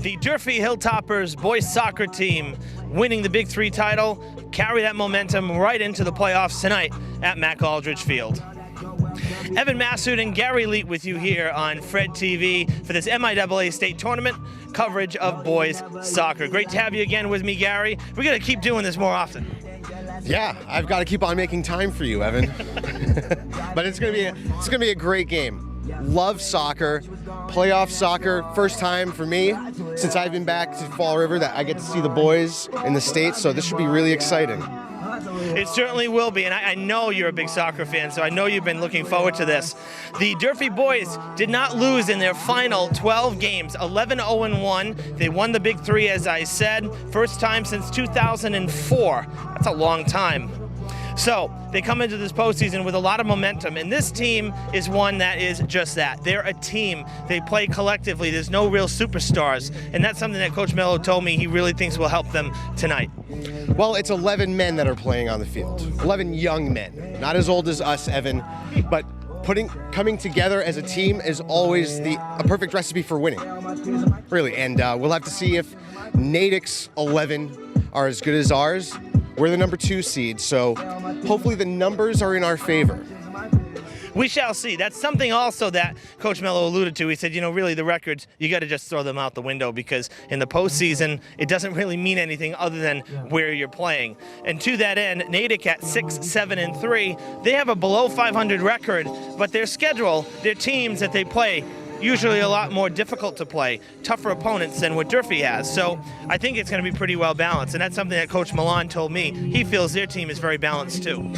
The Durfee Hilltoppers boys soccer team winning the Big Three title, carry that momentum right into the playoffs tonight at Mac Aldridge Field. Evan Massoud and Gary Leet with you here on Fred TV for this MIAA state tournament coverage of boys soccer. Great to have you again with me, Gary. We're going to keep doing this more often. Yeah, I've got to keep on making time for you, Evan. But it's gonna be a great game. Love soccer, playoff soccer. First time for me since I've been back to Fall River that I get to see the boys in the States. So this should be really exciting. It certainly will be, and I know you're a big soccer fan, so I know you've been looking forward to this. The Durfee boys did not lose in their final 12 games, 11-0-1. They won the Big Three, as I said, first time since 2004. That's a long time. So they come into this postseason with a lot of momentum, and this team is one that is just that. They're a team. They play collectively. There's no real superstars, and that's something that Coach Mello told me he really thinks will help them tonight. Well, it's 11 men that are playing on the field. 11 young men, not as old as us, Evan, but coming together as a team is always a perfect recipe for winning, really. And we'll have to see if Natick's 11 are as good as ours. We're the number 2 seed, so hopefully the numbers are in our favor. We shall see. That's something also that Coach Mello alluded to. He said, you know, really the records, you got to just throw them out the window because in the postseason, it doesn't really mean anything other than where you're playing. And to that end, Natick at 6-7-3, they have a below 500 record, but their schedule, their teams that they play, usually a lot more difficult to play, tougher opponents than what Durfee has. So I think it's going to be pretty well balanced, and that's something that Coach Milan told me. He feels their team is very balanced too.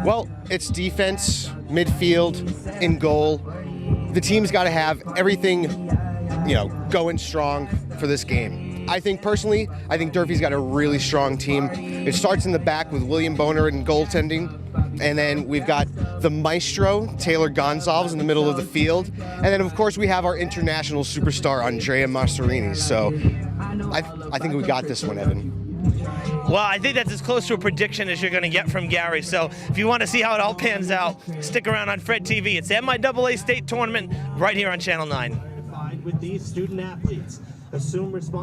Well, it's defense, midfield, in goal. The team's got to have everything, going strong for this game. I think Durfee's got a really strong team. It starts in the back with William Boner in goaltending, and then we've got the maestro, Taylor Gonzalez, in the middle of the field. And then, of course, we have our international superstar, Andrea Masserini. So I think we got this one, Evan. Well, I think that's as close to a prediction as you're going to get from Gary. So if you want to see how it all pans out, stick around on Fred TV. It's the MIAA State Tournament right here on Channel 9. With these student athletes.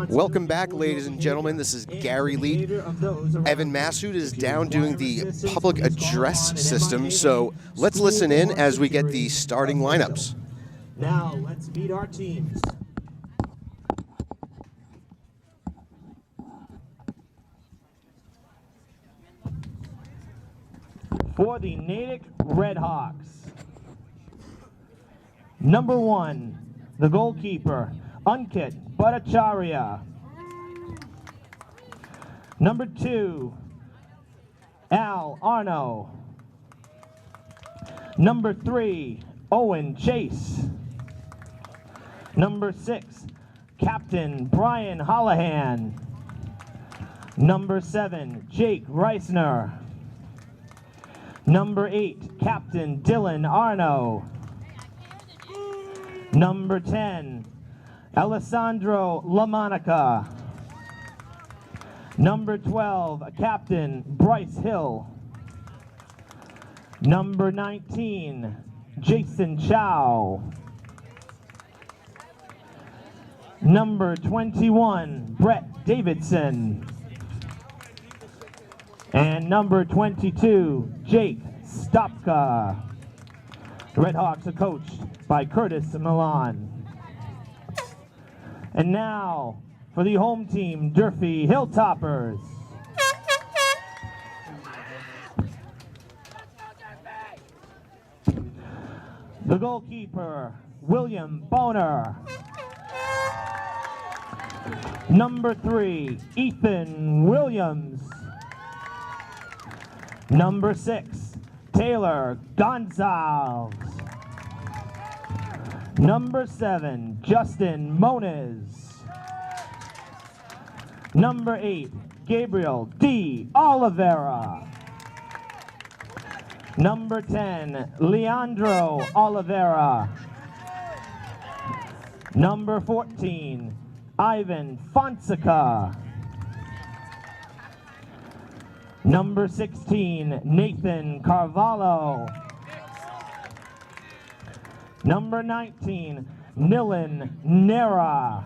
Welcome back, ladies and gentlemen. This is Gary Leet. Evan Massoud is down doing the public address system, so let's listen in as we get the starting lineups. Now, let's meet our teams. For the Natick Redhawks, number 1, the goalkeeper, Ankit Bhattacharya. Number 2, Al Arno. Number 3, Owen Chase. Number 6, Captain Brian Holohan. Number 7, Jake Reisner. Number 8, Captain Dylan Arno. Number 10, Alessandro LaMonica. Number 12, Captain Bryce Hill. Number 19, Jason Chow. Number 21, Brett Davidson. And number 22, Jake Stopka. The Redhawks are coached by Curtis Milan. And now, for the home team, Durfee Hilltoppers. The goalkeeper, William Boner. Number 3, Ethan Williams. Number 6, Taylor Gonzalez. Number 7, Justin Moniz. Number 8, Gabriel D. Oliveira. Number 10, Leandro Oliveira. Number 14, Ivan Fonseca. Number 16, Nathan Carvalho. Number 19, Nilan Nera.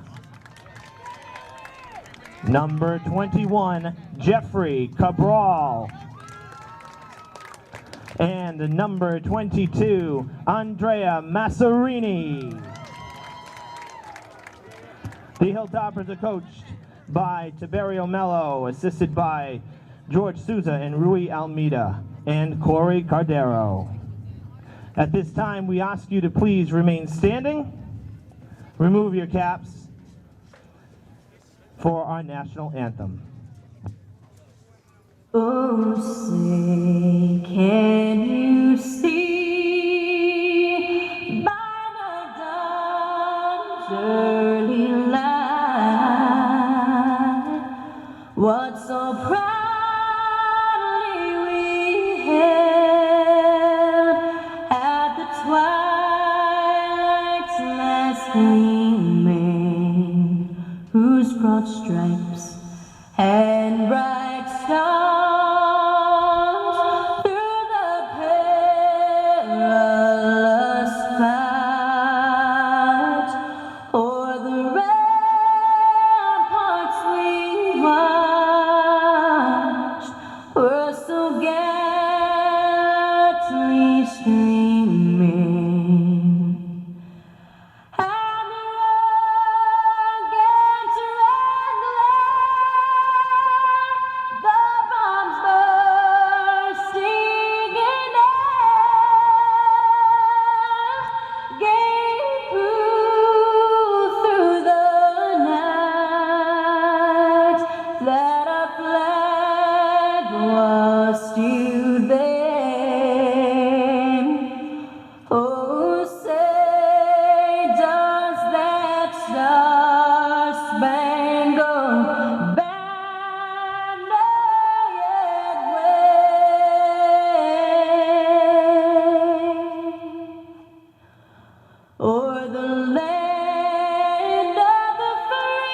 Number 21, Jeffrey Cabral. And number 22, Andrea Massarini. The Hilltoppers are coached by Tiberio Mello, assisted by George Souza and Rui Almeida, and Corey Cardero. At this time, we ask you to please remain standing, remove your caps for our national anthem. Oh, say, can you see by the dawn's early light what so proudly we hailed at the twilight's last gleaming, whose broad stripes and bright stars through the perilous fight o'er the ramparts we watched were so gallantly streaming. And the rockets the bombs bursting in air gave proof through the night that our flag was still there. Oh, say, does that star-spangled banner yet wave o'er the land of the free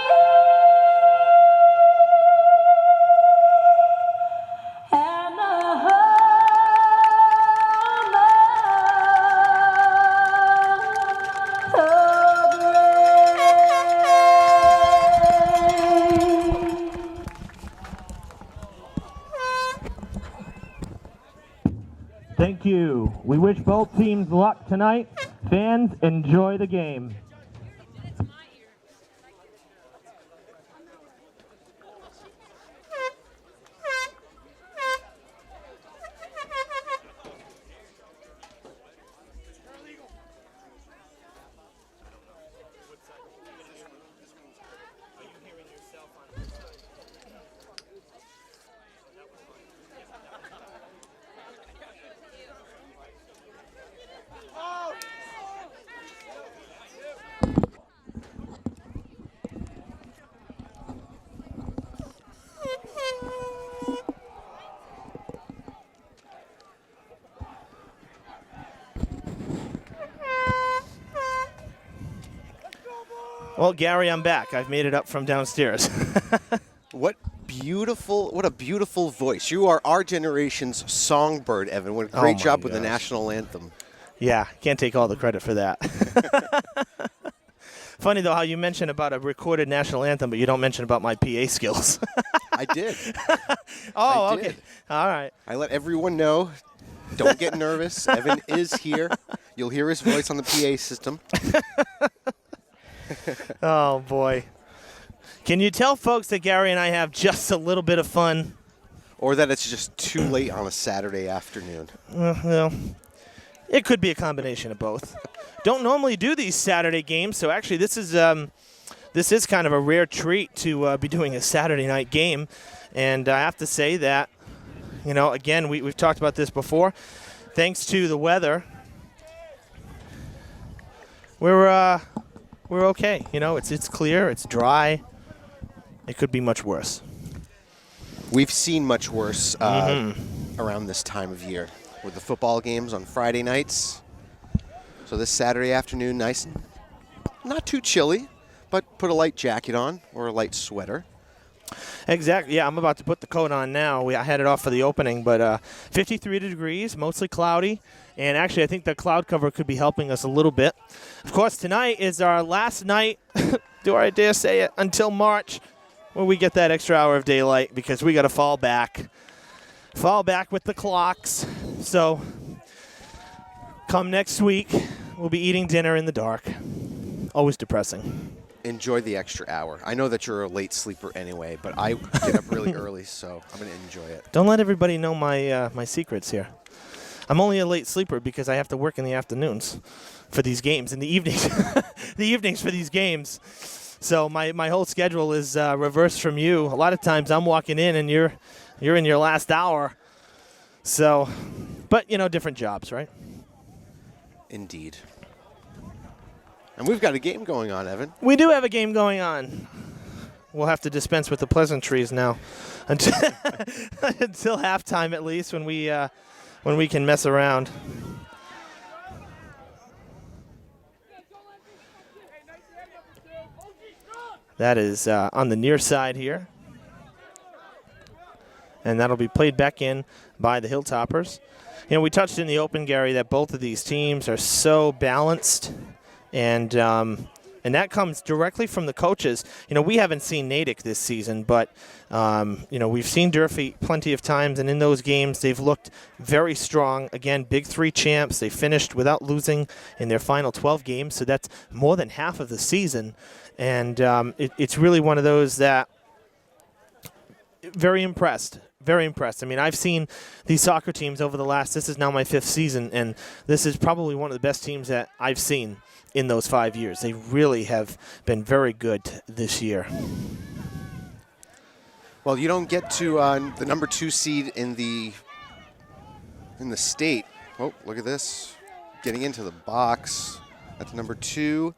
and the home of the brave? Thank you. We wish both teams luck tonight. Fans, enjoy the game. Well, Gary, I'm back. I've made it up from downstairs. What a beautiful voice. You are our generation's songbird, Evan. What a Oh great my job with the gosh. national anthem. Yeah, can't take all the credit for that. Funny, though, how you mentioned about a recorded national anthem, but you don't mention about my PA skills. I did. Oh, I okay. did. All right. I let everyone know. Don't get nervous. Evan is here. You'll hear his voice on the PA system. Oh, boy. Can you tell folks that Gary and I have just a little bit of fun? Or that it's just too late on a Saturday afternoon. Well, it could be a combination of both. Don't normally do these Saturday games, so actually this is kind of a rare treat to be doing a Saturday night game. And I have to say that, you know, again, we've talked about this before. Thanks to the weather, we're okay. You know, it's clear, it's dry. It could be much worse. We've seen much worse around this time of year with the football games on Friday nights. So this Saturday afternoon, nice and not too chilly, but put a light jacket on or a light sweater. Exactly. Yeah, I'm about to put the coat on now. I had it off for the opening, but 53 degrees, mostly cloudy. And actually, I think the cloud cover could be helping us a little bit. Of course, tonight is our last night, do I dare say it, until March, when we get that extra hour of daylight because we got to fall back with the clocks. So come next week, we'll be eating dinner in the dark. Always depressing. Enjoy the extra hour. I know that you're a late sleeper anyway, but I get up really early, so I'm going to enjoy it. Don't let everybody know my secrets here. I'm only a late sleeper because I have to work in the afternoons for these games, in the evenings, the evenings for these games. So my whole schedule is reversed from you. A lot of times I'm walking in and you're in your last hour. So, but different jobs, right? Indeed. And we've got a game going on, Evan. We do have a game going on. We'll have to dispense with the pleasantries now until halftime, at least, when we can mess around. That is on the near side here. And that'll be played back in by the Hilltoppers. We touched in the open, Gary, that both of these teams are so balanced. And that comes directly from the coaches. We haven't seen Natick this season, but, we've seen Durfee plenty of times. And in those games, they've looked very strong. Again, Big Three champs. They finished without losing in their final 12 games. So that's more than half of the season. And it's really one of those that very impressed. Very impressed. I mean, I've seen these soccer teams over this is now my 5th season, and this is probably one of the best teams that I've seen in those 5 years. They really have been very good this year. Well, you don't get to the number 2 seed in the state. Oh, look at this. Getting into the box. That's number 2,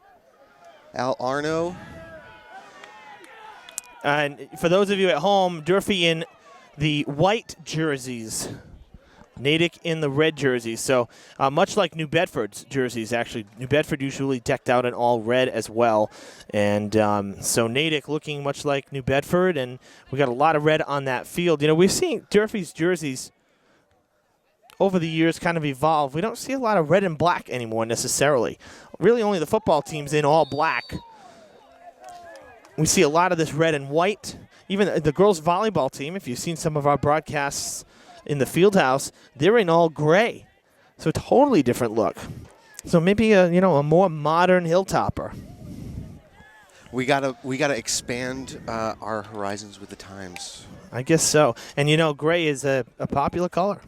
Al Arno. And for those of you at home, Durfee in the white jerseys, Natick in the red jerseys. So much like New Bedford's jerseys, actually. New Bedford usually decked out in all red as well. And so Natick looking much like New Bedford, and we got a lot of red on that field. We've seen Durfee's jerseys over the years kind of evolve. We don't see a lot of red and black anymore necessarily. Really only the football team's in all black. We see a lot of this red and white. Even the girls' volleyball team, if you've seen some of our broadcasts in the field house, they're in all gray. So a totally different look. So maybe a more modern Hilltopper. We gotta expand our horizons with the times. I guess so. And gray is a popular color.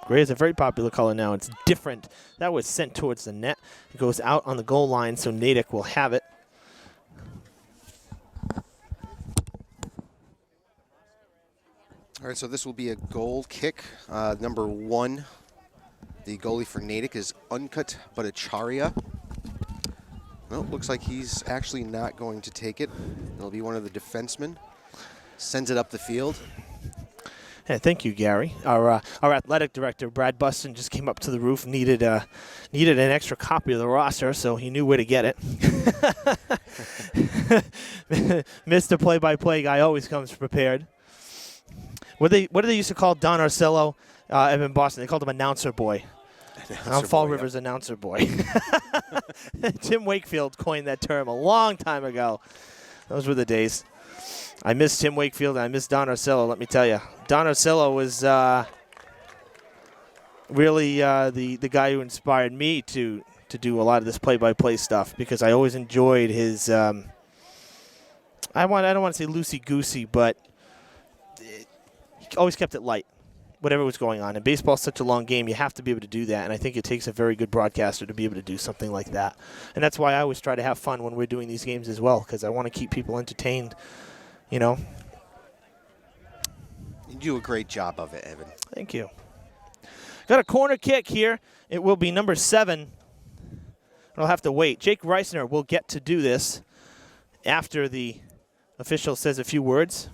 Gray is a very popular color now. It's different. That was sent towards the net. It goes out on the goal line, so Natick will have it. All right, so this will be a goal kick. Number 1, the goalie for Natick is Uncut Bhattacharya. Well, looks like he's actually not going to take it. It'll be one of the defensemen. Sends it up the field. Hey, thank you, Gary. Our athletic director, Brad Buston, just came up to the roof, needed an extra copy of the roster, so he knew where to get it. Mr. Play-by-Play guy always comes prepared. What do they used to call Don Arcello in Boston? They called him Announcer Boy. I'm Fall River's Announcer Boy. Tim Wakefield coined that term a long time ago. Those were the days. I miss Tim Wakefield. I miss Don Arcello, let me tell you. Don Arcello was really the guy who inspired me to do a lot of this play-by-play stuff because I always enjoyed his I don't want to say loosey-goosey, but he always kept it light, whatever was going on. And baseball's such a long game, you have to be able to do that, and I think it takes a very good broadcaster to be able to do something like that. And that's why I always try to have fun when we're doing these games as well, because I want to keep people entertained, You do a great job of it, Evan. Thank you. Got a corner kick here. It will be number 7. I'll have to wait. Jake Reisner will get to do this after the official says a few words.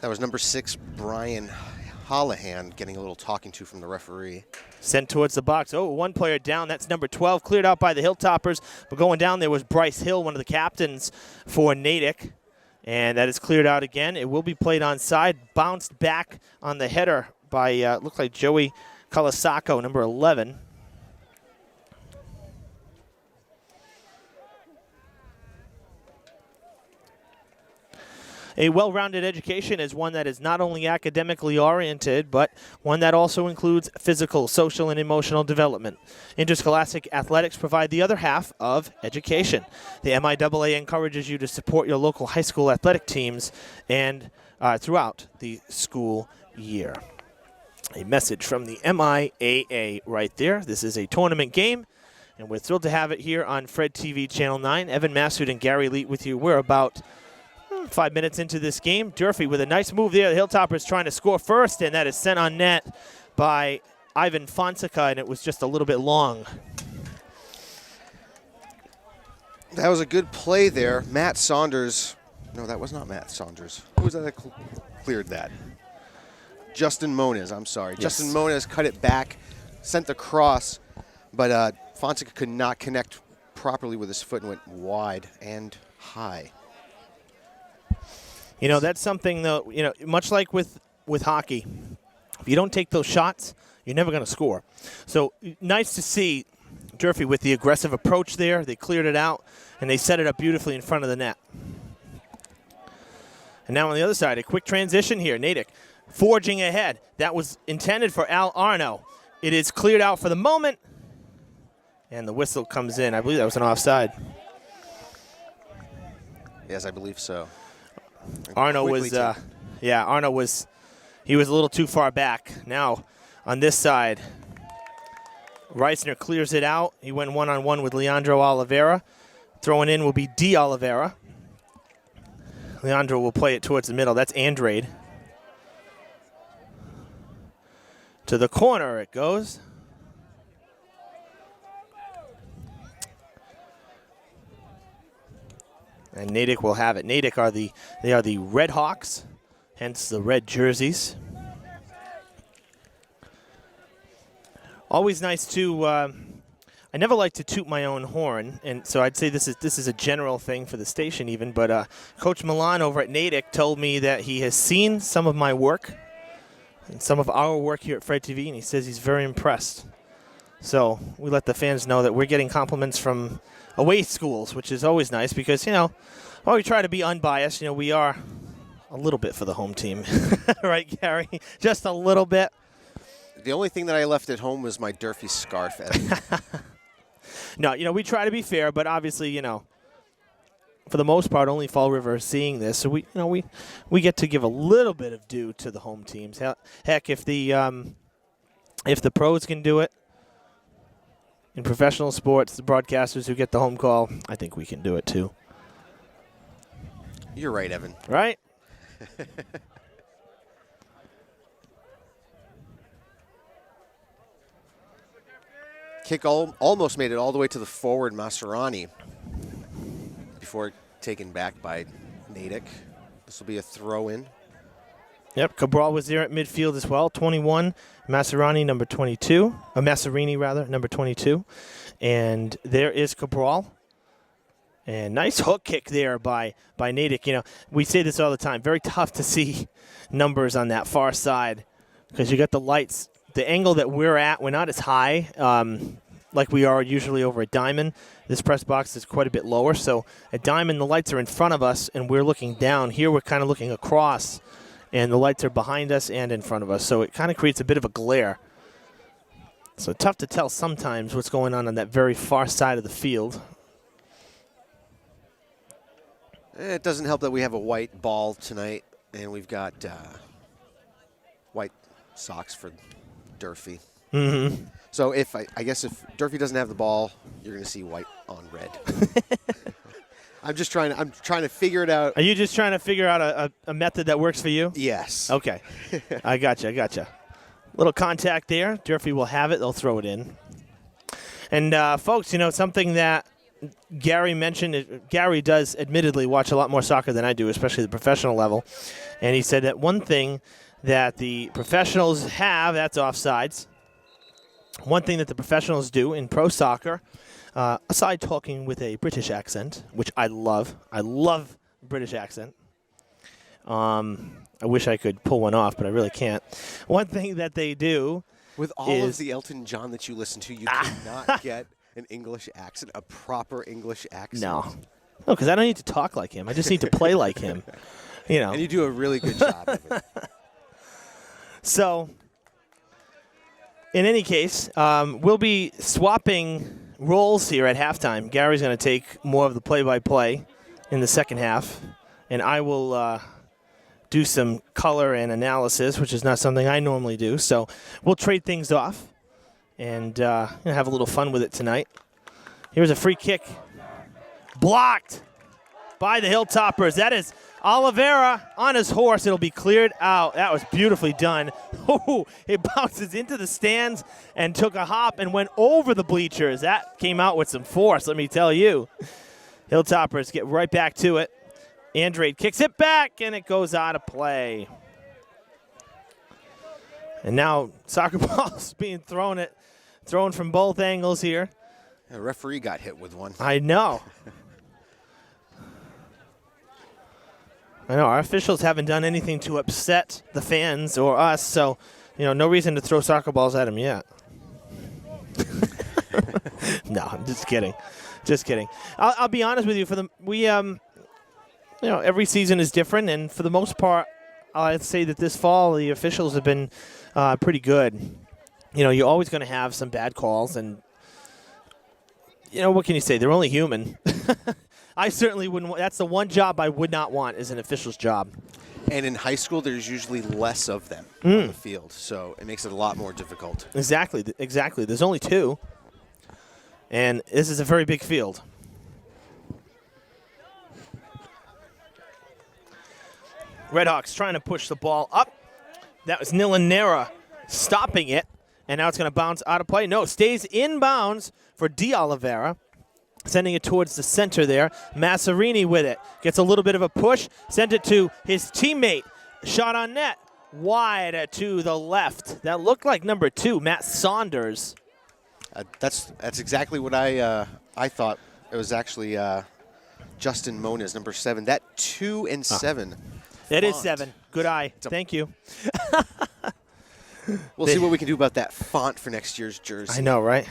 That was number 6, Brian Hollahan, getting a little talking to from the referee. Sent towards the box. Oh, one player down. That's number 12. Cleared out by the Hilltoppers. But going down there was Bryce Hill, one of the captains for Natick. And that is cleared out again. It will be played onside. Bounced back on the header by, looked like Joey Kalasako, number 11. A well-rounded education is one that is not only academically oriented, but one that also includes physical, social, and emotional development. Interscholastic athletics provide the other half of education. The MIAA encourages you to support your local high school athletic teams and throughout the school year. A message from the MIAA right there. This is a tournament game, and we're thrilled to have it here on Fred TV Channel 9. Evan Massoud and Gary Leet with you. We're about 5 minutes into this game. Durfee with a nice move there. The Hilltoppers trying to score first, and that is sent on net by Ivan Fonseca, and it was just a little bit long. That was a good play there. Matt Saunders. No, that was not Matt Saunders. Who was that cleared that? Justin Moniz, I'm sorry. Yes. Justin Moniz cut it back, sent the cross, but Fonseca could not connect properly with his foot and went wide and high. You know, that's something, though, you know, much like with hockey, if you don't take those shots, you're never going to score. So nice to see Durfee with the aggressive approach there. They cleared it out, and they set it up beautifully in front of the net. And now on the other side, a quick transition here. Natick forging ahead. That was intended for Al Arno. It is cleared out for the moment, and the whistle comes in. I believe that was an offside. Yes, I believe so. Arno was, Arno was, he was a little too far back. Now on this side, Reisner clears it out. He went one-on-one with Leandro Oliveira. Throwing in will be D. Oliveira. Leandro will play it towards the middle. That's Andrade. To the corner it goes. And Natick will have it. Natick are the Red Hawks, hence the red jerseys. Always nice to. I never like to toot my own horn, and so I'd say this is a general thing for the station even. But Coach Milan over at Natick told me that he has seen some of my work and some of our work here at Fred TV, and he says he's very impressed. So we let the fans know that we're getting compliments from away schools, which is always nice because, you know, while we try to be unbiased, you know, we are a little bit for the home team. Right, Gary? Just a little bit. The only thing that I left at home was my Durfee scarf. No, you know, we try to be fair, but obviously, you know, for the most part, only Fall River is seeing this. So we get to give a little bit of due to the home teams. Heck, if the pros can do it in professional sports, the broadcasters who get the home call, I think we can do it too. You're right, Evan. Right? Kick almost made it all the way to the forward Maserani before taken back by Natick. This will be a throw-in. Yep, Cabral was there at midfield as well. 21, Maserani, number 22. Masserini, rather, number 22. And there is Cabral. And nice hook kick there by Natick. You know, we say this all the time. Very tough to see numbers on that far side because you got the lights. The angle that we're at, we're not as high like we are usually over at Diamond. This press box is quite a bit lower. So at Diamond, the lights are in front of us, and we're looking down. Here we're kind of looking across, and the lights are behind us and in front of us. So it kind of creates a bit of a glare. So tough to tell sometimes what's going on that very far side of the field. It doesn't help that we have a white ball tonight, and we've got white socks for Durfee. Mm-hmm. So I guess if Durfee doesn't have the ball, you're going to see white on red. I'm trying to figure it out. Are you just trying to figure out a method that works for you? Yes. Okay. I gotcha. Little contact there. Durfee will have it. They'll throw it in. And, folks, you know, something that Gary mentioned, Gary does admittedly watch a lot more soccer than I do, especially the professional level. And he said that one thing that the professionals have, that's offsides. One thing that the professionals do in pro soccer, aside talking with a British accent, which I love British accent. I wish I could pull one off, but I really can't. One thing that they do with all of the Elton John that you listen to, you cannot get an English accent, a proper English accent. No, because I don't need to talk like him. I just need to play like him. you know. And you do a really good job of it. So, in any case, we'll be swapping roles here at halftime. Gary's going to take more of the play-by-play in the second half, and I will do some color and analysis, which is not something I normally do. So we'll trade things off and have a little fun with it tonight. Here's a free kick. Blocked by the Hilltoppers. That is Oliveira on his horse. It'll be cleared out. That was beautifully done. Oh, it bounces into the stands and took a hop and went over the bleachers. That came out with some force, let me tell you. Hilltoppers get right back to it. Andrade kicks it back, and it goes out of play. And now soccer balls being thrown from both angles here. The referee got hit with one. I know. Our officials haven't done anything to upset the fans or us, so no reason to throw soccer balls at them yet. No, I'm just kidding. Just kidding. I'll be honest with you. Every season is different, and for the most part, I'd say that this fall the officials have been pretty good. You're always going to have some bad calls, and what can you say? They're only human. I certainly wouldn't. That's the one job I would not want is an official's job. And in high school, there's usually less of them on the field, so it makes it a lot more difficult. Exactly. There's only 2, and this is a very big field. Redhawks trying to push the ball up. That was Nilanera stopping it, and now it's going to bounce out of play. No, stays in bounds for Oliveira, sending it towards the center there. Masserini with it. Gets a little bit of a push. Sent it to his teammate. Shot on net. Wide to the left. That looked like number 2, Matt Saunders. That's exactly what I thought. It was actually Justin Moniz, number 7. That 2 and 7. It is 7. Good eye. Thank you. We'll see what we can do about that font for next year's jersey. I know, right?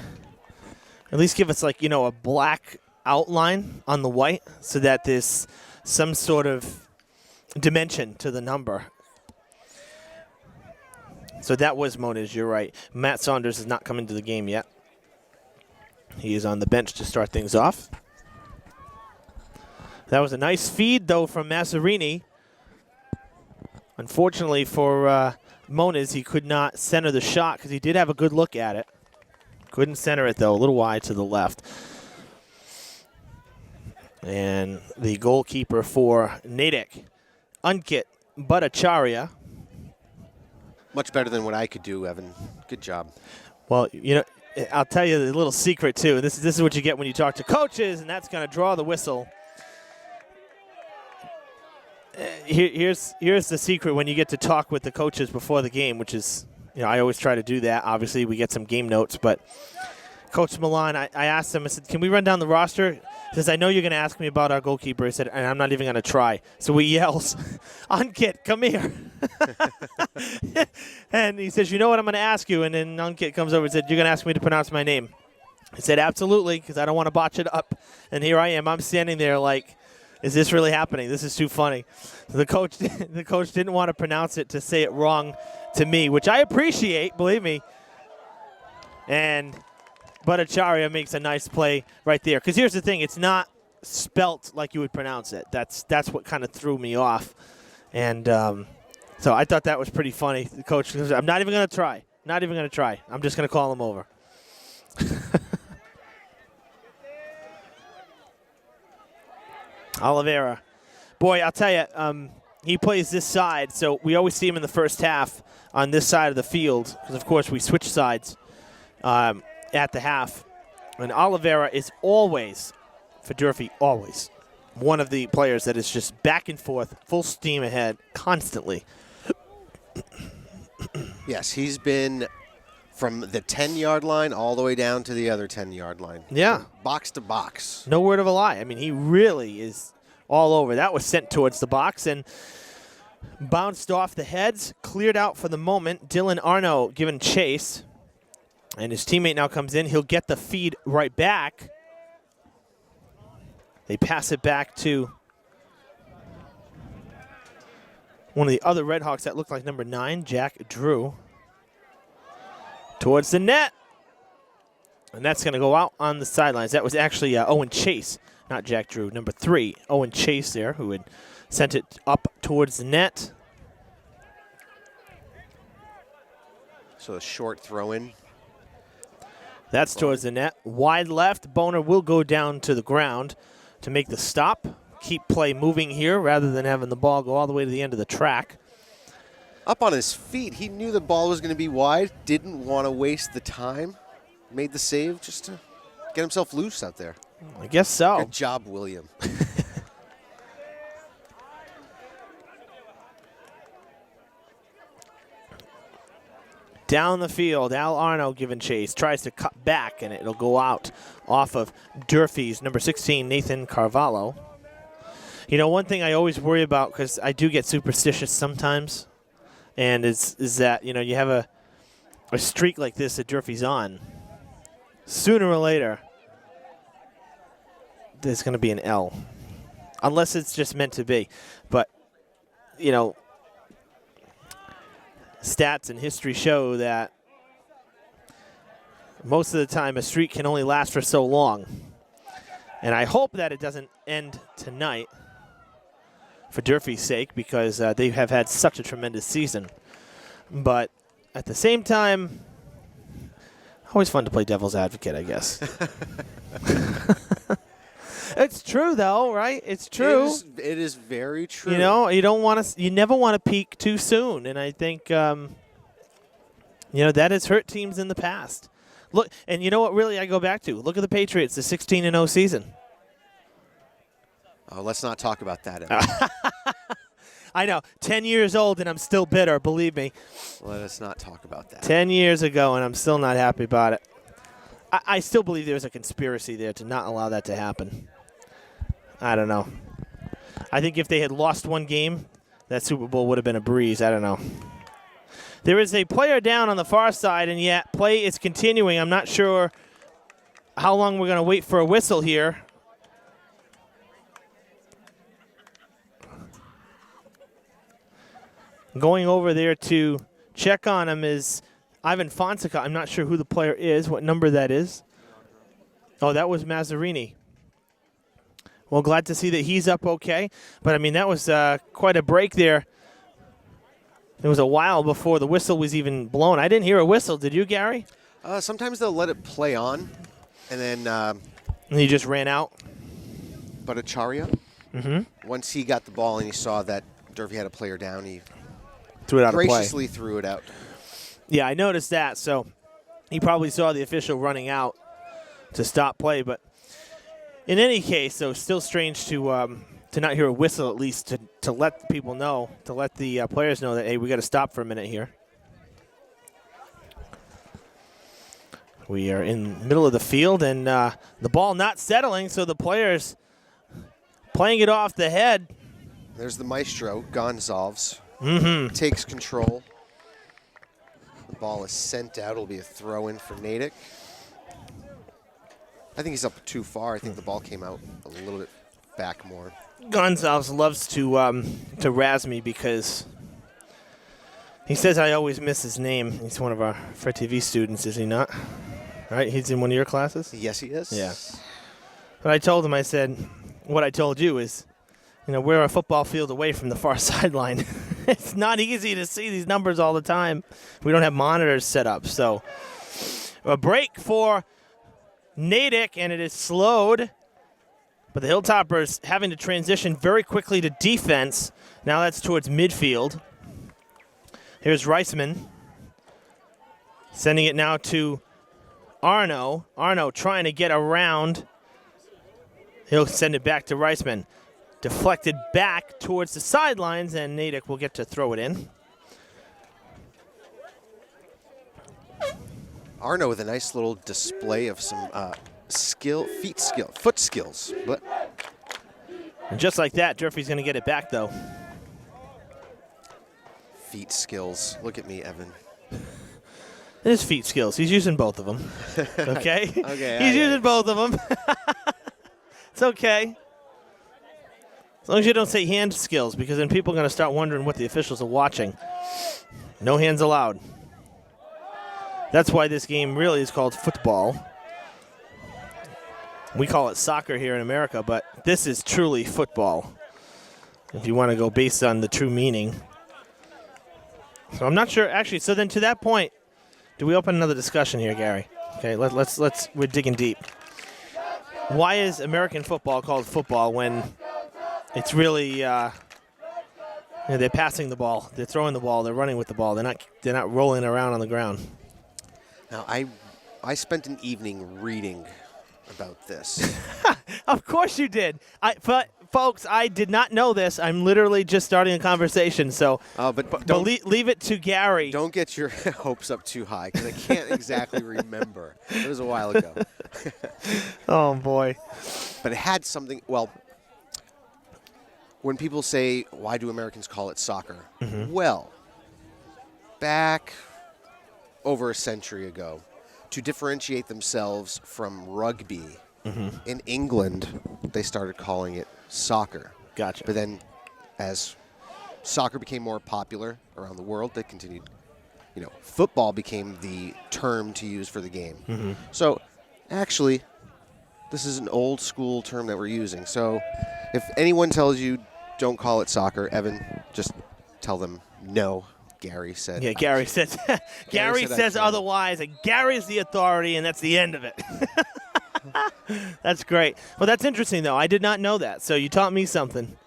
At least give us a black outline on the white so that there's some sort of dimension to the number. So that was Moniz, you're right. Matt Saunders has not come into the game yet. He is on the bench to start things off. That was a nice feed, though, from Masserini. Unfortunately for Moniz, he could not center the shot because he did have a good look at it. Couldn't center it, though, a little wide to the left. And the goalkeeper for Natick, Ankit Bhattacharya. Much better than what I could do, Evan. Good job. Well, I'll tell you the little secret, too. This is what you get when you talk to coaches, and that's going to draw the whistle. Here's the secret when you get to talk with the coaches before the game, which is, I always try to do that. Obviously, we get some game notes, but Coach Milan, I asked him, I said, can we run down the roster? He says, I know you're going to ask me about our goalkeeper. I said, and I'm not even going to try. So he yells, Ankit, come here. And he says, you know what I'm going to ask you? And then Ankit comes over and said, you're going to ask me to pronounce my name. I said, absolutely, because I don't want to botch it up. And here I am. I'm standing there like, is this really happening? This is too funny. The coach didn't want to pronounce it to say it wrong to me, which I appreciate, believe me. And Bhattacharya makes a nice play right there. Because here's the thing, it's not spelt like you would pronounce it. That's what kind of threw me off. And so I thought that was pretty funny. The coach goes, I'm not even going to try. Not even going to try. I'm just going to call him over. Oliveira. Boy, I'll tell you, he plays this side, so we always see him in the first half on this side of the field because, of course, we switch sides at the half. And Oliveira is always, for Durfee, always one of the players that is just back and forth, full steam ahead, constantly. Yes, he's been from the 10-yard line all the way down to the other 10-yard line. Yeah. From box to box. No word of a lie. I mean, he really is all over. That was sent towards the box and bounced off the heads, cleared out for the moment. Dylan Arno given chase, and his teammate now comes in. He'll get the feed right back. They pass it back to one of the other Redhawks that looked like number 9, Jack Drew. Towards the net. And that's going to go out on the sidelines. That was actually Owen Chase, not Jack Drew. Number 3, Owen Chase there, who had sent it up towards the net. So a short throw-in. That's towards the net. Wide left. Boner will go down to the ground to make the stop. Keep play moving here rather than having the ball go all the way to the end of the track. Up on his feet. He knew the ball was going to be wide. Didn't want to waste the time. Made the save just to get himself loose out there. I guess so. Good job, William. Down the field, Al Arno giving chase. Tries to cut back, and it'll go out off of Durfee's number 16, Nathan Carvalho. You know, one thing I always worry about, because I do get superstitious sometimes, and is that, you know, you have a streak like this that Durfee's on. Sooner or later, there's going to be an L. Unless it's just meant to be. But, you know, stats and history show that most of the time a streak can only last for so long. And I hope that it doesn't end tonight for Durfee's sake, because they have had such a tremendous season. But at the same time, always fun to play devil's advocate, I guess. It's true, though, right? It's true. It is very true. You know, you never want to peak too soon, and I think, you know, that has hurt teams in the past. Look, and you know what? Really, I go back to look at the Patriots, the 16-0 season. Oh, let's not talk about that. I know, 10 years old, and I'm still bitter. Believe me. Let us not talk about that. 10 years ago, and I'm still not happy about it. I still believe there's a conspiracy there to not allow that to happen. I don't know. I think if they had lost one game, that Super Bowl would have been a breeze. I don't know. There is a player down on the far side, and yet play is continuing. I'm not sure how long we're going to wait for a whistle here. Going over there to check on him is Ivan Fonseca. I'm not sure who the player is, what number that is. Oh, that was Mazzarini. Well, glad to see that he's up okay. But, I mean, that was quite a break there. It was a while before the whistle was even blown. I didn't hear a whistle. Did you, Gary? Sometimes they'll let it play on, and then And he just ran out? Bhattacharya, once he got the ball and he saw that Durfee had a player down, he threw it out graciously of play. threw it out. Yeah, I noticed that. So he probably saw the official running out to stop play. But in any case, though, still strange to not hear a whistle, at least to let people know, to let the players know that, hey, we got to stop for a minute here. We are in the middle of the field, and the ball not settling, so the players playing it off the head. There's the maestro, Gonzalez. Takes control. The ball is sent out. It'll be a throw-in for Natick. I think he's up too far. I think the ball came out a little bit back more. Gonzalez loves to razz me because he says I always miss his name. He's one of our Fred TV students, is he not? Right? He's in one of your classes? Yes, he is. Yeah. But I told him, I said, what I told you is, you know, we're a football field away from the far sideline. It's not easy to see these numbers all the time. We don't have monitors set up. So a break for Natick, and it is slowed. But the Hilltoppers having to transition very quickly to defense. Now that's towards midfield. Here's Reisman. Sending it now to Arno. Arno trying to get around. He'll send it back to Reisman. Deflected back towards the sidelines, and Natick will get to throw it in. Arno with a nice little display of some foot skills. But And just like that, Durfee's going to get it back, though. feet skills. Look at me, Evan. It is feet skills. He's using both of them. Okay? Okay, He's using both of them. It's okay. As long as you don't say hand skills, because then people are going to start wondering what the officials are watching. No hands allowed. That's why this game really is called football. We call it soccer here in America, but this is truly football, if you want to go based on the true meaning. So I'm not sure. Actually, so then to that point, do we open another discussion here, Gary? Okay, let's we're digging deep. Why is American football called football when it's really they're passing the ball, they're throwing the ball, they're running with the ball, they're not rolling around on the ground? Now, I spent an evening reading about this. Of course you did. But folks, I did not know this. I'm literally just starting a conversation, so but leave it to Gary. Don't get your hopes up too high, because I can't exactly remember. It was a while ago. Oh, boy. But it had something, well, when people say, why do Americans call it soccer? Mm-hmm. Well, back over a century ago, to differentiate themselves from rugby, in England, they started calling it soccer. Gotcha. But then as soccer became more popular around the world, they continued, football became the term to use for the game. So actually, this is an old school term that we're using. So if anyone tells you don't call it soccer, Evan, just tell them no. Gary said. Yeah, Gary says. Gary says otherwise, and Gary's the authority, and that's the end of it. That's great. Well, that's interesting, though. I did not know that, so you taught me something.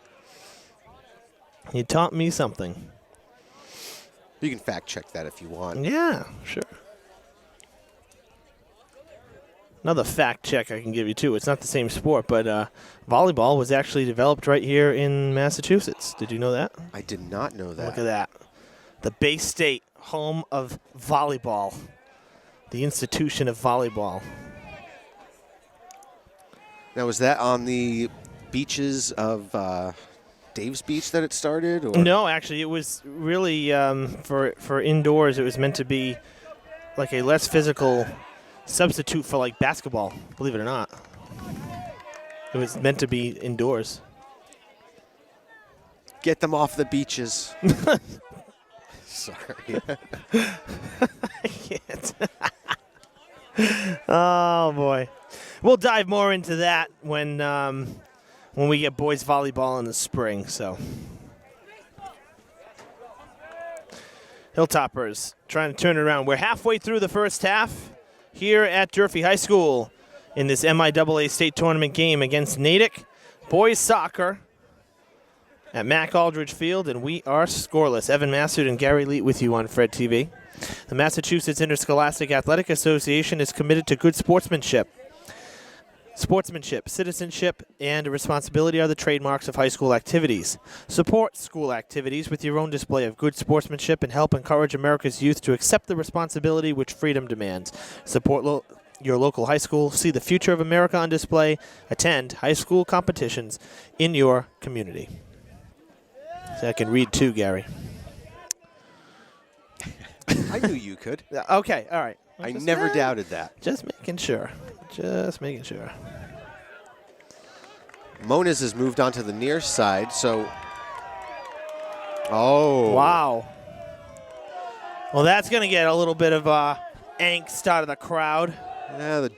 You taught me something. You can fact check that if you want. Yeah, sure. Another fact check I can give you, too. It's not the same sport, but volleyball was actually developed right here in Massachusetts. Did you know that? I did not know that. Look at that. The Bay State, home of volleyball. The institution of volleyball. Now, was that on the beaches of Dave's Beach that it started? Or? No, actually, it was really for indoors. It was meant to be like a less physical substitute for like basketball, believe it or not. It was meant to be indoors. Get them off the beaches. Sorry. I can't. Oh, boy. We'll dive more into that when we get boys volleyball in the spring. So, Hilltoppers trying to turn it around. We're halfway through the first half here at Durfee High School in this MIAA state tournament game against Natick. Boys soccer at Mac Aldridge Field, and we are scoreless. Evan Massard and Gary Leet with you on Fred TV. The Massachusetts Interscholastic Athletic Association is committed to good sportsmanship. Sportsmanship, citizenship, and responsibility are the trademarks of high school activities. Support school activities with your own display of good sportsmanship and help encourage America's youth to accept the responsibility which freedom demands. Support your local high school. See the future of America on display. Attend high school competitions in your community. So I can read too, Gary. I knew you could. Okay, all right. I never doubted that. Just making sure. Just making sure. Moniz has moved on to the near side, so... Oh. Wow. Well, that's going to get a little bit of angst out of the crowd. Yeah,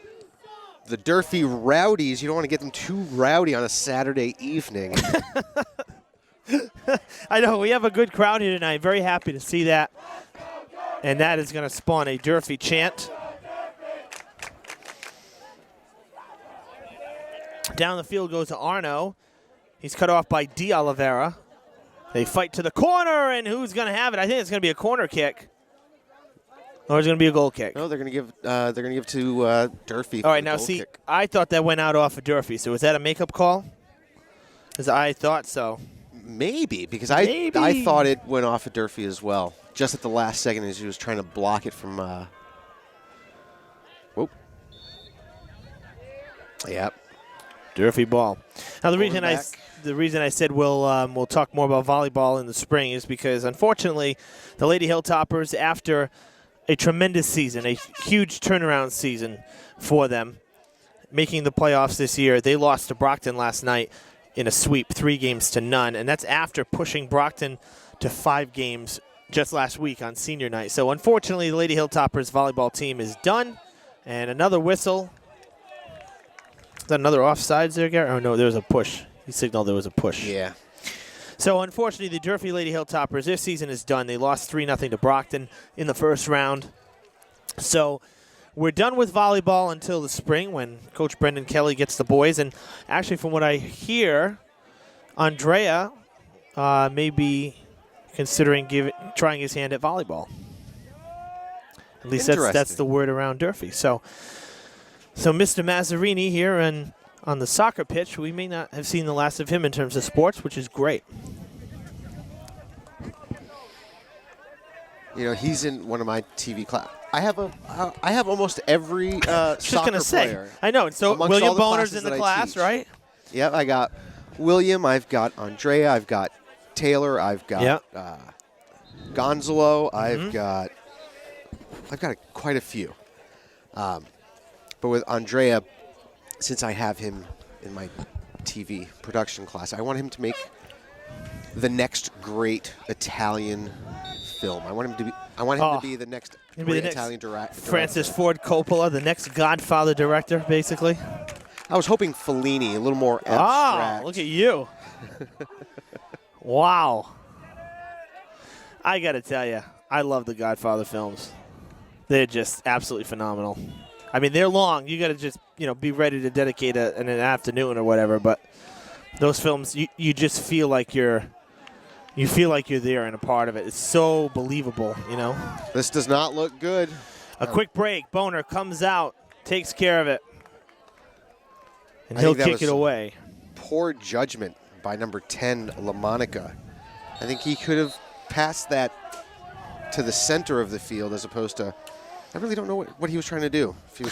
the Durfee Rowdies, you don't want to get them too rowdy on a Saturday evening. I know, we have a good crowd here tonight. Very happy to see that. And that is going to spawn a Durfee chant. Down the field goes to Arno. He's cut off by D. Oliveira. They fight to the corner, and who's going to have it? I think it's going to be a corner kick. Or it's going to be a goal kick. No, they're going to give to Durfee. All right, now see, kick. I thought that went out off of Durfee. So was that a makeup call? Because I thought so. Maybe, because I thought it went off of Durfee as well. Just at the last second as he was trying to block it from whoop. Yep. Durfee ball. Now the reason I said we'll talk more about volleyball in the spring is because unfortunately the Lady Hilltoppers, after a tremendous season, a huge turnaround season for them, making the playoffs this year, they lost to Brockton last night in a sweep, 3-0, and that's after pushing Brockton to 5 games just last week on senior night. So unfortunately, the Lady Hilltoppers volleyball team is done, and another whistle. Is that another offsides there, Gary? Oh, no, there was a push. He signaled there was a push. Yeah. So unfortunately, the Durfee Lady Hilltoppers, their season is done. They lost 3-0 to Brockton in the first round. So we're done with volleyball until the spring when Coach Brendan Kelly gets the boys. And actually, from what I hear, Andrea may be considering trying his hand at volleyball. At least that's the word around Durfee. So Mr. Mazzarini here on the soccer pitch, we may not have seen the last of him in terms of sports, which is great. You know, he's in one of my TV class. I have almost every soccer player. I know. So William Boner's in the class, right? Yep, I got William. I've got Andrea. I've got Taylor. I've got Gonzalo. I've got quite a few. But with Andrea, since I have him in my TV production class, I want him to make the next great Italian film. I want him to be the next great Italian director. Francis Ford Coppola, the next Godfather director, basically. I was hoping Fellini, a little more abstract. Oh, look at you. Wow. I got to tell you, I love the Godfather films. They're just absolutely phenomenal. I mean, they're long. You got to just, be ready to dedicate an afternoon or whatever. But those films, you just feel like you're there and a part of it. It's so believable, This does not look good. A quick break. Boner comes out, takes care of it, and he'll kick it away. Poor judgment by number 10, LaMonica. I think he could have passed that to the center of the field as opposed to. I really don't know what he was trying to do. If he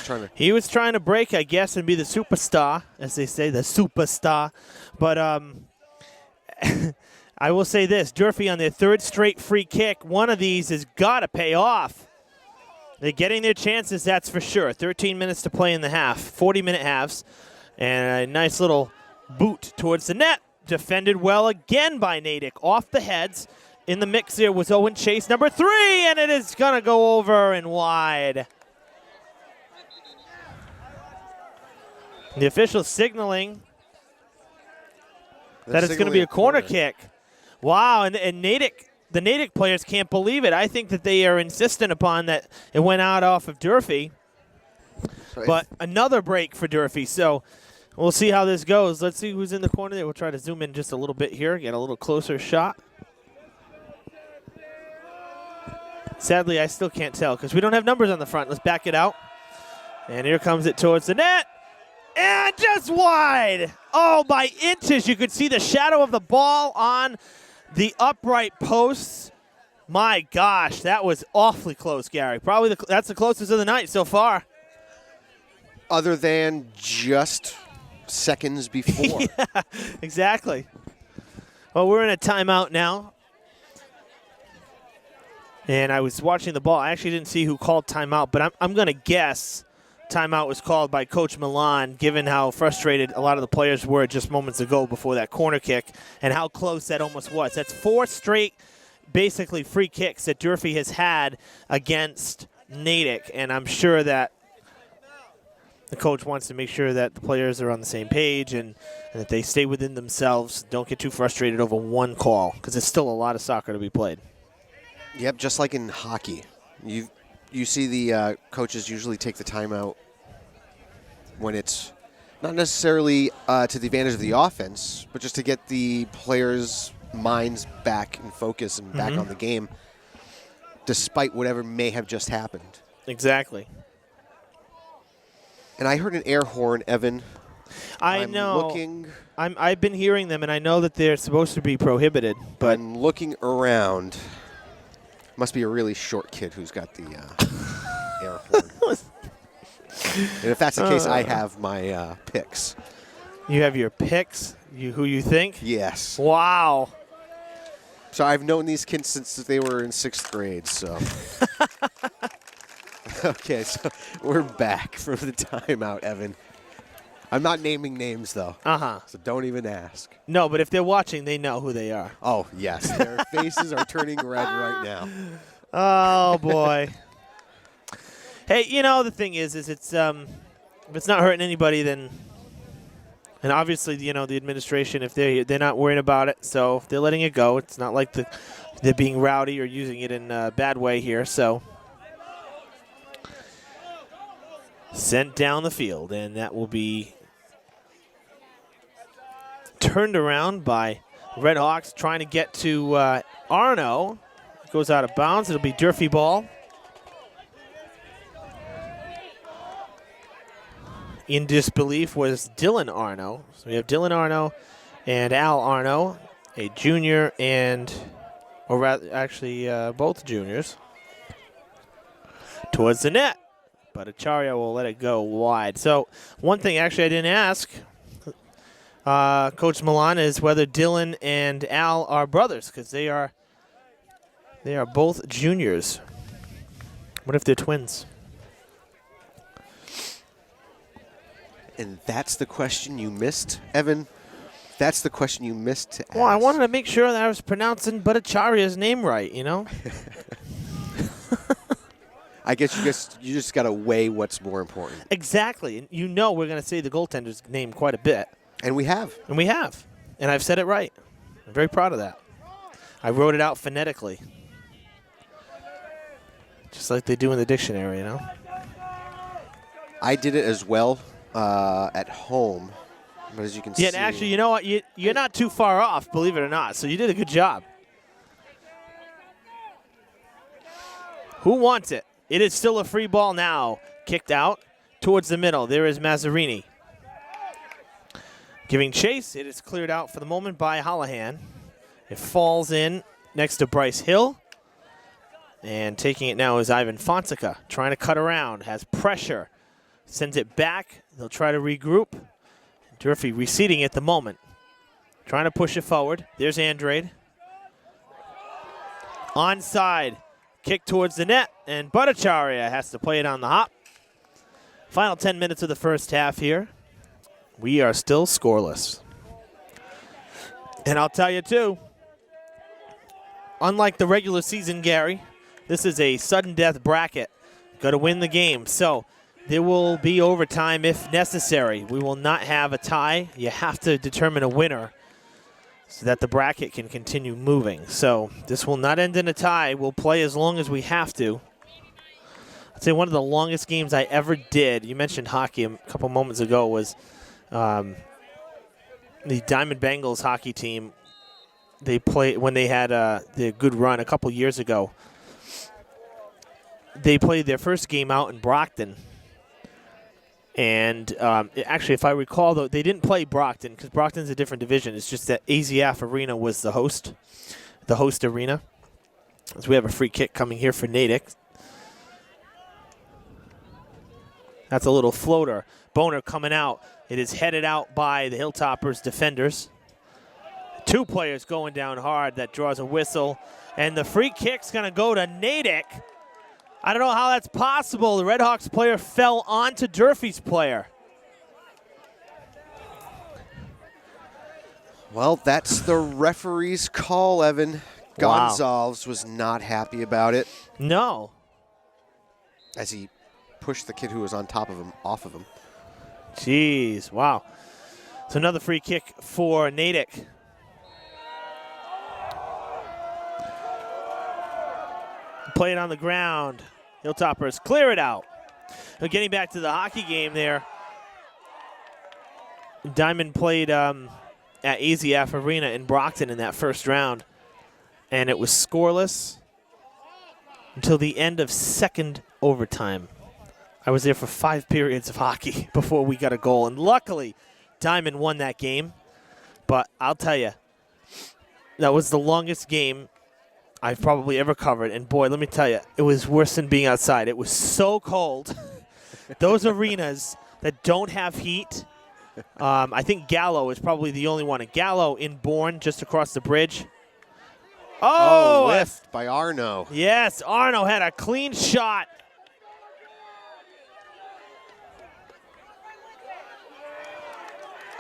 was trying to break, I guess, and be the superstar, as they say, the superstar. But I will say this: Durfee on their 3rd straight free kick. One of these has got to pay off. They're getting their chances, that's for sure. 13 minutes to play in the half, 40-minute halves, and a nice little boot towards the net. Defended well again by Natick, off the heads. In the mix there was Owen Chase, number 3, and it is going to go over and wide. The official signaling that it's going to be a corner kick. Wow, and Natick, the Natick players can't believe it. I think that they are insistent upon that it went out off of Durfee. But another break for Durfee, so we'll see how this goes. Let's see who's in the corner there. We'll try to zoom in just a little bit here, get a little closer shot. Sadly, I still can't tell because we don't have numbers on the front. Let's back it out. And here comes it towards the net. And just wide. Oh, by inches. You could see the shadow of the ball on the upright posts. My gosh, that was awfully close, Gary. Probably that's the closest of the night so far. Other than just seconds before. Yeah, exactly. Well, we're in a timeout now. And I was watching the ball. I actually didn't see who called timeout, but I'm going to guess timeout was called by Coach Milan, given how frustrated a lot of the players were just moments ago before that corner kick and how close that almost was. That's 4 straight, basically, free kicks that Durfee has had against Natick, and I'm sure that the coach wants to make sure that the players are on the same page and that they stay within themselves, don't get too frustrated over one call, because it's still a lot of soccer to be played. Yep, just like in hockey. You see the coaches usually take the timeout when it's not necessarily to the advantage of the offense, but just to get the players' minds back in focus and back on the game, despite whatever may have just happened. Exactly. And I heard an air horn, Evan. I know. I've been hearing them, and I know that they're supposed to be prohibited. But I'm looking around. Must be a really short kid who's got the air horn. And if that's the case, I have my picks. You have your picks? Who you think? Yes. Wow. So I've known these kids since they were in 6th grade, so. Okay, so we're back from the timeout, Evan. I'm not naming names, though. Uh-huh. So don't even ask. No, but if they're watching, they know who they are. Oh, yes. Their faces are turning red right now. Oh, boy. Hey, you know, the thing is it's if it's not hurting anybody, then, and obviously, you know, the administration, if they're not worrying about it, so if they're letting it go, it's not like they're being rowdy or using it in a bad way here, so. Sent down the field, and that will be turned around by Red Hawks trying to get to Arno. Goes out of bounds. It'll be Durfee ball. In disbelief was Dylan Arno. So we have Dylan Arno and Al Arno, a junior and, or rather, actually both juniors, towards the net. But Acharya will let it go wide. So one thing actually I didn't ask Coach Milan is whether Dylan and Al are brothers, because they are both juniors. What if they're twins? And that's the question you missed, Evan. That's the question you missed to ask. Well, I wanted to make sure that I was pronouncing Bhattacharya's name right, you know? I guess you just got to weigh what's more important. Exactly. And you know we're going to say the goaltender's name quite a bit. And we have. And we have. And I've said it right. I'm very proud of that. I wrote it out phonetically. Just like they do in the dictionary, you know? I did it as well at home. But as you can see. Yeah, and actually, you know what? You're not too far off, believe it or not. So you did a good job. Who wants it? It is still a free ball now. Kicked out towards the middle. There is Mazzarini. Giving chase. It is cleared out for the moment by Holohan. It falls in next to Bryce Hill. And taking it now is Ivan Fonseca. Trying to cut around. Has pressure. Sends it back. They'll try to regroup. Durfee receding at the moment. Trying to push it forward. There's Andrade. Onside. Kick towards the net, and Bhattacharya has to play it on the hop. Final 10 minutes of the first half here. We are still scoreless. And I'll tell you, too, unlike the regular season, Gary, this is a sudden death bracket. Got to win the game. So there will be overtime if necessary. We will not have a tie. You have to determine a winner so that the bracket can continue moving. So this will not end in a tie. We'll play as long as we have to. I'd say one of the longest games I ever did, you mentioned hockey a couple moments ago, was the Diamond Bengals hockey team. They played when they had their good run a couple years ago. They played their first game out in Brockton. And actually, if I recall, though, they didn't play Brockton because Brockton's a different division. It's just that AZF Arena was the host arena. So we have a free kick coming here for Natick. That's a little floater. Boner coming out. It is headed out by the Hilltoppers defenders. Two players going down hard. That draws a whistle. And the free kick's going to go to Natick. I don't know how that's possible. The Red Hawks player fell onto Durfee's player. Well, that's the referee's call, Evan. Wow. Gonzalez was not happy about it No. as he pushed the kid who was on top of him off of him. Jeez, wow. So another free kick for Natick. Play it on the ground. Hilltoppers clear it out. Now getting back to the hockey game there, Diamond played at AZF Arena in Brockton in that first round, and it was scoreless until the end of second overtime. I was there for 5 periods of hockey before we got a goal, and luckily Diamond won that game. But I'll tell you, that was the longest game I've probably ever covered. And, boy, let me tell you, it was worse than being outside. It was so cold. Those arenas that don't have heat, I think Gallo is probably the only one. And Gallo in Bourne, just across the bridge. Oh, lift by Arno. Yes, Arno had a clean shot.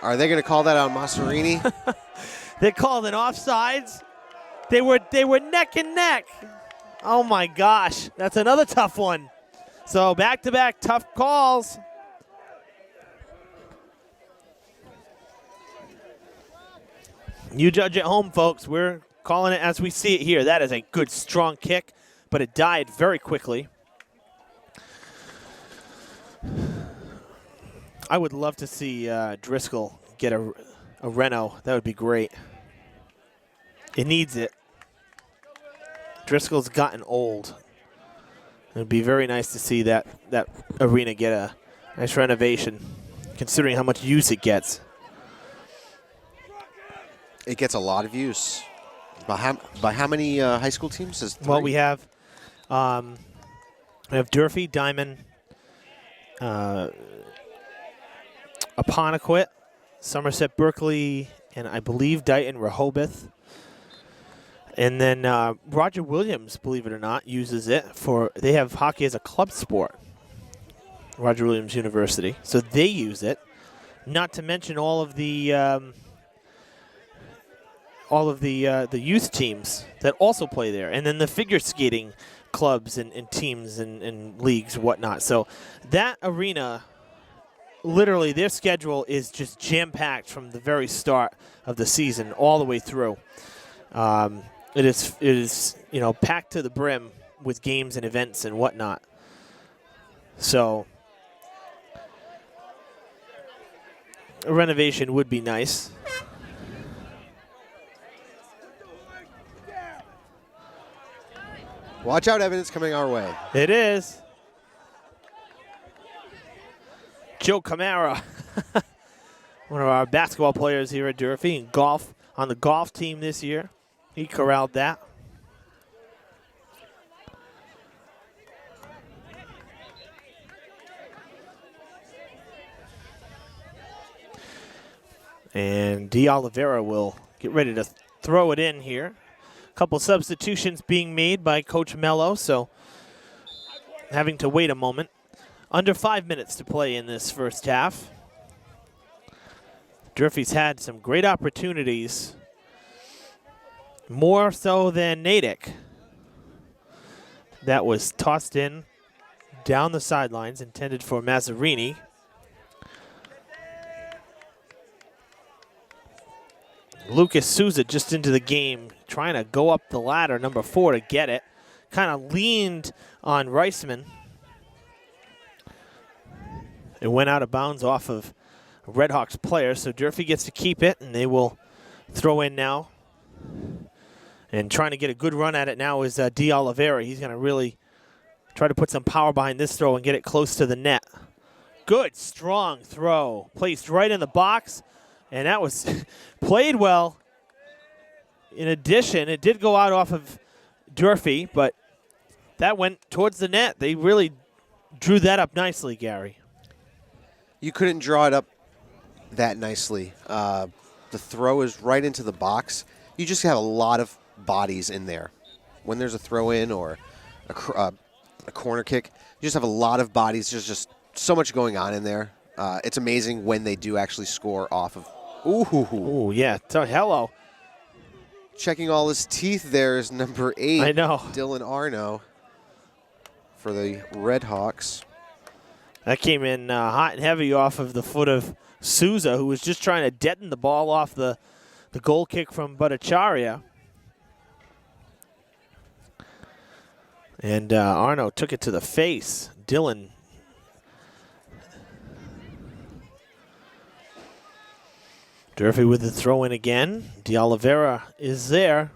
Are they going to call that on Masserini? They called an offsides. They were neck and neck. Oh my gosh, that's another tough one. So back-to-back tough calls. You judge at home, folks. We're calling it as we see it here. That is a good, strong kick, but it died very quickly. I would love to see Driscoll get a Reno. That would be great. It needs it. Driscoll's gotten old. It would be very nice to see that arena get a nice renovation, considering how much use it gets. It gets a lot of use. By how many high school teams? Is well, we have Durfee, Diamond, Apponequet, Somerset, Berkeley, and I believe Dighton, Rehoboth. And then Roger Williams, believe it or not, uses it for, they have hockey as a club sport, Roger Williams University. So they use it, not to mention all of the youth teams that also play there. And then the figure skating clubs and teams and leagues and whatnot. So that arena, literally their schedule is just jam-packed from the very start of the season all the way through. It is packed to the brim with games and events and whatnot. So a renovation would be nice. Watch out, Evan, it's coming our way. It is. Joe Camara, one of our basketball players here at Durfee, and golf on the golf team this year. He corralled that. And D'Oliveira will get ready to throw it in here. A couple substitutions being made by Coach Mello, so having to wait a moment. Under 5 minutes to play in this first half. Durfee's had some great opportunities, more so than Natick. That was tossed in down the sidelines, intended for Mazzarini. Lucas Souza just into the game, trying to go up the ladder, number 4, to get it. Kind of leaned on Reisman. It went out of bounds off of a Redhawks player, so Durfee gets to keep it, and they will throw in now. And trying to get a good run at it now is D'Oliveira. He's going to really try to put some power behind this throw and get it close to the net. Good, strong throw. Placed right in the box, and that was played well. In addition, it did go out off of Durfee, but that went towards the net. They really drew that up nicely, Gary. You couldn't draw it up that nicely. The throw is right into the box. You just have a lot of bodies in there. When there's a throw in or a corner kick, you just have a lot of bodies. There's just so much going on in there. It's amazing when they do actually score off of. Ooh, yeah. So, hello. Checking all his teeth there is number 8. I know. Dylan Arno for the Redhawks. That came in hot and heavy off of the foot of Souza, who was just trying to deaden the ball off the goal kick from Bhattacharya. And Arno took it to the face. Dylan. Durfee with the throw in again. D'Oliveira is there,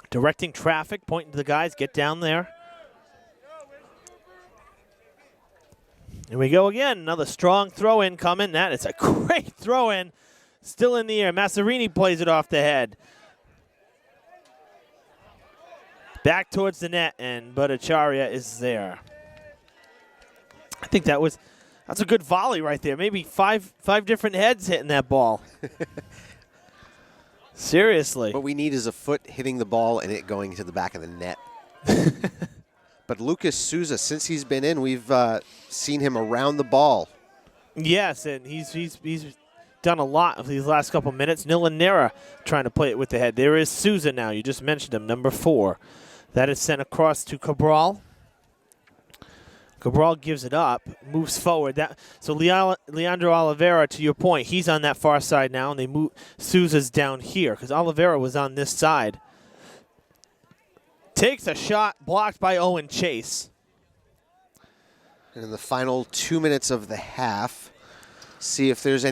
directing traffic, pointing to the guys, get down there. Here we go again. Another strong throw in coming. That is a great throw in. Still in the air. Masserini plays it off the head. Back towards the net, and Bhattacharya is there. I think that's a good volley right there. Maybe five different heads hitting that ball. Seriously. What we need is a foot hitting the ball and it going to the back of the net. But Lucas Souza, since he's been in, we've seen him around the ball. Yes, and he's done a lot of these last couple minutes. Nilanera trying to play it with the head. There is Souza now. You just mentioned him, number 4. That is sent across to Cabral. Cabral gives it up, moves forward. So Leandro Oliveira, to your point, he's on that far side now, and they move. Souza's down here because Oliveira was on this side. Takes a shot, blocked by Owen Chase. And in the final 2 minutes of the half, see if there's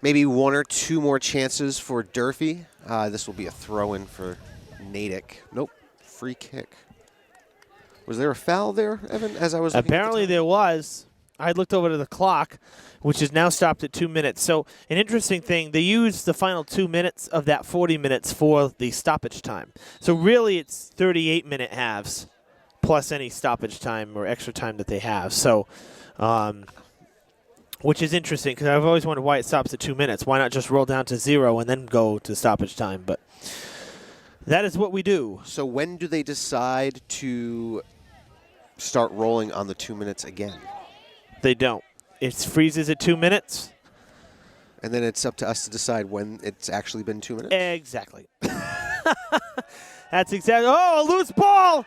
maybe 1 or 2 more chances for Durfee. This will be a throw-in for Natick. Nope, free kick. Was there a foul there, Evan, as I was looking Apparently there was. I looked over to the clock, which is now stopped at 2 minutes. So an interesting thing, they used the final 2 minutes of that 40 minutes for the stoppage time. So really it's 38-minute halves plus any stoppage time or extra time that they have. So, which is interesting because I've always wondered why it stops at 2 minutes. Why not just roll down to 0 and then go to stoppage time? But that is what we do. So when do they decide to start rolling on the 2 minutes again? They don't. It freezes at 2 minutes. And then it's up to us to decide when it's actually been 2 minutes? Exactly. That's exactly. Oh, a loose ball.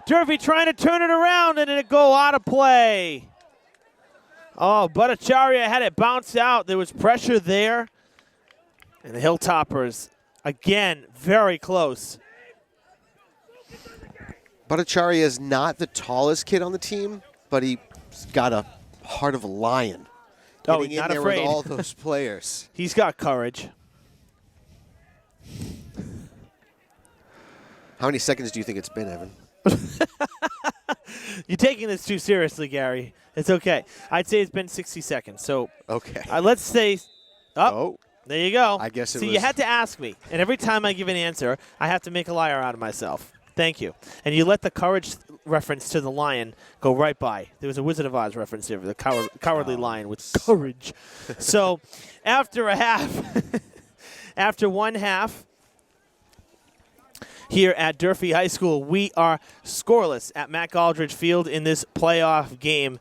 Durfee trying to turn it around and it go out of play. Oh, Bhattacharya had it bounce out. There was pressure there. And the Hilltoppers, again, very close. Bhattacharya is not the tallest kid on the team, but he's got a heart of a lion. Oh, Getting he's in not there afraid. with all those players. He's got courage. How many seconds do you think it's been, Evan? You're taking this too seriously, Gary. It's okay. I'd say it's been 60 seconds. So Okay. let's say, there you go. I guess it See, was. you had to ask me. And every time I give an answer, I have to make a liar out of myself. Thank you. And you let the courage reference to the lion go right by. There was a Wizard of Oz reference there, the cowardly lion with courage. So after a half, after one half, here at Durfee High School, we are scoreless at Mac Aldridge Field in this playoff game.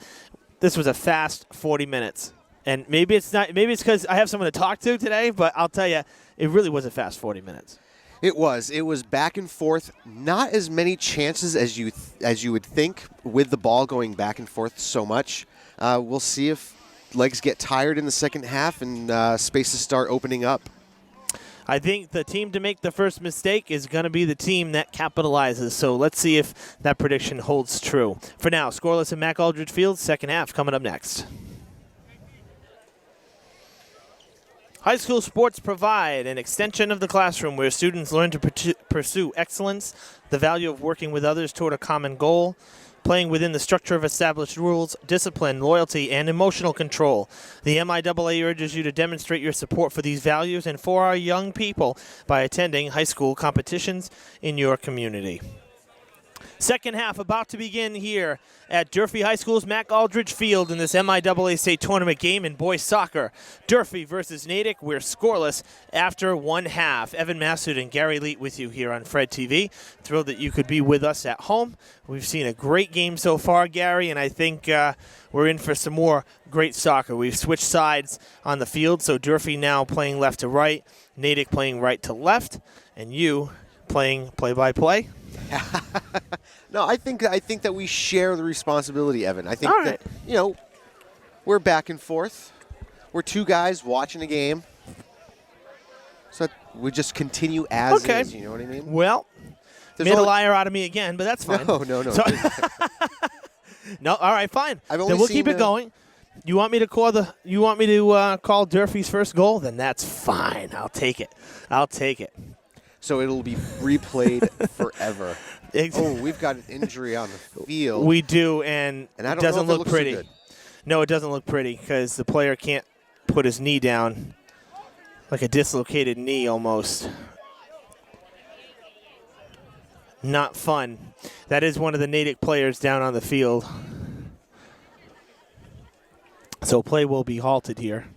This was a fast 40 minutes. And maybe it's not. Maybe it's because I have someone to talk to today, but I'll tell you, it really was a fast 40 minutes. It was. It was back and forth. Not as many chances as you would think with the ball going back and forth so much. We'll see if legs get tired in the second half and spaces start opening up. I think the team to make the first mistake is going to be the team that capitalizes. So let's see if that prediction holds true. For now, scoreless at Mac Aldridge Field. Second half coming up next. High school sports provide an extension of the classroom where students learn to pursue excellence, the value of working with others toward a common goal, playing within the structure of established rules, discipline, loyalty, and emotional control. The MIAA urges you to demonstrate your support for these values and for our young people by attending high school competitions in your community. Second half about to begin here at Durfee High School's Mac Aldridge Field in this MIAA state tournament game in boys soccer. Durfee versus Natick. We're scoreless after one half. Evan Massoud and Gary Leet with you here on Fred TV. Thrilled that you could be with us at home. We've seen a great game so far, Gary, and I think we're in for some more great soccer. We've switched sides on the field, so Durfee now playing left to right, Natick playing right to left, and you playing play-by-play. No, I think that we share the responsibility, Evan. I think All that, we're back and forth. We're two guys watching a game. So we just continue as is, you know what I mean? Well, made a liar out of me again, but that's fine. No. So no, all right, fine. I've Then only we'll seen keep it going. You want me to call Durfee's first goal? Then that's fine. I'll take it. So it'll be replayed forever. Oh, we've got an injury on the field. We do, and I don't it doesn't know if it look looks so pretty. good. No, it doesn't look pretty because the player can't put his knee down, like a dislocated knee almost. Not fun. That is one of the Natick players down on the field. So play will be halted here.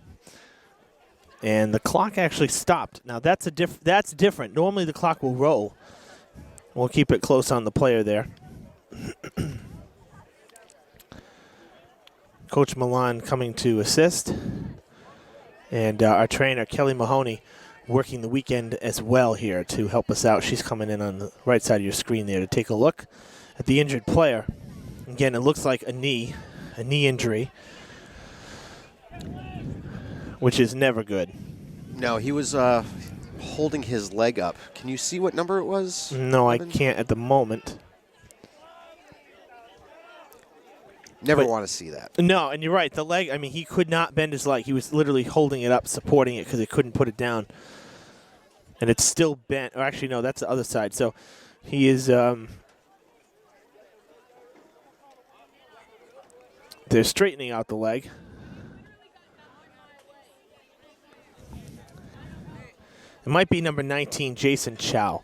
And the clock actually stopped. Now that's different. Normally the clock will roll. We'll keep it close on the player there. Coach Milan coming to assist. And our trainer, Kelly Mahoney, working the weekend as well here to help us out. She's coming in on the right side of your screen there to take a look at the injured player. Again, it looks like a knee injury, which is never good. No, he was holding his leg up. Can you see what number it was? No, Evan? I can't at the moment. Never want to see that. No, and you're right. The leg, I mean, he could not bend his leg. He was literally holding it up, supporting it because he couldn't put it down. And it's still bent. Or actually, no, that's the other side. So he is, they're straightening out the leg. It might be number 19, Jason Chow.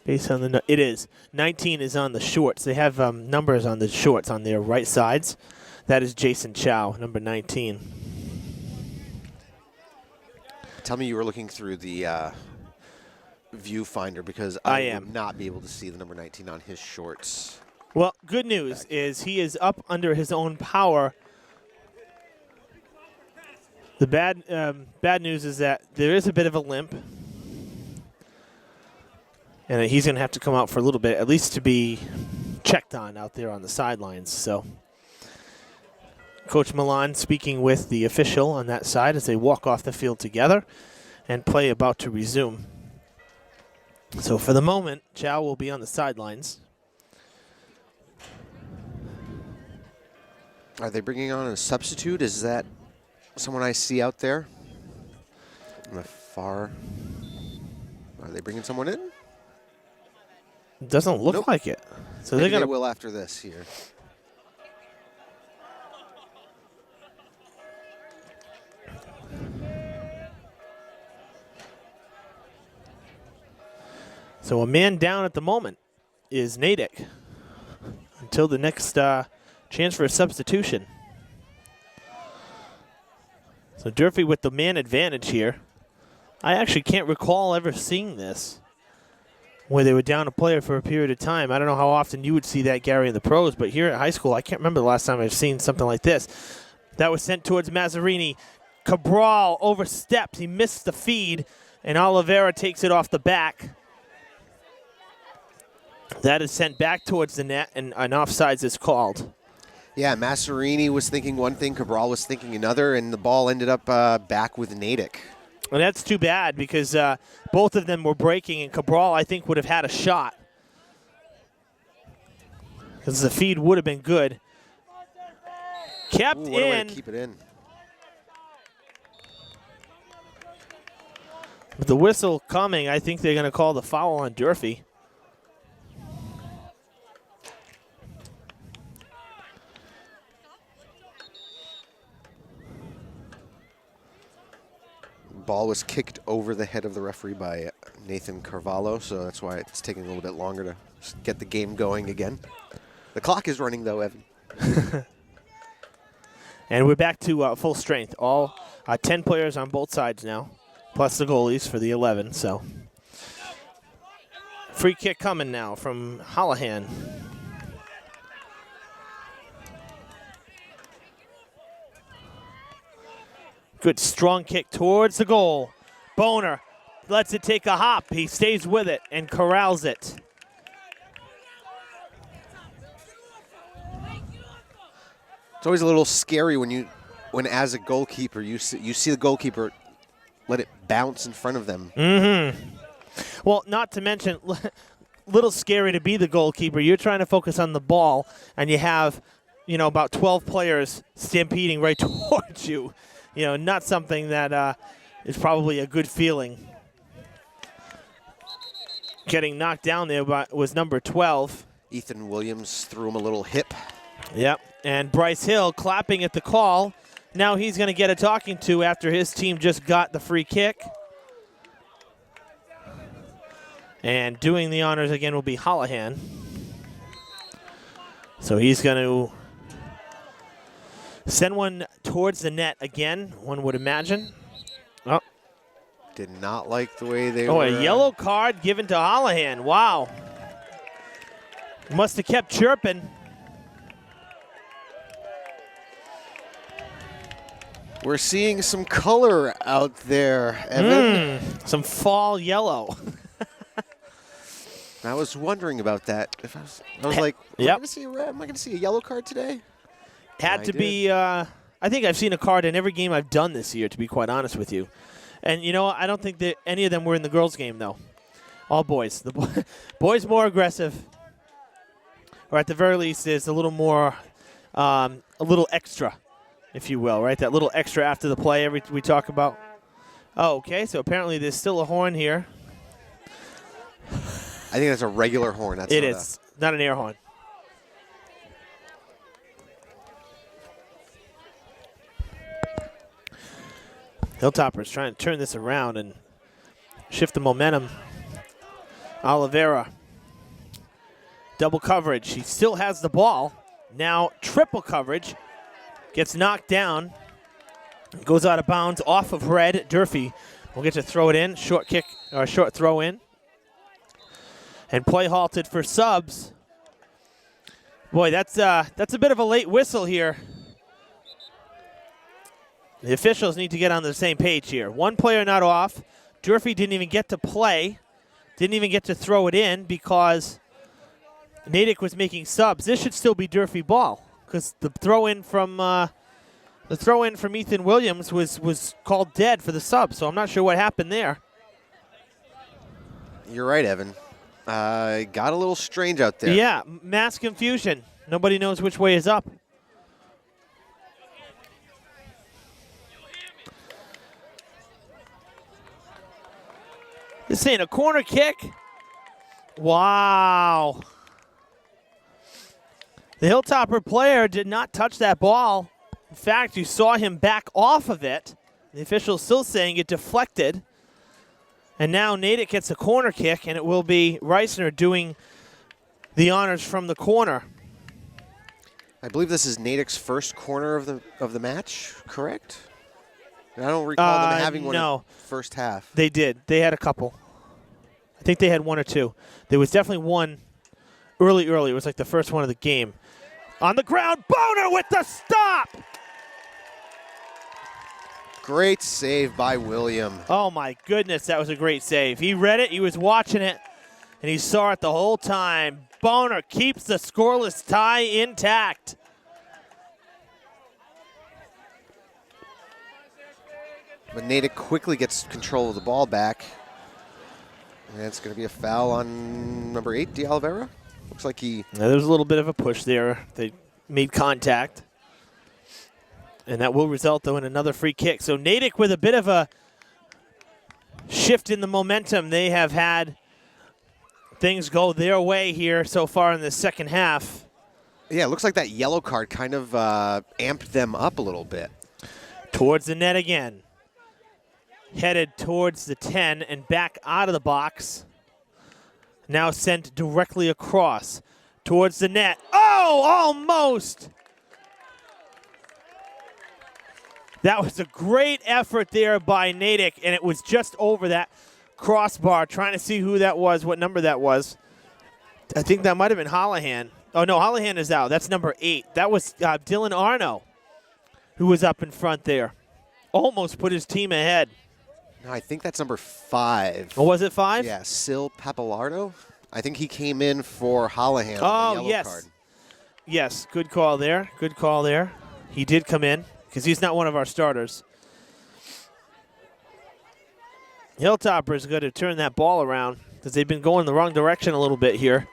Based on it is. 19 is on the shorts. They have numbers on the shorts on their right sides. That is Jason Chow, number 19. Tell me you were looking through the viewfinder because I would am not be able to see the number 19 on his shorts. Well, good news is he is up under his own power. The bad news is that there is a bit of a limp. And he's going to have to come out for a little bit, at least to be checked on out there on the sidelines. So Coach Milan speaking with the official on that side as they walk off the field together and play about to resume. So for the moment, Chow will be on the sidelines. Are they bringing on a substitute? Is that someone I see out there? On the far. Are they bringing someone in? Doesn't look Nope. like it. So Maybe they're going they to will after this here. So a man down at the moment is Natick until the next chance for a substitution. So Durfee with the man advantage here. I actually can't recall ever seeing this where they were down a player for a period of time. I don't know how often you would see that, Gary, in the pros, but here at high school, I can't remember the last time I've seen something like this. That was sent towards Mazzarini. Cabral oversteps. He missed the feed, and Oliveira takes it off the back. That is sent back towards the net, and an offsides is called. Yeah, Masserini was thinking one thing, Cabral was thinking another, and the ball ended up back with Natick. And that's too bad because both of them were breaking, and Cabral, I think, would have had a shot. Because the feed would have been good. Kept Ooh, what a way in. to keep it in. With the whistle coming, I think they're going to call the foul on Durfee. Ball was kicked over the head of the referee by Nathan Carvalho, so that's why it's taking a little bit longer to get the game going again. The clock is running, though, Evan. And we're back to full strength. All 10 players on both sides now, plus the goalies for the 11. So free kick coming now from Holohan. Good strong kick towards the goal. Boner lets it take a hop. He stays with it and corrals it. It's always a little scary when as a goalkeeper, you see the goalkeeper let it bounce in front of them. Mm-hmm. Well, not to mention, little scary to be the goalkeeper. You're trying to focus on the ball, and you have, about 12 players stampeding right towards you. Not something that is probably a good feeling. Getting knocked down there was number 12. Ethan Williams threw him a little hip. Yep, and Bryce Hill clapping at the call. Now he's going to get a talking to after his team just got the free kick. And doing the honors again will be Holohan. So he's going to send one towards the net again, one would imagine. Oh, Did not like the way they were. Oh, a yellow card given to Holohan. Wow. Must have kept chirping. We're seeing some color out there, Evan. Some fall yellow. I was wondering about that. I was like, Yep. am I going to see a yellow card today? Had I to did. be, I think I've seen a card in every game I've done this year, to be quite honest with you. And, you know, I don't think that any of them were in the girls' game, though. All boys. The boys more aggressive. Or at the very least, there's a little more, a little extra, if you will, right? That little extra after the play we talk about. Oh, okay, so apparently there's still a horn here. I think that's a regular horn. That's It is, not an air horn. Hilltoppers trying to turn this around and shift the momentum. Oliveira. Double coverage. He still has the ball. Now triple coverage. Gets knocked down. Goes out of bounds off of red. Durfee will get to throw it in. Short kick or short throw in. And play halted for subs. Boy, that's a bit of a late whistle here. The officials need to get on the same page here. One player not off. Durfee didn't even get to play. Didn't even get to throw it in because Natick was making subs. This should still be Durfee ball because the throw in from Ethan Williams was called dead for the sub. So I'm not sure what happened there. You're right, Evan. Got a little strange out there. Yeah, mass confusion. Nobody knows which way is up. This ain't a corner kick. Wow. The Hilltopper player did not touch that ball. In fact, you saw him back off of it. The official's still saying it deflected. And now Natick gets a corner kick, and it will be Reisner doing the honors from the corner. I believe this is Natick's first corner of the match, correct? I don't recall them having one in the first half. They did. They had a couple. I think they had one or two. There was definitely one early. It was like the first one of the game. On the ground, Boner with the stop! Great save by William. Oh, my goodness, that was a great save. He read it, he was watching it, and he saw it the whole time. Boner keeps the scoreless tie intact. But Natick quickly gets control of the ball back. And it's going to be a foul on number 8, De Oliveira. Looks like he... Now, there was a little bit of a push there. They made contact. And that will result, though, in another free kick. So Natick with a bit of a shift in the momentum. They have had things go their way here so far in the second half. Yeah, it looks like that yellow card kind of amped them up a little bit. Towards the net again. Headed towards the 10 and back out of the box. Now sent directly across towards the net. Oh, almost! That was a great effort there by Natick, and it was just over that crossbar, trying to see who that was, what number that was. I think that might have been Holohan. Oh, no, Holohan is out. That's number 8. That was Dylan Arno, who was up in front there. Almost put his team ahead. No, I think that's number 5. Oh, was it 5? Yeah, Sil Papalardo. I think he came in for Holohan on the yellow card. Yes, good call there. Good call there. He did come in because he's not one of our starters. Hilltoppers got to turn that ball around because they've been going the wrong direction a little bit here.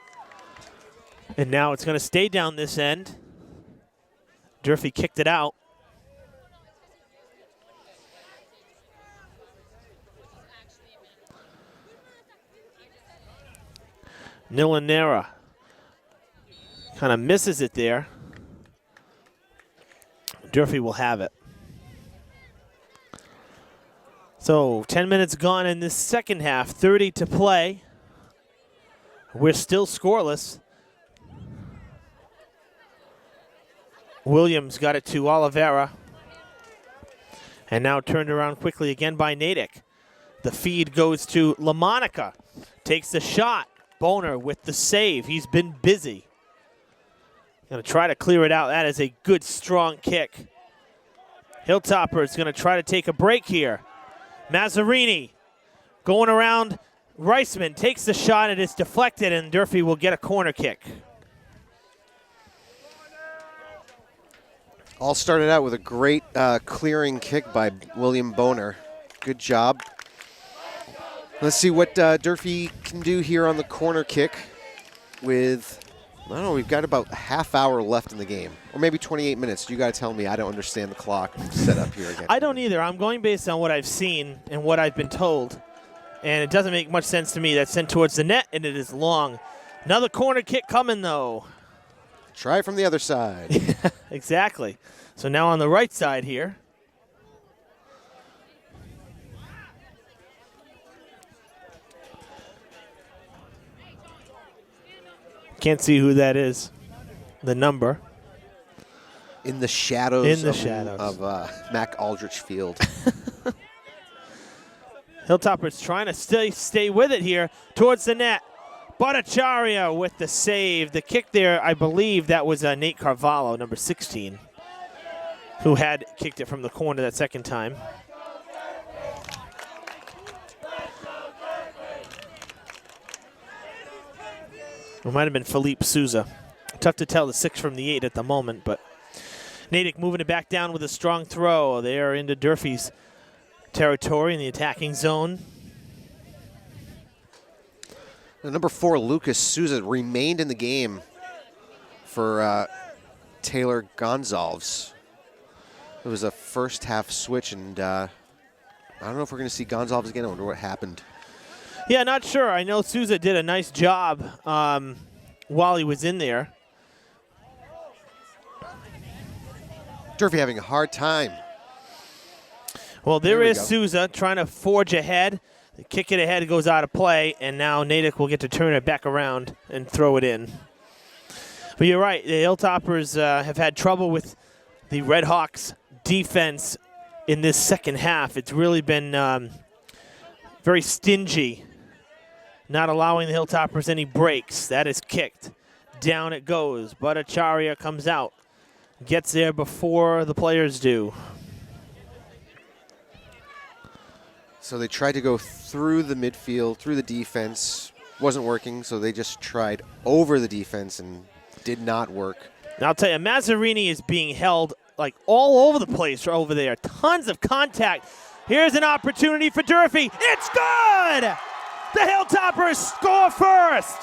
And now it's going to stay down this end. Durfee kicked it out. Nilanera kind of misses it there. Durfee will have it. So 10 minutes gone in this second half, 30 to play. We're still scoreless. Williams got it to Oliveira. And now turned around quickly again by Natick. The feed goes to LaMonica. Takes the shot. Boner with the save. He's been busy. Going to try to clear it out. That is a good, strong kick. Hilltopper is going to try to take a break here. Mazzarini going around. Reisman takes the shot, and it's deflected, and Durfee will get a corner kick. All started out with a great clearing kick by William Boner. Good job. Let's see what Durfee can do here on the corner kick with, I don't know, we've got about a half hour left in the game. Or maybe 28 minutes. You got to tell me. I don't understand the clock set up here again. I don't either. I'm going based on what I've seen and what I've been told. And it doesn't make much sense to me. That's sent towards the net, and it is long. Another corner kick coming, though. Try it from the other side. Exactly. So now on the right side here. Can't see who that is. The number. In the shadows, of Mac Aldrich Field. Hilltopper's trying to stay with it here towards the net. Bhattacharya with the save. The kick there, I believe that was Nate Carvalho, number 16, who had kicked it from the corner that second time. It might have been Philippe Souza. Tough to tell the 6 from the 8 at the moment, but Natick moving it back down with a strong throw. They are into Durfee's territory in the attacking zone. Number 4, Lucas Souza, remained in the game for Taylor Gonzalez. It was a first half switch, and I don't know if we're going to see Gonzalez again. I wonder what happened. Yeah, not sure. I know Souza did a nice job while he was in there. Durfee having a hard time. Well, there is Souza trying to forge ahead. The kick it ahead goes out of play, and now Natick will get to turn it back around and throw it in. But you're right. The Hilltoppers have had trouble with the Red Hawks defense in this second half. It's really been very stingy, not allowing the Hilltoppers any breaks. That is kicked. Down it goes. Bhattacharya comes out. Gets there before the players do. So they tried to go through the midfield, through the defense. Wasn't working, so they just tried over the defense and did not work. Now I'll tell you, Mazzarini is being held like all over the place over there. Tons of contact. Here's an opportunity for Durfee. It's good! The Hilltoppers score first.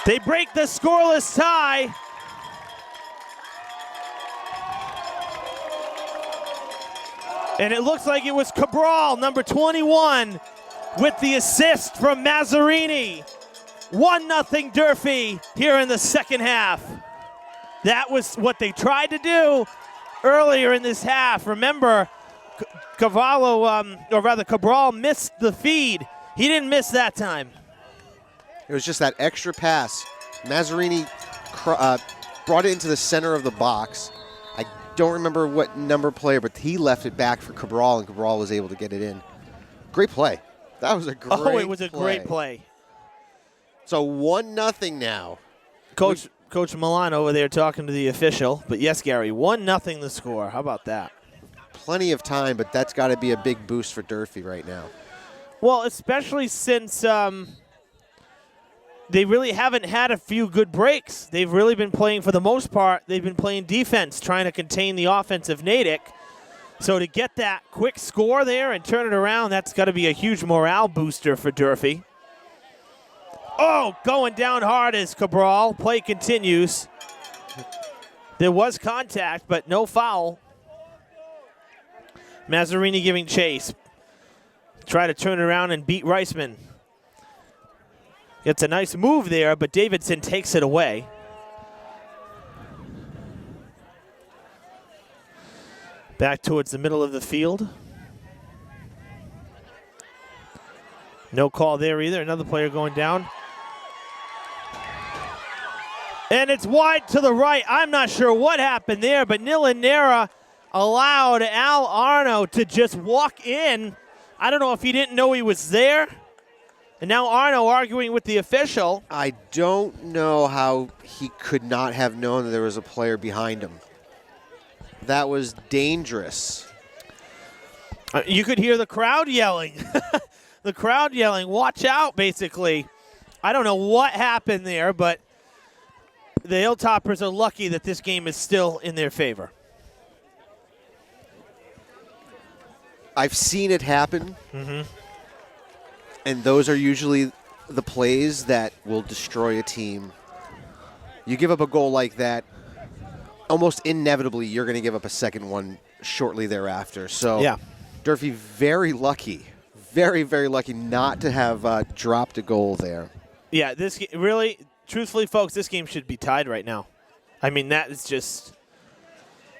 They break the scoreless tie. And it looks like it was Cabral, number 21, with the assist from Mazzarini. 1-0 Durfee here in the second half. That was what they tried to do earlier in this half. Remember, Cabral missed the feed. He didn't miss that time. It was just that extra pass. Mazzarini brought it into the center of the box. I don't remember what number player, but he left it back for Cabral, and Cabral was able to get it in. Great play. That was a great play. Oh, it was a great play. So 1-0 now. Coach Milan over there talking to the official. But yes, Gary, 1-0 the score. How about that? Plenty of time, but that's got to be a big boost for Durfee right now. Well, especially since they really haven't had a few good breaks. They've really been playing, for the most part, they've been playing defense, trying to contain the offense of Natick. So to get that quick score there and turn it around, that's got to be a huge morale booster for Durfee. Oh, going down hard is Cabral. Play continues. There was contact, but no foul. Mazzarini giving chase. Try to turn it around and beat Reisman. Gets a nice move there, but Davidson takes it away. Back towards the middle of the field. No call there either. Another player going down. And it's wide to the right. I'm not sure what happened there, but Nilanera allowed Al Arno to just walk in. I don't know if he didn't know he was there. And now Arno arguing with the official. I don't know how he could not have known that there was a player behind him. That was dangerous. You could hear the crowd yelling. The crowd yelling, watch out, basically. I don't know what happened there, but the Hilltoppers are lucky that this game is still in their favor. I've seen it happen, and those are usually the plays that will destroy a team. You give up a goal like that, almost inevitably you're going to give up a second one shortly thereafter. So Yeah. Durfee very lucky, very, very lucky not to have dropped a goal there. Yeah, really, truthfully, folks, this game should be tied right now. I mean, that is just...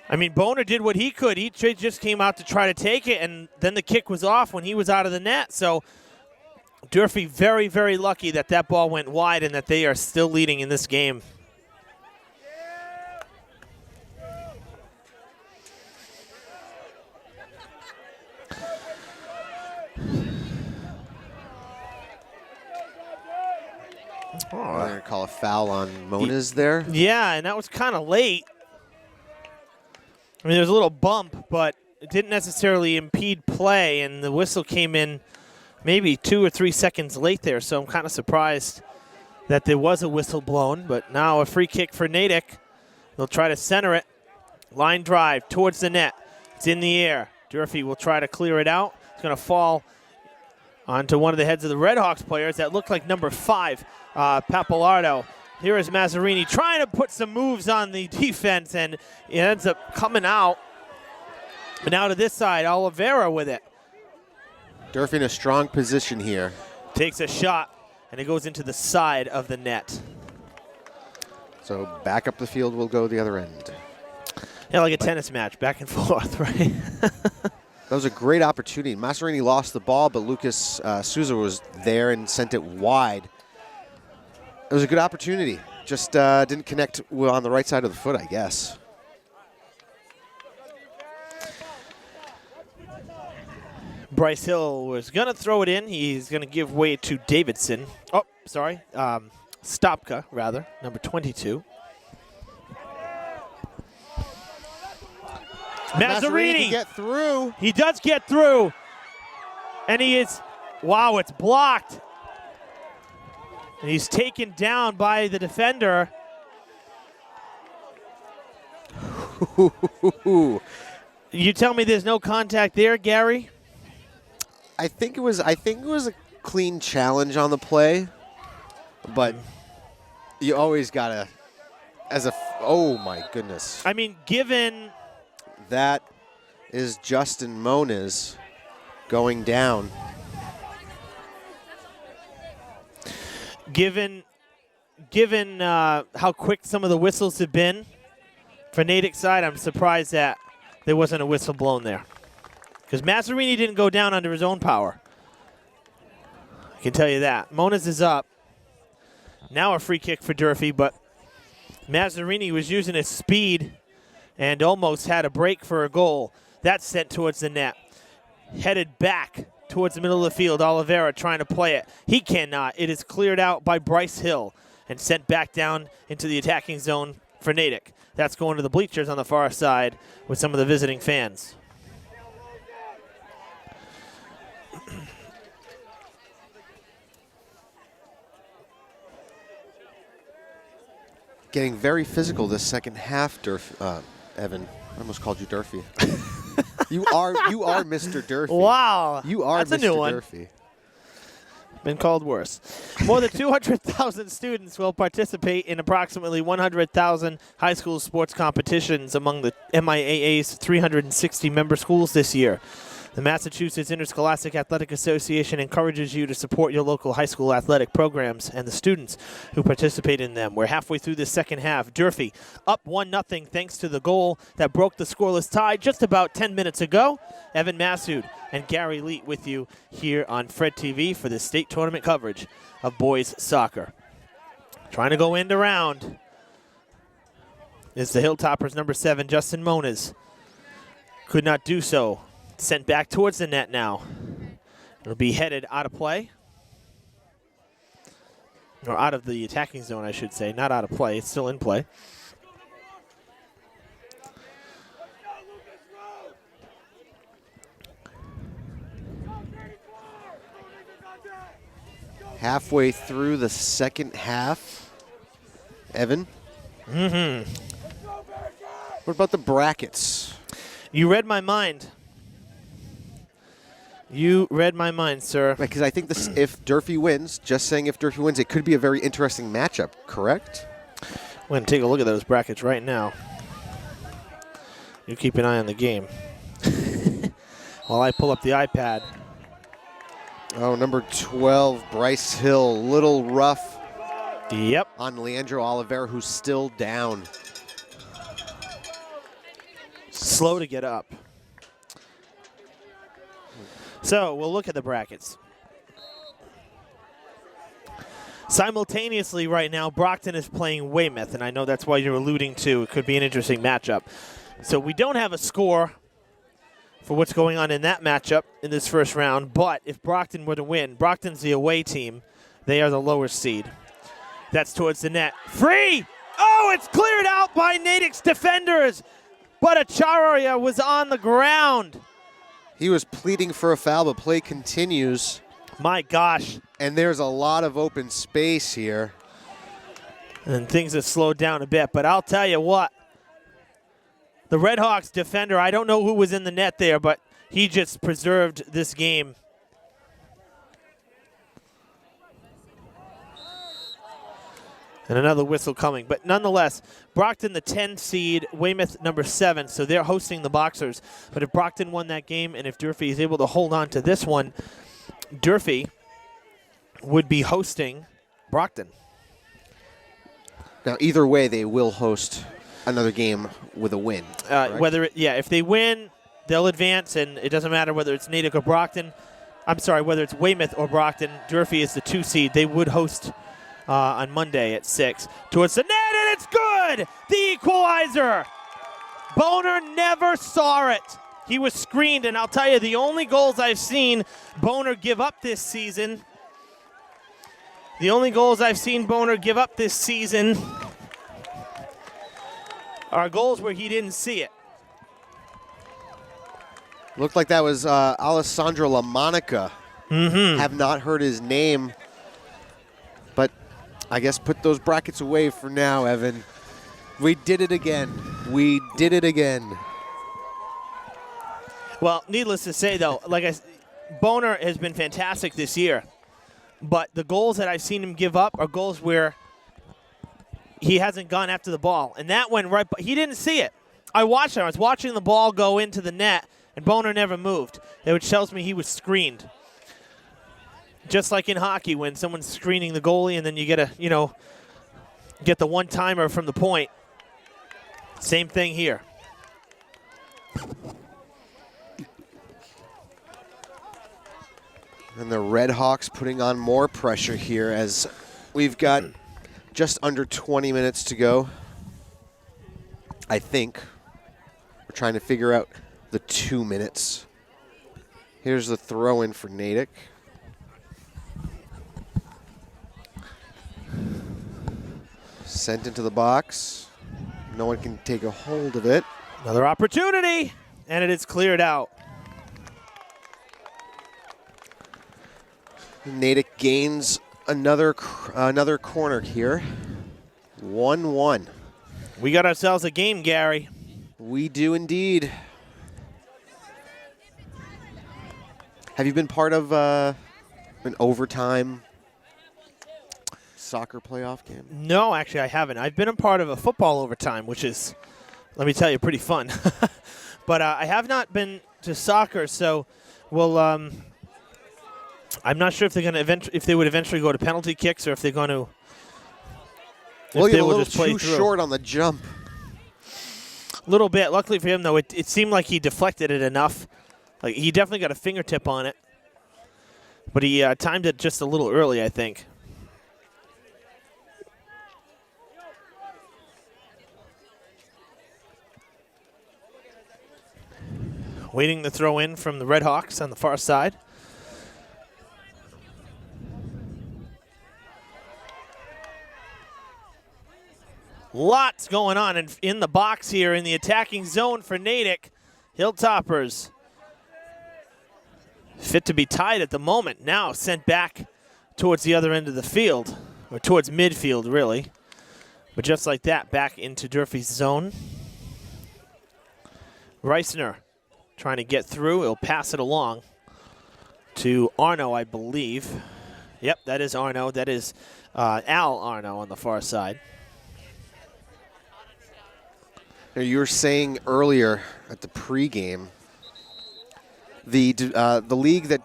I mean, Boner did what he could. He just came out to try to take it, and then the kick was off when he was out of the net. So Durfee very, very lucky that that ball went wide and that they are still leading in this game. Oh, they're going to call a foul on Moniz there. Yeah, and that was kind of late. I mean, there was a little bump, but it didn't necessarily impede play, and the whistle came in maybe 2 or 3 seconds late there, so I'm kind of surprised that there was a whistle blown. But now a free kick for Natick. They'll try to center it. Line drive towards the net. It's in the air. Durfee will try to clear it out. It's going to fall onto one of the heads of the Redhawks players. That looked like number 5, Papalardo. Here is Mazzarini trying to put some moves on the defense, and it ends up coming out. And now to this side, Oliveira with it. Durfee in a strong position here. Takes a shot, and it goes into the side of the net. So back up the field will go the other end. Yeah, like a tennis match, back and forth, right? That was a great opportunity. Mazzarini lost the ball, but Lucas Souza was there and sent it wide. It was a good opportunity. Just didn't connect well on the right side of the foot, I guess. Bryce Hill was going to throw it in. He's going to give way to Davidson. Oh, sorry. Stopka, rather, number 22. Mazzarini can get through. He does get through. And he is, wow, it's blocked. And he's taken down by the defender. You tell me there's no contact there, Gary? I think it was a clean challenge on the play, but you always gotta, oh my goodness. I mean, given that is Justin Moniz going down. Given how quick some of the whistles have been for Natick's side, I'm surprised that there wasn't a whistle blown there. Because Mazzarini didn't go down under his own power. I can tell you that. Moniz is up. Now a free kick for Durfee, but Mazzarini was using his speed and almost had a break for a goal. That's sent towards the net. Headed back towards the middle of the field. Oliveira trying to play it. He cannot. It is cleared out by Bryce Hill and sent back down into the attacking zone for Natick. That's going to the bleachers on the far side with some of the visiting fans. Getting very physical this second half, Evan. I almost called you Durfee. You are Mr. Durfee. Wow. You are That's Mr. a new one. Durfee. Been called worse. More than 200,000 students will participate in approximately 100,000 high school sports competitions among the MIAA's 360 member schools this year. The Massachusetts Interscholastic Athletic Association encourages you to support your local high school athletic programs and the students who participate in them. We're halfway through the second half. Durfee up 1-0 thanks to the goal that broke the scoreless tie just about 10 minutes ago. Evan Massoud and Gary Leet with you here on Fred TV for the state tournament coverage of boys soccer. Trying to go end around is the Hilltoppers number 7, Justin Moniz. Could not do so. Sent back towards the net now. It'll be headed out of play. Or out of the attacking zone, I should say. Not out of play. It's still in play. Halfway through the second half. Evan? Mm-hmm. What about the brackets? You read my mind. You read my mind, sir. Because I think this, if Durfee wins, just saying if Durfee wins, it could be a very interesting matchup, correct? We're going to take a look at those brackets right now. You keep an eye on the game. While I pull up the iPad. Oh, number 12, Bryce Hill, little rough. Yep. On Leandro Oliveira, who's still down. Slow to get up. So we'll look at the brackets. Simultaneously right now, Brockton is playing Weymouth, and I know that's why you're alluding to it could be an interesting matchup. So we don't have a score for what's going on in that matchup in this first round, but if Brockton were to win, Brockton's the away team. They are the lower seed. That's towards the net. Free! Oh, it's cleared out by Natick's defenders, but Acharia was on the ground. He was pleading for a foul, but play continues. My gosh. And there's a lot of open space here. And things have slowed down a bit, but I'll tell you what. The Redhawks defender, I don't know who was in the net there, but he just preserved this game. And another whistle coming. But nonetheless, Brockton the 10 seed, Weymouth number 7, so they're hosting the Boxers. But if Brockton won that game and if Durfee is able to hold on to this one, Durfee would be hosting Brockton. Now, either way, they will host another game with a win. If they win, they'll advance, and it doesn't matter whether it's Natick or Brockton. I'm sorry, whether it's Weymouth or Brockton. Durfee is the 2 seed. They would host on Monday at 6. Towards the net, and it's good! The equalizer! Boner never saw it. He was screened, and I'll tell you, the only goals I've seen Boner give up this season, are goals where he didn't see it. Looked like that was Alessandro LaMonica. Have not heard his name, but I guess put those brackets away for now, Evan. We did it again. We did it again. Well, needless to say, though, Boner has been fantastic this year, but the goals that I've seen him give up are goals where he hasn't gone after the ball, and that went right. He didn't see it. I watched it. I was watching the ball go into the net, and Boner never moved, which tells me he was screened. Just like in hockey, when someone's screening the goalie, and then you get the one-timer from the point. Same thing here. And the Redhawks putting on more pressure here as we've got just under 20 minutes to go. I think we're trying to figure out the 2 minutes. Here's the throw-in for Natick. Sent into the box. No one can take a hold of it. Another opportunity, and it is cleared out. Natick gains another corner here. 1-1. We got ourselves a game, Gary. We do indeed. Have you been part of an overtime soccer playoff game? No, actually, I haven't. I've been a part of a football overtime, which is, let me tell you, pretty fun. But I have not been to soccer, so we'll. I'm not sure if they're going to if they would eventually go to penalty kicks or if they're going to. Well, you're a little too short on the jump. A little bit. Luckily for him, though, it seemed like he deflected it enough. Like he definitely got a fingertip on it, but he timed it just a little early, I think. Waiting the throw in from the Redhawks on the far side. Lots going on in the box here in the attacking zone for Natick. Hilltoppers fit to be tied at the moment. Now sent back towards the other end of the field, or towards midfield, really. But just like that, back into Durfee's zone. Reisner trying to get through. He'll pass it along to Arno, I believe. Yep, that is Arno. That is Al Arno on the far side. Now, you were saying earlier at the pregame, the league that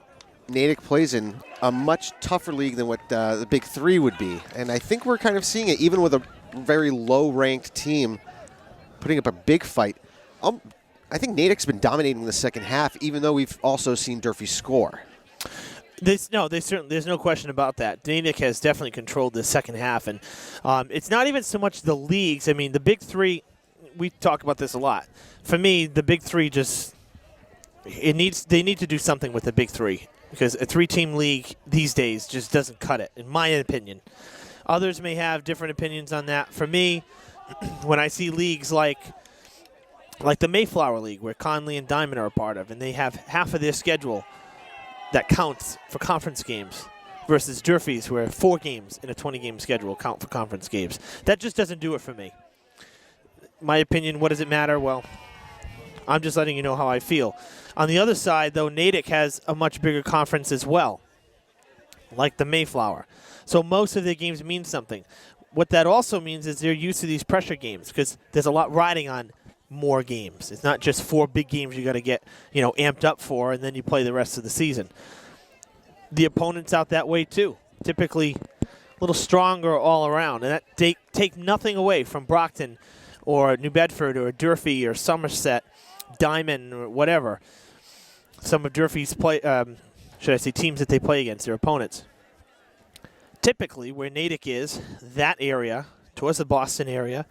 Natick plays in, a much tougher league than what the Big Three would be. And I think we're kind of seeing it, even with a very low-ranked team putting up a big fight. I think Natick's been dominating the second half, even though we've also seen Durfee score. There's no question about that. Natick has definitely controlled the second half, and it's not even so much the leagues. I mean, the Big Three, we talk about this a lot. For me, the Big Three they need to do something with the Big Three, because a 3-team league these days just doesn't cut it, in my opinion. Others may have different opinions on that. For me, when I see leagues like the Mayflower League, where Conley and Diamond are a part of, and they have half of their schedule that counts for conference games, versus Durfee's, where 4 games in a 20-game schedule count for conference games. That just doesn't do it for me. My opinion, what does it matter? Well, I'm just letting you know how I feel. On the other side, though, Natick has a much bigger conference as well, like the Mayflower. So most of their games mean something. What that also means is they're used to these pressure games, because there's a lot riding on more games. It's not just 4 big games you got to get, amped up for, and then you play the rest of the season. The opponent's out that way too. Typically a little stronger all around, and that take nothing away from Brockton or New Bedford or Durfee or Somerset, Diamond, or whatever. Some of Durfee's teams that they play against, their opponents. Typically, where Natick is, that area, towards the Boston area,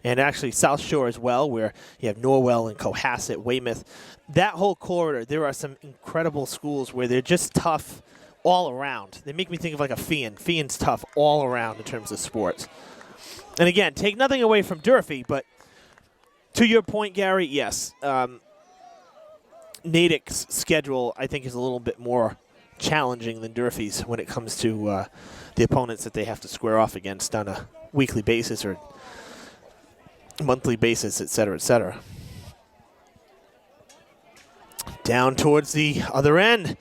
and actually South Shore as well, where you have Norwell and Cohasset, Weymouth. That whole corridor, there are some incredible schools where they're just tough all around. They make me think of like a Fian. Fian's tough all around in terms of sports. And again, take nothing away from Durfee, but to your point, Gary, yes. Natick's schedule, I think, is a little bit more challenging than Durfee's when it comes to the opponents that they have to square off against on a weekly basis or monthly basis, et cetera, et cetera. Down towards the other end,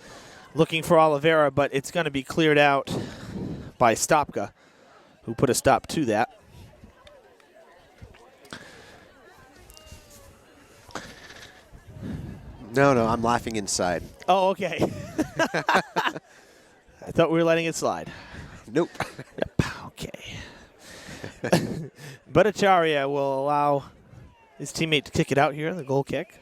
looking for Oliveira, but it's going to be cleared out by Stopka, who put a stop to that. No, I'm laughing inside. Oh, okay. I thought we were letting it slide. Nope. Yep, okay. Bhattacharya will allow his teammate to kick it out here, the goal kick.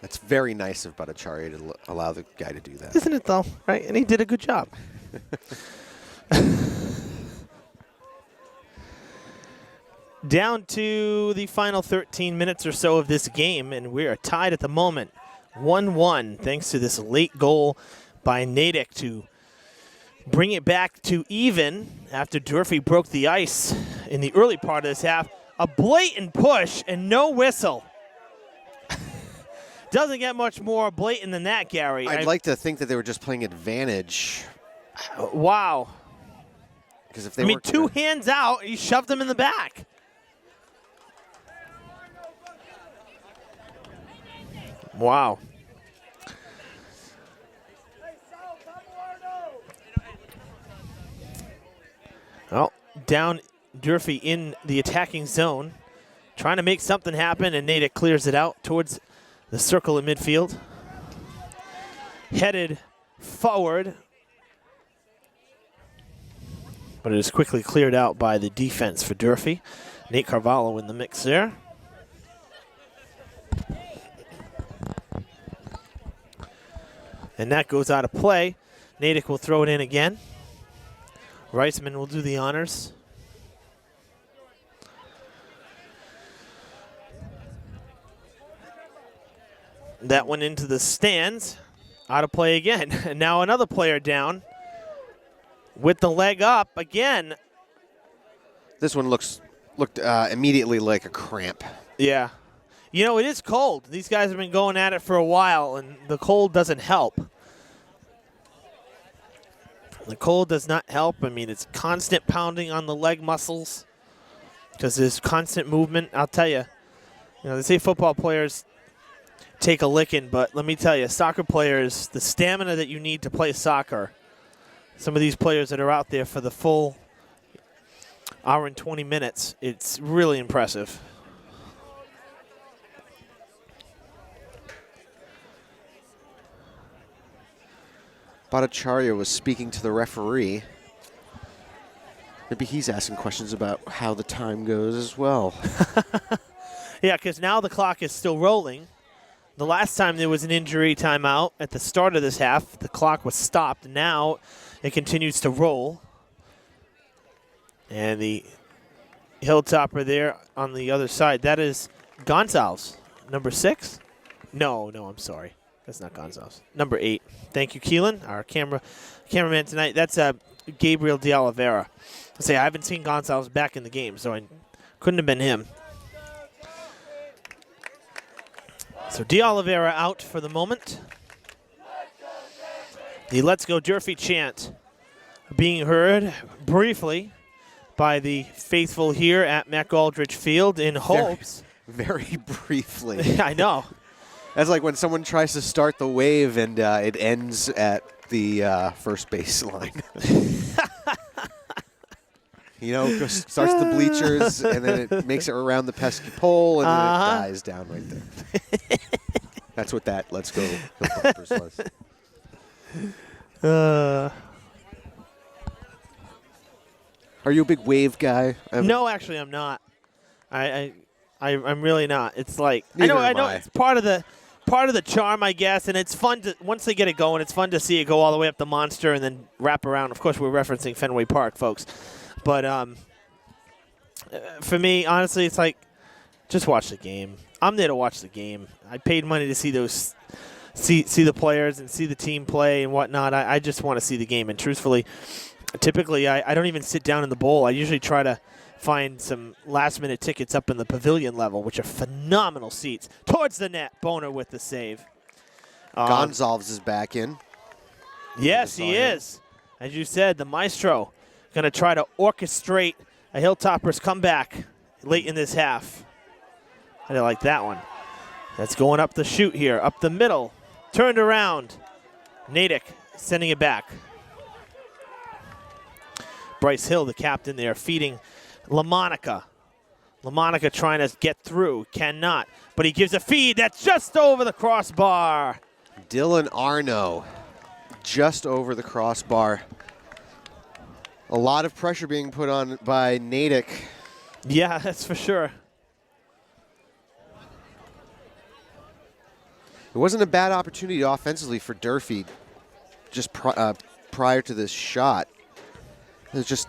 That's very nice of Bhattacharya to allow the guy to do that. Isn't it, though? Right? And he did a good job. Down to the final 13 minutes or so of this game, and we are tied at the moment. 1-1, thanks to this late goal by Natick to bring it back to even after Durfee broke the ice in the early part of this half. A blatant push and no whistle. Doesn't get much more blatant than that, Gary. I'd like to think that they were just playing advantage. Wow. Because if they two hands out, he shoved them in the back. Wow. Well, down Durfee in the attacking zone, trying to make something happen, and Natick clears it out towards the circle in midfield. Headed forward, but it is quickly cleared out by the defense for Durfee. Nate Carvalho in the mix there. And that goes out of play. Natick will throw it in again. Reisman will do the honors. That went into the stands. Out of play again. And now another player down with the leg up again. This one looked immediately like a cramp. Yeah. You know, it is cold. These guys have been going at it for a while, and the cold doesn't help. The cold does not help. I mean, it's constant pounding on the leg muscles because there's constant movement. I'll tell you, they say football players take a licking, but let me tell you, soccer players, the stamina that you need to play soccer, some of these players that are out there for the full hour and 20 minutes, it's really impressive. Bhattacharya was speaking to the referee. Maybe he's asking questions about how the time goes as well. Yeah, because now the clock is still rolling. The last time there was an injury timeout at the start of this half, the clock was stopped. Now it continues to roll. And the Hilltopper there on the other side, that is Gonzalez, number 6. No, I'm sorry. That's not Gonzalez. Number 8. Thank you, Keelan, our cameraman tonight. That's Gabriel de Oliveira. I haven't seen Gonzalez back in the game, so I couldn't have been him. So de Oliveira out for the moment. The Let's Go Durfee chant being heard briefly by the faithful here at McAldrich Field in hopes. Very briefly. I know. That's like when someone tries to start the wave and it ends at the first baseline. Just starts the bleachers and then it makes it around the pesky pole and then it dies down right there. That's what that Let's Go Hilltoppers was. Are you a big wave guy? No, actually, I'm not. I'm really not. It's like Neither I know am I. it's part of the charm, I guess, and it's fun to once they get it going. It's fun to see it go all the way up the monster and then wrap around. Of course, we're referencing Fenway Park, folks, but for me, honestly, it's like just watch the game. I'm there to watch the game. I paid money to see the players and see the team play and whatnot. I just want to see the game, and truthfully, typically I don't even sit down in the bowl. I usually try to find some last-minute tickets up in the pavilion level, which are phenomenal seats. Towards the net, Boner with the save. Gonzalez is back in. Yes, he is. As you said, the maestro going to try to orchestrate a Hilltoppers comeback late in this half. I didn't like that one. That's going up the chute here, up the middle. Turned around. Natick sending it back. Bryce Hill, the captain there, feeding LaMonica. LaMonica trying to get through. Cannot. But he gives a feed that's just over the crossbar. Dylan Arno just over the crossbar. A lot of pressure being put on by Natick. Yeah, that's for sure. It wasn't a bad opportunity offensively for Durfee just prior to this shot. There's just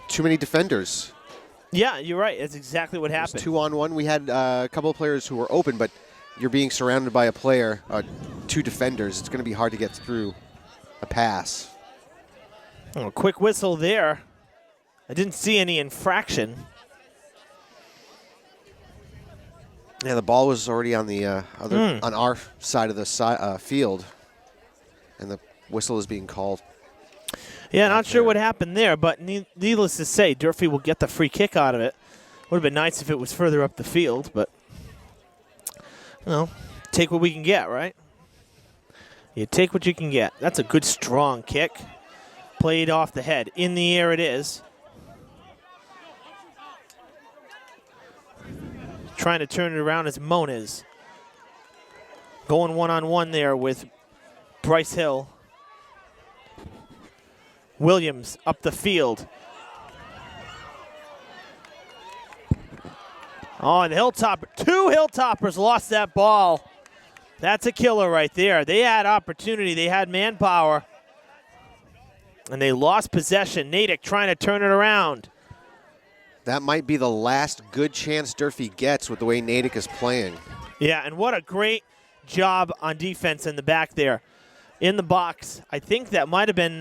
too many defenders. Yeah, you're right. That's exactly what happened. 2-on-1. We had a couple of players who were open, but you're being surrounded by a player, 2 defenders. It's going to be hard to get through a pass. Oh, quick whistle there. I didn't see any infraction. Yeah, the ball was already on the on our side of the field, and the whistle is being called. Yeah, not sure what happened there, but needless to say, Durfee will get the free kick out of it. Would have been nice if it was further up the field, but take what we can get, right? You take what you can get. That's a good, strong kick. Played off the head. In the air it is. Trying to turn it around is Moniz. Going one-on-one there with Bryce Hill. Williams up the field. Oh, and the Hilltopper, 2 Hilltoppers lost that ball. That's a killer right there. They had opportunity. They had manpower. And they lost possession. Natick trying to turn it around. That might be the last good chance Durfee gets with the way Natick is playing. Yeah, and what a great job on defense in the back there. In the box, I think that might have been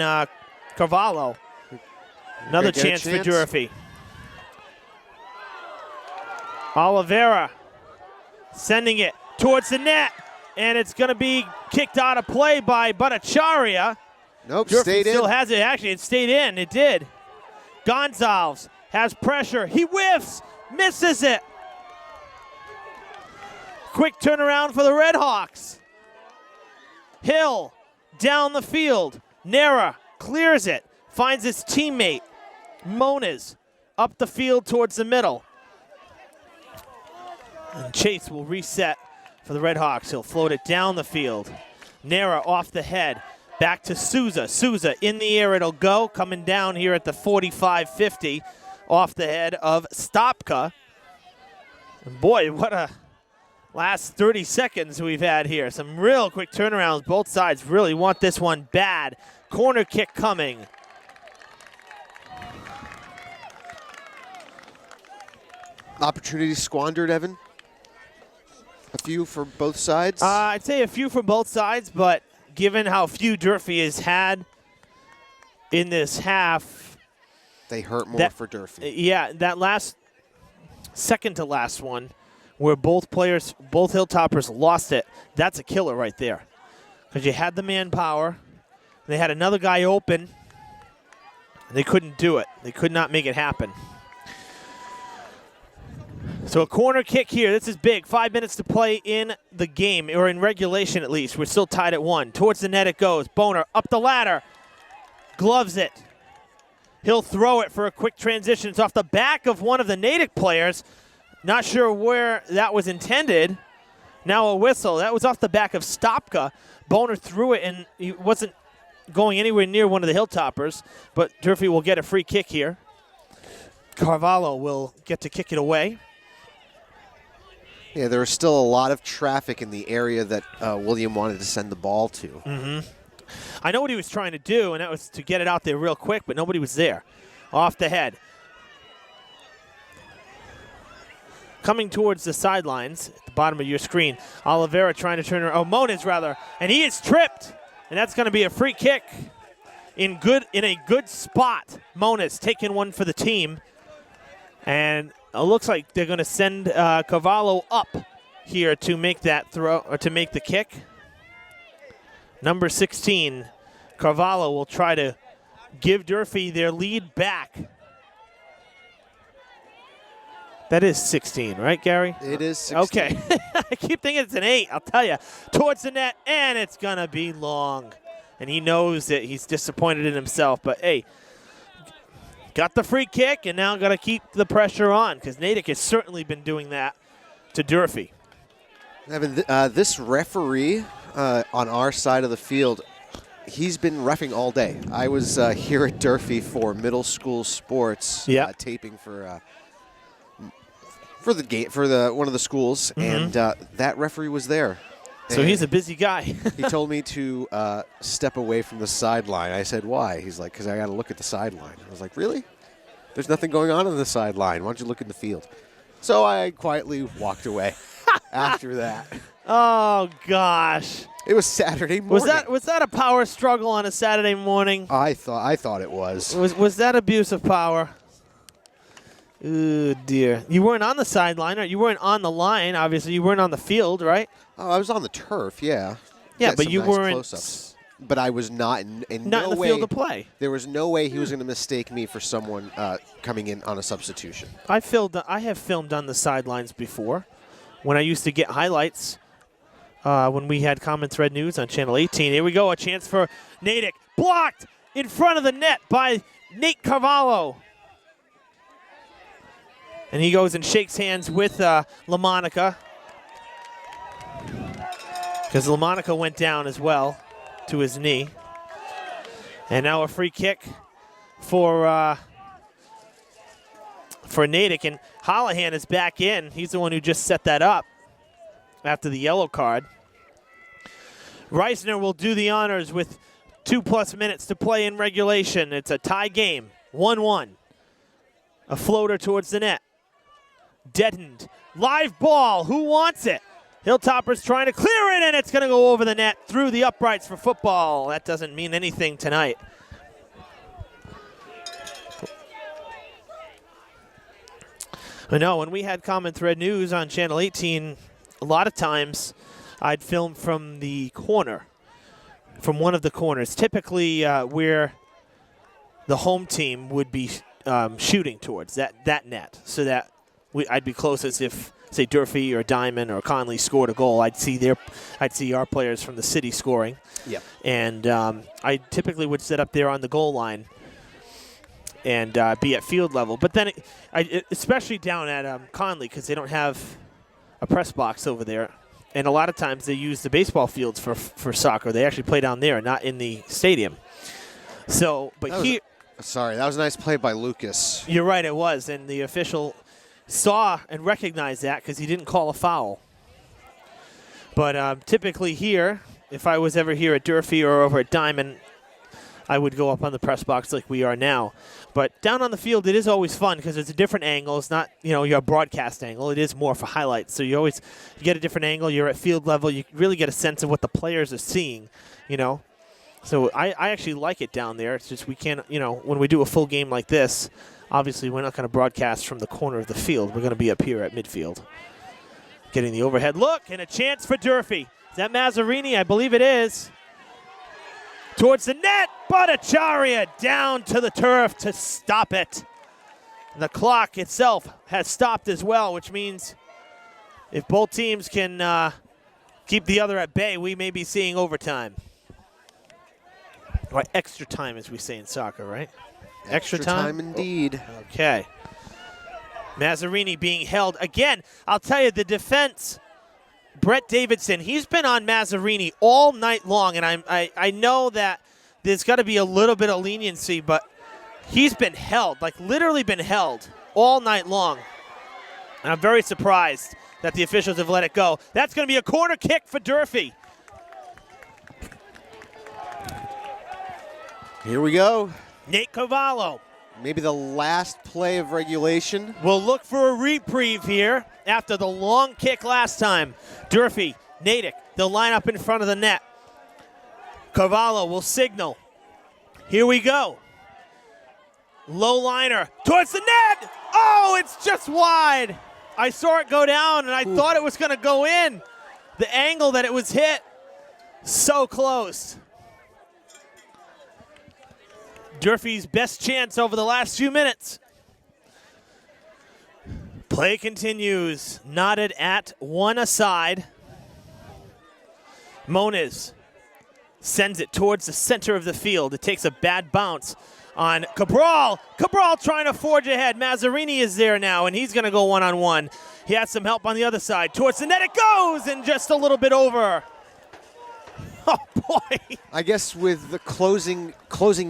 Carvalho. Another chance for Durfee. Oliveira sending it towards the net, and it's going to be kicked out of play by Bhattacharya. Nope, Durfee stayed still in. has it. Actually, it stayed in. It did. Gonzalez has pressure. He whiffs. Misses it. Quick turnaround for the Red Hawks. Hill down the field. Nera clears it. Finds his teammate. Moniz up the field towards the middle. And Chase will reset for the Red Hawks. He'll float it down the field. Nera off the head. Back to Souza. Souza in the air. It'll go. Coming down here at the 45-50 off the head of Stopka. And boy, what a last 30 seconds we've had here. Some real quick turnarounds. Both sides really want this one bad. Corner kick coming. Opportunity squandered, Evan? A few for both sides? I'd say a few for both sides, but given how few Durfee has had in this half. They hurt more for Durfee. Yeah, that last second to last one where both players, both Hilltoppers lost it, that's a killer right there. Because you had the manpower, they had another guy open, and they couldn't do it. They could not make it happen. So a corner kick here. This is big. 5 minutes to play in the game, or in regulation at least. We're still tied at 1. Towards the net it goes. Boner up the ladder. Gloves it. He'll throw it for a quick transition. It's off the back of one of the Natick players. Not sure where that was intended. Now a whistle. That was off the back of Stopka. Boner threw it, and he wasn't going anywhere near one of the Hilltoppers. But Durfee will get a free kick here. Carvalho will get to kick it away. Yeah, there was still a lot of traffic in the area that William wanted to send the ball to. Mm-hmm. I know what he was trying to do, and that was to get it out there real quick, but nobody was there. Off the head. Coming towards the sidelines at the bottom of your screen. Oliveira trying to turn around. Oh, Moniz rather. And he is tripped. And that's going to be a free kick in a good spot. Moniz taking one for the team. And it looks like they're going to send Cavallo up here to make that throw, or to make the kick. Number 16, Carvalho will try to give Durfee their lead back. That is 16, right, Gary? It is 16. Okay. I keep thinking it's an 8, I'll tell you. Towards the net, and it's going to be long. And he knows that he's disappointed in himself, but hey, got the free kick, and now got to keep the pressure on, because Natick has certainly been doing that to Durfee. Evan, this referee on our side of the field, he's been reffing all day. I was here at Durfee for middle school sports, taping for the game for one of the schools, and that referee was there. So he's a busy guy. He told me to step away from the sideline. I said, why? He's like, because I got to look at the sideline. I was like, really? There's nothing going on the sideline. Why don't you look in the field? So I quietly walked away after that. Oh, gosh. It was Saturday morning. Was that a power struggle on a Saturday morning? I thought it was. Was that abuse of power? Oh, dear. You weren't on the sideline, or you weren't on the line. Obviously, you weren't on the field, right? Oh, I was on the turf, yeah. Yeah, Got but some you nice weren't. close-ups. But I was not in Not no in the way, field of play. There was no way he was going to mistake me for someone coming in on a substitution. I have filmed on the sidelines before when I used to get highlights when we had Common Thread News on Channel 18. Here we go, a chance for Natick. Blocked in front of the net by Nate Carvalho. And he goes and shakes hands with LaMonica, because LaMonica went down as well to his knee. And now a free kick for Natick, and Holohan is back in. He's the one who just set that up after the yellow card. Reisner will do the honors with 2+ minutes to play in regulation. It's a tie game, 1-1. A floater towards the net. Deadened. Live ball. Who wants it? Hilltoppers trying to clear it, and it's going to go over the net through the uprights for football. That doesn't mean anything tonight. I know, when we had Common Thread News on Channel 18, a lot of times I'd film from the corner. from one of the corners, typically where the home team would be shooting towards that net, so that I'd be closest if, say, Durfee or Diamond or Conley scored a goal. I'd see our players from the city scoring. Yep. And I typically would sit up there on the goal line and be at field level. But then, especially down at Conley, because they don't have a press box over there. And a lot of times they use the baseball fields for soccer. They actually play down there, not in the stadium. So, but here... Sorry, that was a nice play by Lucas. You're right, it was. And the official saw and recognized that because he didn't call a foul. But typically here, if I was ever here at Durfee or over at Diamond, I would go up on the press box like we are now. But down on the field, it is always fun because it's a different angle. It's not, your broadcast angle. It is more for highlights. So you get a different angle. You're at field level. You really get a sense of what the players are seeing, So I actually like it down there. It's just we can't, when we do a full game like this, obviously we're not going to broadcast from the corner of the field. We're going to be up here at midfield. Getting the overhead look and a chance for Durfee. Is that Mazzarini? I believe it is. Towards the net, Bhattacharya down to the turf to stop it. The clock itself has stopped as well, which means if both teams can keep the other at bay, we may be seeing overtime. Or extra time, as we say in soccer, right? Extra time indeed. Okay. Mazzarini being held. Again, I'll tell you, the defense, Brett Davidson, he's been on Mazzarini all night long, and I know that there's got to be a little bit of leniency, but he's been held, like literally been held all night long. And I'm very surprised that the officials have let it go. That's going to be a corner kick for Durfee. Here we go. Nate Cavallo. Maybe the last play of regulation. We'll look for a reprieve here after the long kick last time. Durfee, Natick, they'll line up in front of the net. Cavallo will signal. Here we go. Low liner towards the net. Oh, it's just wide. I saw it go down, and I thought it was going to go in. The angle that it was hit, so close. Durfee's best chance over the last few minutes. Play continues. Knotted at one aside. Moniz sends it towards the center of the field. It takes a bad bounce on Cabral. Cabral trying to forge ahead. Mazzarini is there now, and he's going to go one-on-one. He has some help on the other side. Towards the net it goes, and just a little bit over. Oh, boy. I guess with the closing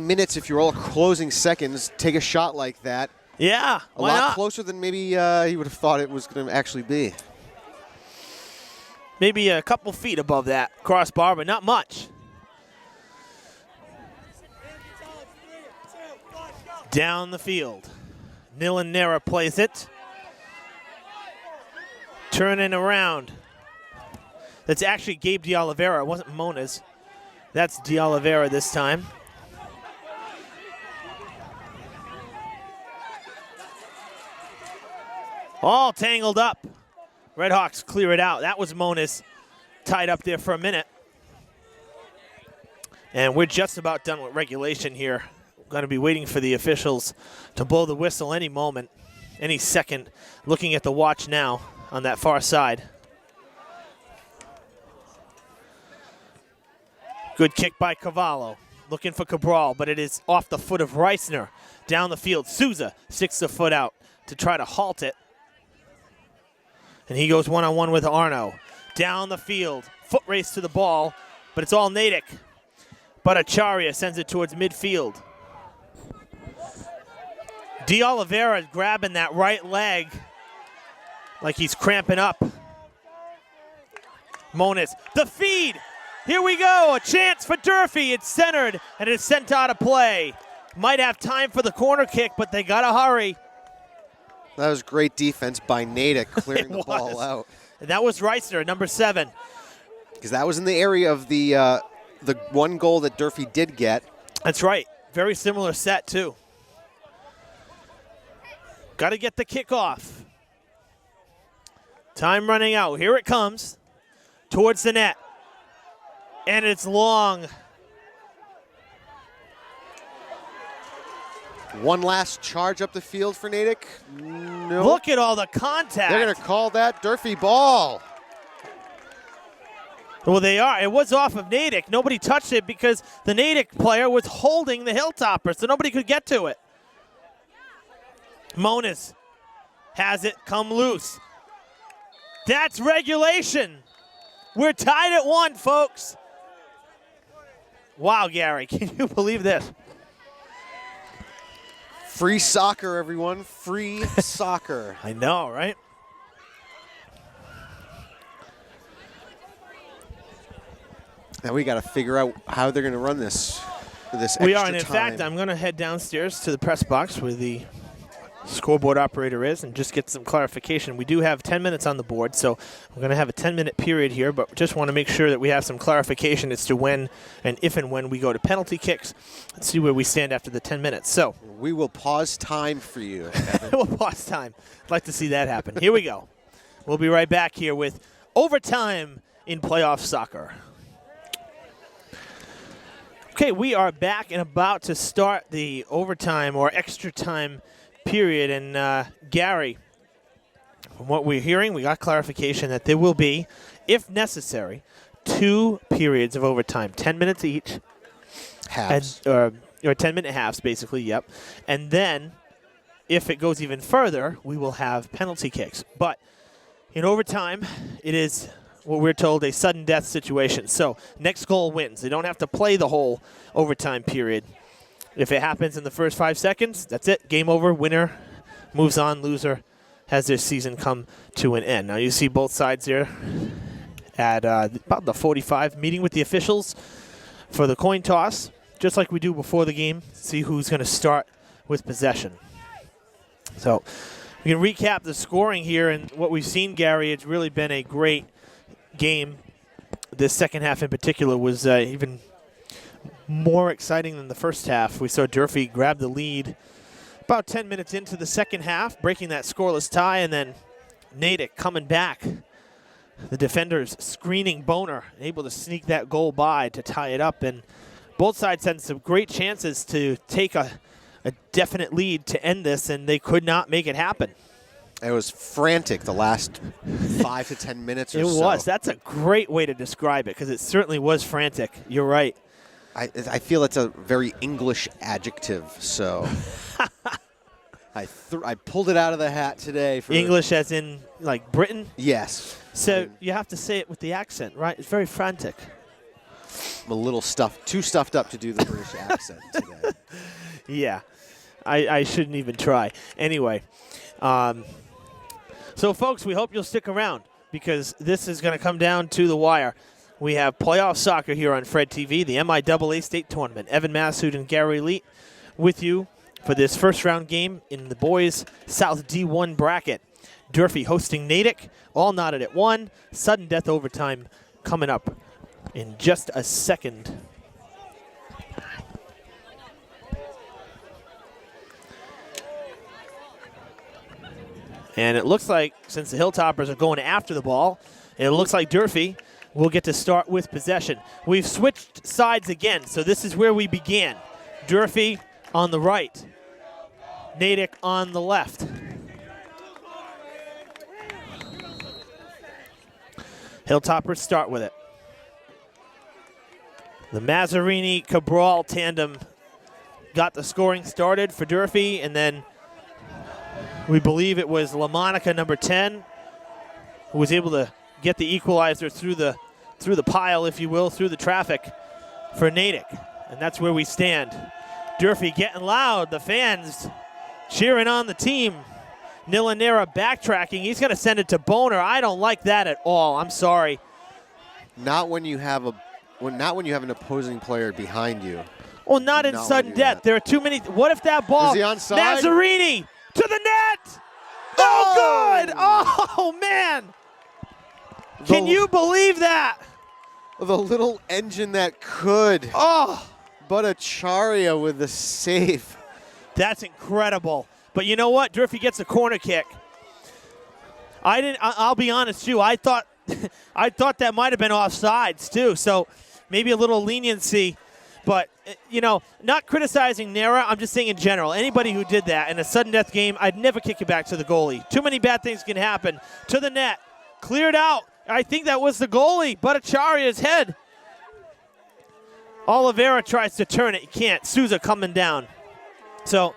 minutes, if you're all closing seconds, take a shot like that. Yeah, a lot closer than maybe he would have thought it was going to actually be. Maybe a couple feet above that crossbar, but not much. Down the field. Nilanera plays it. Turning around. That's actually Gabe DeOliveira. It wasn't Moniz. That's DeOliveira this time. All tangled up. Redhawks clear it out. That was Moniz tied up there for a minute. And we're just about done with regulation here. Going to be waiting for the officials to blow the whistle any moment, any second. Looking at the watch now on that far side. Good kick by Cavallo. Looking for Cabral, but it is off the foot of Reisner. Down the field, Souza sticks the foot out to try to halt it. And he goes one-on-one with Arno. Down the field, foot race to the ball, but it's all Natick. Bhattacharya sends it towards midfield. DeOliveira grabbing that right leg like he's cramping up. Moniz, the feed. Here we go, a chance for Durfee. It's centered, and it's sent out of play. Might have time for the corner kick, but they got to hurry. That was great defense by Natick, clearing the ball out. And that was Reisner, number 7. Because that was in the area of the one goal that Durfee did get. That's right. Very similar set, too. Got to get the kickoff. Time running out. Here it comes. Towards the net. And it's long. One last charge up the field for Natick. No. Look at all the contact. They're going to call that Durfee ball. Well, they are. It was off of Natick. Nobody touched it because the Natick player was holding the Hilltopper, so nobody could get to it. Monas has it come loose. That's regulation. We're tied at 1, folks. Wow, Gary, can you believe this? Free soccer, everyone. Free soccer. I know, right? Now we got to figure out how they're going to run this We extra are, and in time. fact, I'm going to head downstairs to the press box where the scoreboard operator is and just get some clarification. We do have 10 minutes on the board, so we're going to have a 10-minute period here, but just want to make sure that we have some clarification as to when and if and when we go to penalty kicks. Let's see where we stand after the 10 minutes. So we will pause time for you. we'll pause time. I'd like to see that happen. Here we go. We'll be right back here with overtime in playoff soccer. Okay, we are back and about to start the overtime or extra time period. And Gary, from what we're hearing, we got clarification that there will be, if necessary, 2 periods of overtime, 10 minutes each. Halves. Or 10-minute halves, basically, yep. And then, if it goes even further, we will have penalty kicks. But in overtime, it is what we're told a sudden death situation. So next goal wins. They don't have to play the whole overtime period. If it happens in the first 5 seconds, that's it. Game over. Winner moves on. Loser has their season come to an end. Now you see both sides here at about the 45, meeting with the officials for the coin toss, just like we do before the game. See who's going to start with possession. So we can recap the scoring here, and what we've seen, Gary, it's really been a great game. This second half in particular was even more exciting than the first half. We saw Durfee grab the lead about 10 minutes into the second half, breaking that scoreless tie, and then Natick coming back. The defenders screening Boner, able to sneak that goal by to tie it up, and both sides had some great chances to take a definite lead to end this, and they could not make it happen. It was frantic the last 5 to 10 minutes or so. It was. That's a great way to describe it, because it certainly was frantic. You're right. I feel it's a very English adjective, so I pulled it out of the hat today. For English as in, like, Britain? Yes. So you have to say it with the accent, right? It's very frantic. I'm a little too stuffed up to do the British accent today. Yeah. I shouldn't even try. Anyway, so, folks, we hope you'll stick around because this is going to come down to the wire. We have playoff soccer here on Fred TV, the MIAA State Tournament. Evan Massoud and Gary Leet with you for this first-round game in the boys' South D1 bracket. Durfee hosting Natick, all knotted at 1. Sudden death overtime coming up in just a second. And it looks like, since the Hilltoppers are going after the ball, it looks like Durfee will get to start with possession. We've switched sides again, so this is where we began. Durfee on the right, Natick on the left. Hilltoppers start with it. The Mazzarini-Cabral tandem got the scoring started for Durfee, and then we believe it was LaMonica, number 10, who was able to get the equalizer through the pile, if you will, through the traffic for Natick. And that's where we stand. Durfee getting loud. The fans cheering on the team. Nilanera backtracking. He's going to send it to Boner. I don't like that at all. I'm sorry. Not when you have an opposing player behind you. Well, not in sudden death. There are too many. What if that ball? Is he onside? Mazzarini to the net. Oh, good. Oh, man. Can you believe that? The little engine that could. Oh. But Acharya with the save. That's incredible. But you know what? Durfee gets a corner kick. I'll be honest too. I thought that might have been offsides too. So maybe a little leniency But, not criticizing Nera. I'm just saying in general, anybody who did that in a sudden death game, I'd never kick it back to the goalie. Too many bad things can happen. To the net. Cleared out. I think that was the goalie. Bhattacharya's head. Oliveira tries to turn it. He can't. Souza coming down. So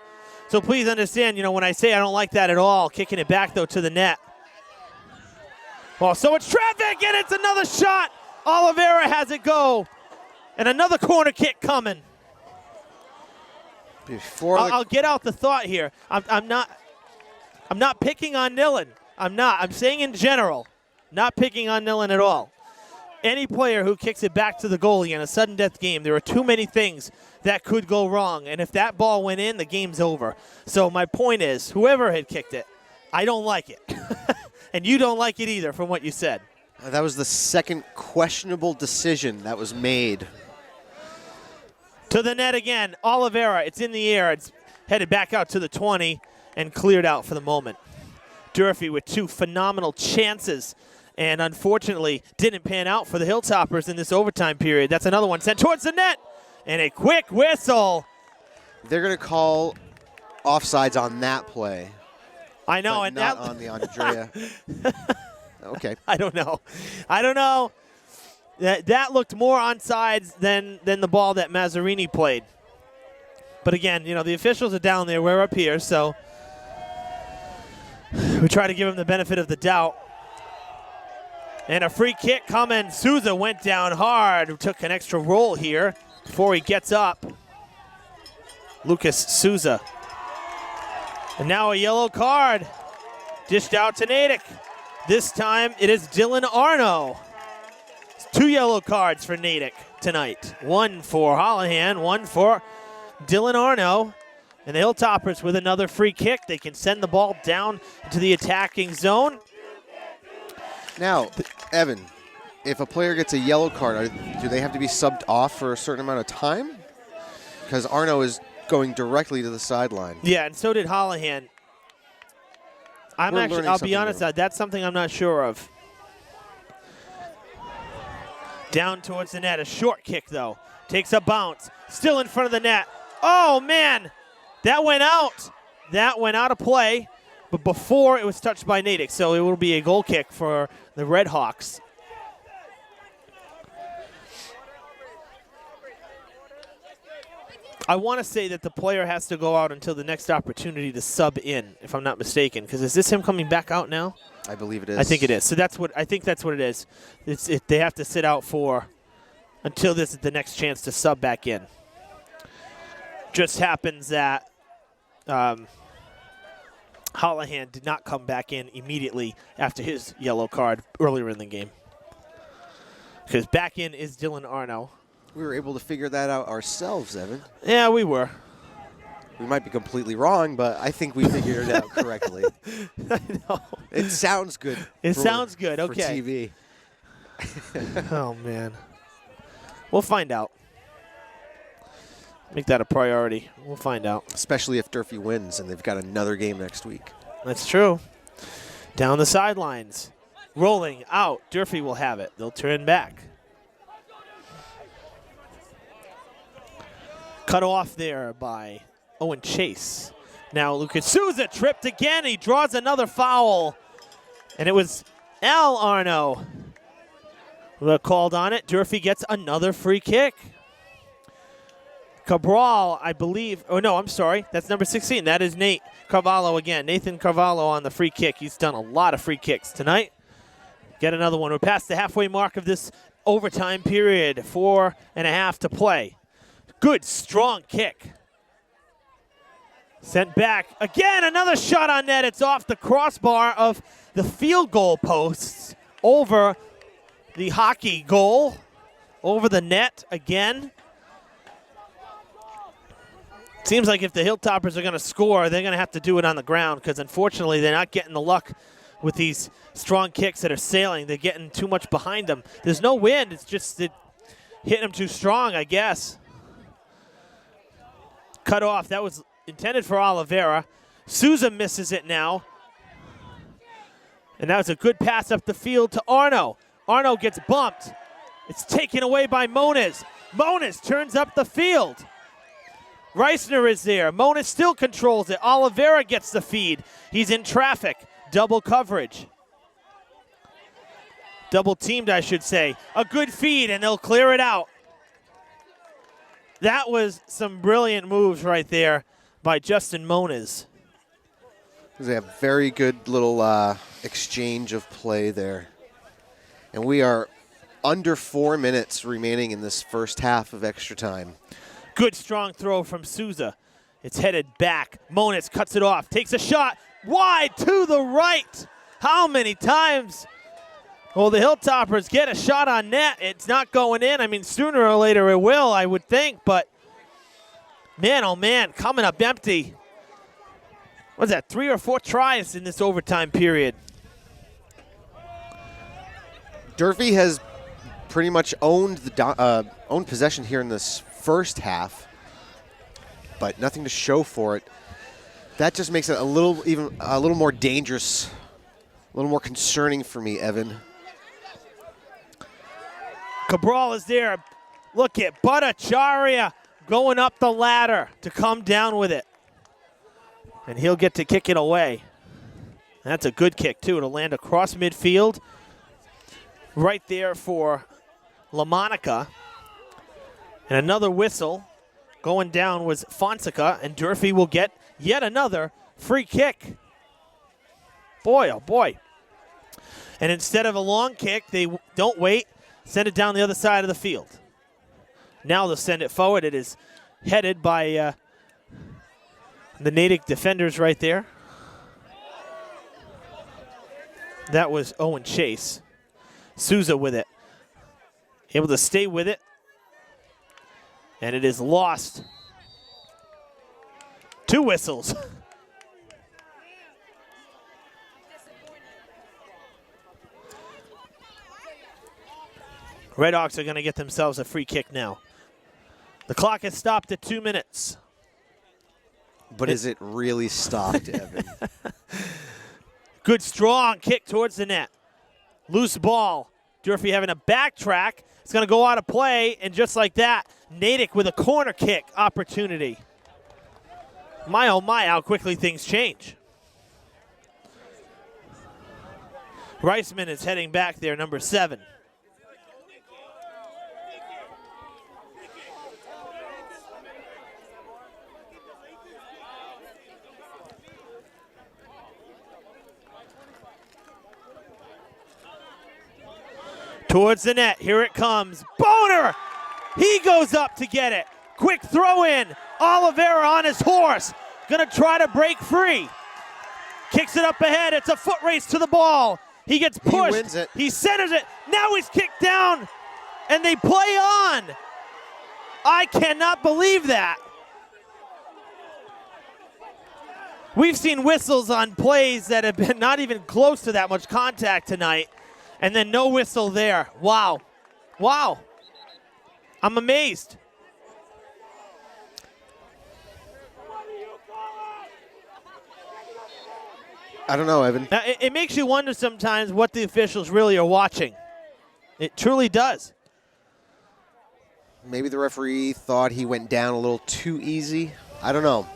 please understand, when I say I don't like that at all, kicking it back, though, to the net. Well, so much traffic, and it's another shot. Oliveira has it go. And another corner kick coming. I'll get out the thought here. I'm not picking on Nillen. I'm not. I'm saying in general, not picking on Nillen at all. Any player who kicks it back to the goalie in a sudden death game, there are too many things that could go wrong. And if that ball went in, the game's over. So my point is, whoever had kicked it, I don't like it. And you don't like it either from what you said. That was the second questionable decision that was made. To the net again. Oliveira, it's in the air. It's headed back out to the 20 and cleared out for the moment. Durfee with 2 phenomenal chances. And unfortunately, didn't pan out for the Hilltoppers in this overtime period. That's another one sent towards the net. And a quick whistle. They're going to call offsides on that play. I know. But and not that, on the Andrea. Okay. I don't know. That looked more onside than the ball that Mazzarini played. But again, the officials are down there. We're up here, so we try to give them the benefit of the doubt. And a free kick coming. Souza went down hard. Took an extra roll here before he gets up. Lucas Souza. And now a yellow card. Dished out to Natick. This time it is Dylan Arno. 2 yellow cards for Natick tonight. 1 for Holohan, 1 for Dylan Arno. And the Hilltoppers with another free kick. They can send the ball down into the attacking zone. Now, Evan, if a player gets a yellow card, do they have to be subbed off for a certain amount of time? Because Arno is going directly to the sideline. Yeah, and so did Holohan. I'll be honest, that's something I'm not sure of. Down towards the net, a short kick though. Takes a bounce, still in front of the net. Oh man, that went out. That went out of play, but before it was touched by Natick, so it will be a goal kick for the Red Hawks. I want to say that the player has to go out until the next opportunity to sub in, if I'm not mistaken. Because is this him coming back out now? I believe it is. I think it is. So I think that's what it is. They have to sit out for until this is the next chance to sub back in. Just happens that Holohan did not come back in immediately after his yellow card earlier in the game. Because back in is Dylan Arno. We were able to figure that out ourselves, Evan. Yeah, we were. We might be completely wrong, but I think we figured it out correctly. I know. It sounds good. Sounds good, okay. For TV. Oh, man. We'll find out. Make that a priority. We'll find out. Especially if Durfee wins and they've got another game next week. That's true. Down the sidelines. Rolling out. Durfee will have it. They'll turn back. Cut off there by Owen Chase. Now Lucas Souza tripped again. He draws another foul. And it was Al Arno who called on it. Durfee gets another free kick. Cabral, I believe. Oh, no, I'm sorry. That's number 16. That is Nate Carvalho again. Nathan Carvalho on the free kick. He's done a lot of free kicks tonight. Get another one. We're past the halfway mark of this overtime period. 4.5 to play. Good, strong kick. Sent back. Again, another shot on net. It's off the crossbar of the field goal posts over the hockey goal. Over the net again. Seems like if the Hilltoppers are going to score, they're going to have to do it on the ground because, unfortunately, they're not getting the luck with these strong kicks that are sailing. They're getting too much behind them. There's no wind. It's just hitting them too strong, I guess. Cut off. That was intended for Oliveira. Souza misses it now. And that was a good pass up the field to Arno. Arno gets bumped. It's taken away by Moniz. Monas turns up the field. Reisner is there. Monas still controls it. Oliveira gets the feed. He's in traffic. Double coverage. Double teamed, I should say. A good feed, and they'll clear it out. That was some brilliant moves right there by Justin Monas. It was a very good little exchange of play there. And we are under 4 minutes remaining in this first half of extra time. Good strong throw from Souza. It's headed back. Monas cuts it off, takes a shot, wide to the right. How many times will the Hilltoppers get a shot on net? It's not going in. I mean, sooner or later it will, I would think, but man, oh man, coming up empty. What's that, 3 or 4 tries in this overtime period? Durfee has pretty much owned possession here in this first half, but nothing to show for it. That just makes it a little more dangerous, a little more concerning for me, Evan. Cabral is there. Look at Bhattacharya going up the ladder to come down with it. And he'll get to kick it away. That's a good kick, too, to land across midfield. Right there for LaMonica. And another whistle going down was Fonseca, and Durfee will get yet another free kick. Boy, oh boy. And instead of a long kick, they don't wait, send it down the other side of the field. Now they'll send it forward. It is headed by the Natick defenders right there. That was Owen Chase. Souza with it. Able to stay with it. And it is lost. 2 whistles. Redhawks are going to get themselves a free kick now. The clock has stopped at 2 minutes. But is it really stopped, Evan? Good strong kick towards the net. Loose ball. Durfee having a backtrack. It's going to go out of play, and just like that, Natick with a corner kick opportunity. My, oh my, how quickly things change. Reisman is heading back there, number 7. Towards the net, here it comes. Boner! He goes up to get it. Quick throw in. Oliveira on his horse. Gonna try to break free. Kicks it up ahead. It's a foot race to the ball. He gets pushed. He wins it. He centers it. Now he's kicked down, and they play on. I cannot believe that. We've seen whistles on plays that have been not even close to that much contact tonight. And then no whistle there. Wow. Wow. I'm amazed. I don't know, Evan. It makes you wonder sometimes what the officials really are watching. It truly does. Maybe the referee thought he went down a little too easy. I don't know.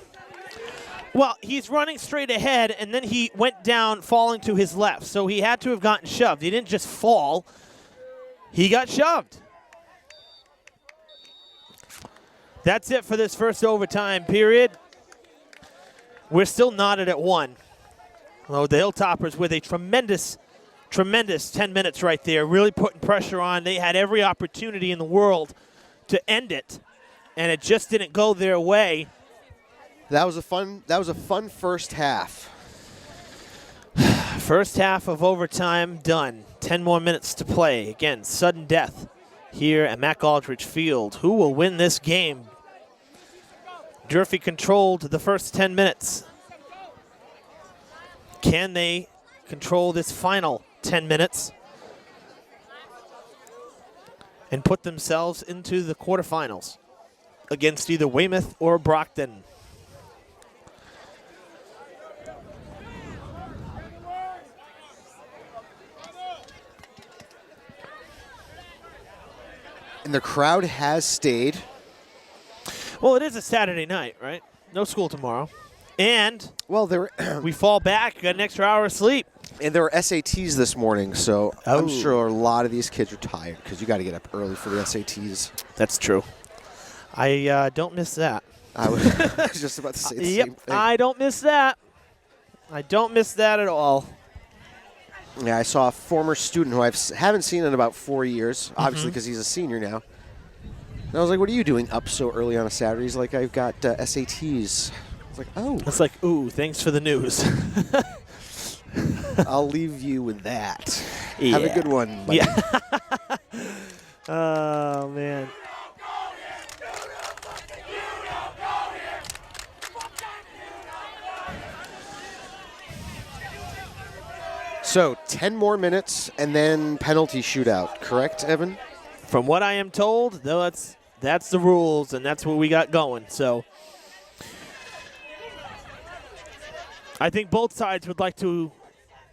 Well, he's running straight ahead, and then he went down falling to his left. So he had to have gotten shoved. He didn't just fall. He got shoved. That's it for this first overtime period. We're still knotted at 1. Although the Hilltoppers with a tremendous 10 minutes right there, really putting pressure on. They had every opportunity in the world to end it, and it just didn't go their way. That was a fun first half. First half of overtime done. 10 more minutes to play. Again, sudden death here at Mac Aldrich Field. Who will win this game? Durfee controlled the first 10 minutes. Can they control this final 10 minutes and put themselves into the quarterfinals against either Weymouth or Brockton? And the crowd has stayed. Well, it is a Saturday night, right? No school tomorrow. And Well, there we fall back, got an extra hour of sleep. and there were SATs this morning, so Oh. I'm sure a lot of these kids are tired because you got to get up early for the SATs. That's true. I don't miss that. I was just about to say the same thing. I don't miss that. I don't miss that at all. Yeah, I saw a former student who I haven't seen in about 4 years, Mm-hmm. obviously because he's a senior now. And I was like, what are you doing up so early on a Saturday? He's like, I've got SATs. I was like, oh, It's like, ooh, thanks for the news. I'll leave you with that. Have a Yeah. good one, buddy. Yeah. Oh, man. So 10 more minutes and then penalty shootout, correct, Evan? From what I am told, though, that's the rules, and that's what we got going. So I think both sides would like to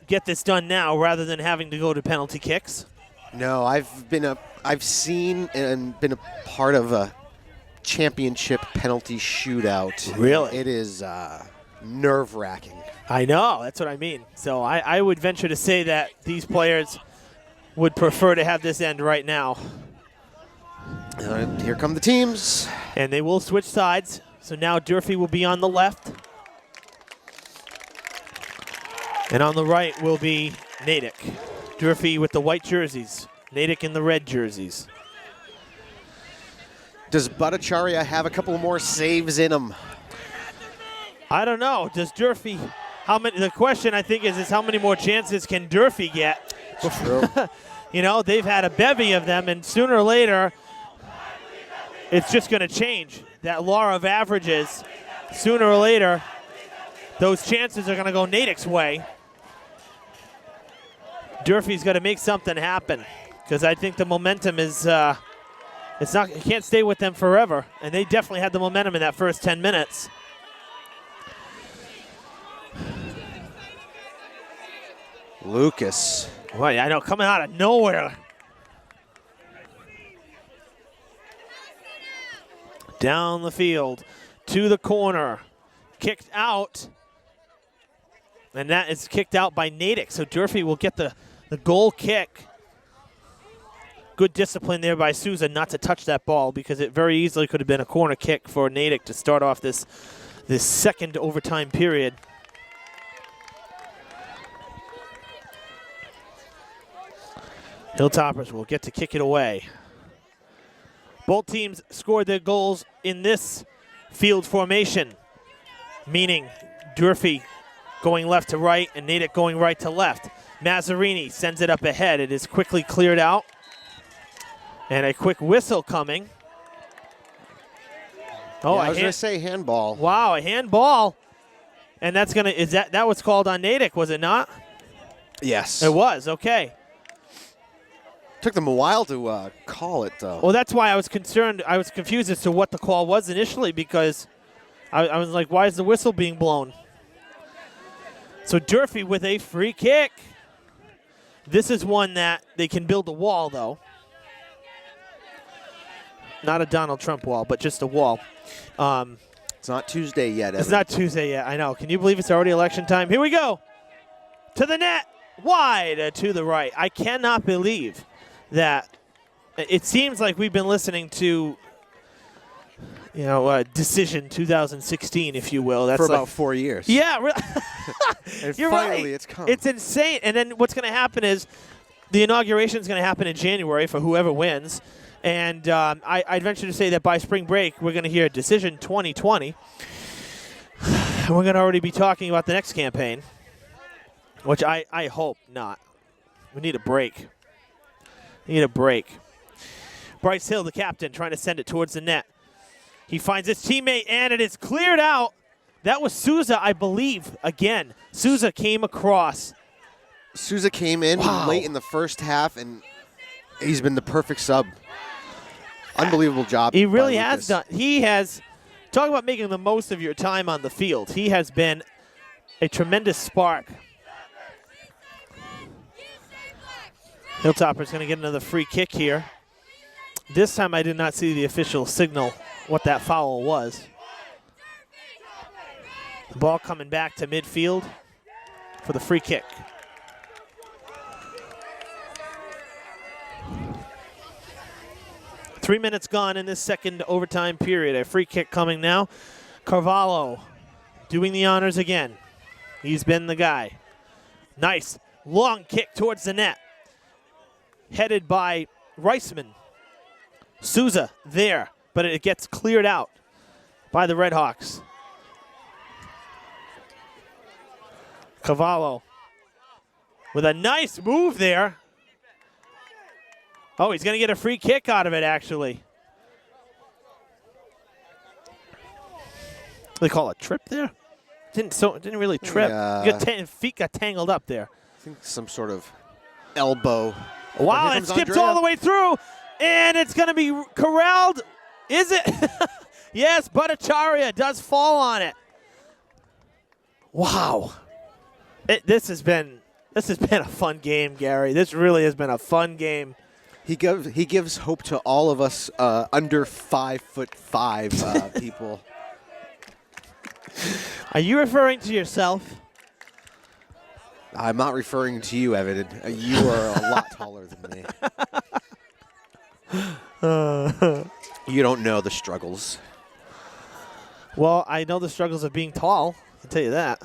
get this done now rather than having to go to penalty kicks. No, I've seen and been a part of a championship penalty shootout. Really? It is nerve-wracking. I know, that's what I mean. So I would venture to say that these players would prefer to have this end right now. Here come the teams. And they will switch sides. So now Durfee will be on the left. And on the right will be Natick. Durfee with the white jerseys. Natick in the red jerseys. Does Bhattacharya have a couple more saves in him? I don't know. Does Durfee, how many, the question I think is how many more chances can Durfee get? True. You know, they've had a bevy of them, and sooner or later, it's just going to change. That law of averages, sooner or later, those chances are going to go Natick's way. Durfee's got to make something happen because I think the momentum is, it can't stay with them forever, and they definitely had the momentum in that first 10 minutes. Lucas. Boy, I know, coming out of nowhere. Down the field to the corner. Kicked out. And that is kicked out by Natick. So Durfee will get the goal kick. Good discipline there by Souza not to touch that ball because it very easily could have been a corner kick for Natick to start off this second overtime period. Hilltoppers will get to kick it away. Both teams scored their goals in this field formation, meaning Durfee going left to right and Natick going right to left. Mazzarini sends it up ahead. It is quickly cleared out. And a quick whistle coming. Oh, I was going to say handball. Wow, a handball. And that's going to, is that was called on Natick, was it not? Yes. It was, okay. Took them a while to call it, though. Well, that's why I was concerned. I was confused as to what the call was initially because I was like, why is the whistle being blown? So Durfee with a free kick. This is one that they can build a wall, though. Not a Donald Trump wall, but just a wall. It's not Tuesday yet, Evan. It's not Tuesday yet, I know. Can you believe it's already election time? Here we go. To the net. Wide to the right. I cannot believe that it seems like we've been listening to, Decision 2016, if you will. That's for like, about 4 years. Yeah, And you're finally right. it's come. It's insane. And then what's going to happen is the inauguration is going to happen in January for whoever wins. And I'd venture to say that by spring break, we're going to hear Decision 2020. And we're going to already be talking about the next campaign, which I hope not. We need a break. Bryce Hill, the captain, trying to send it towards the net. He finds his teammate, and it is cleared out. That was Souza, I believe, again. Souza came across. Souza came in late in the first half, and he's been the perfect sub. Unbelievable job. He really by has Lucas. done. He has, talk about making the most of your time on the field. He has been a tremendous spark. Hilltopper's going to get another free kick here. This time I did not see the official signal what that foul was. The ball coming back to midfield for the free kick. Three minutes gone in this second overtime period. A free kick coming now. Carvalho doing the honors again. He's been the guy. Nice long kick towards the net. Headed by Reisman. Souza there, but it gets cleared out by the Redhawks. Cavallo with a nice move there. Oh, he's going to get a free kick out of it, actually. They call it a trip there? Didn't really trip. Yeah. Feet got tangled up there. I think some sort of elbow. Wow, it skips all the way through, and it's going to be corralled. Is it? Yes, Bhattacharya does fall on it. Wow. This has been a fun game, Gary. This really has been a fun game. He gives hope to all of us under 5'5" people. Are you referring to yourself? I'm not referring to you, Evan. You are a lot taller than me. You don't know the struggles. Well, I know the struggles of being tall. I'll tell you that.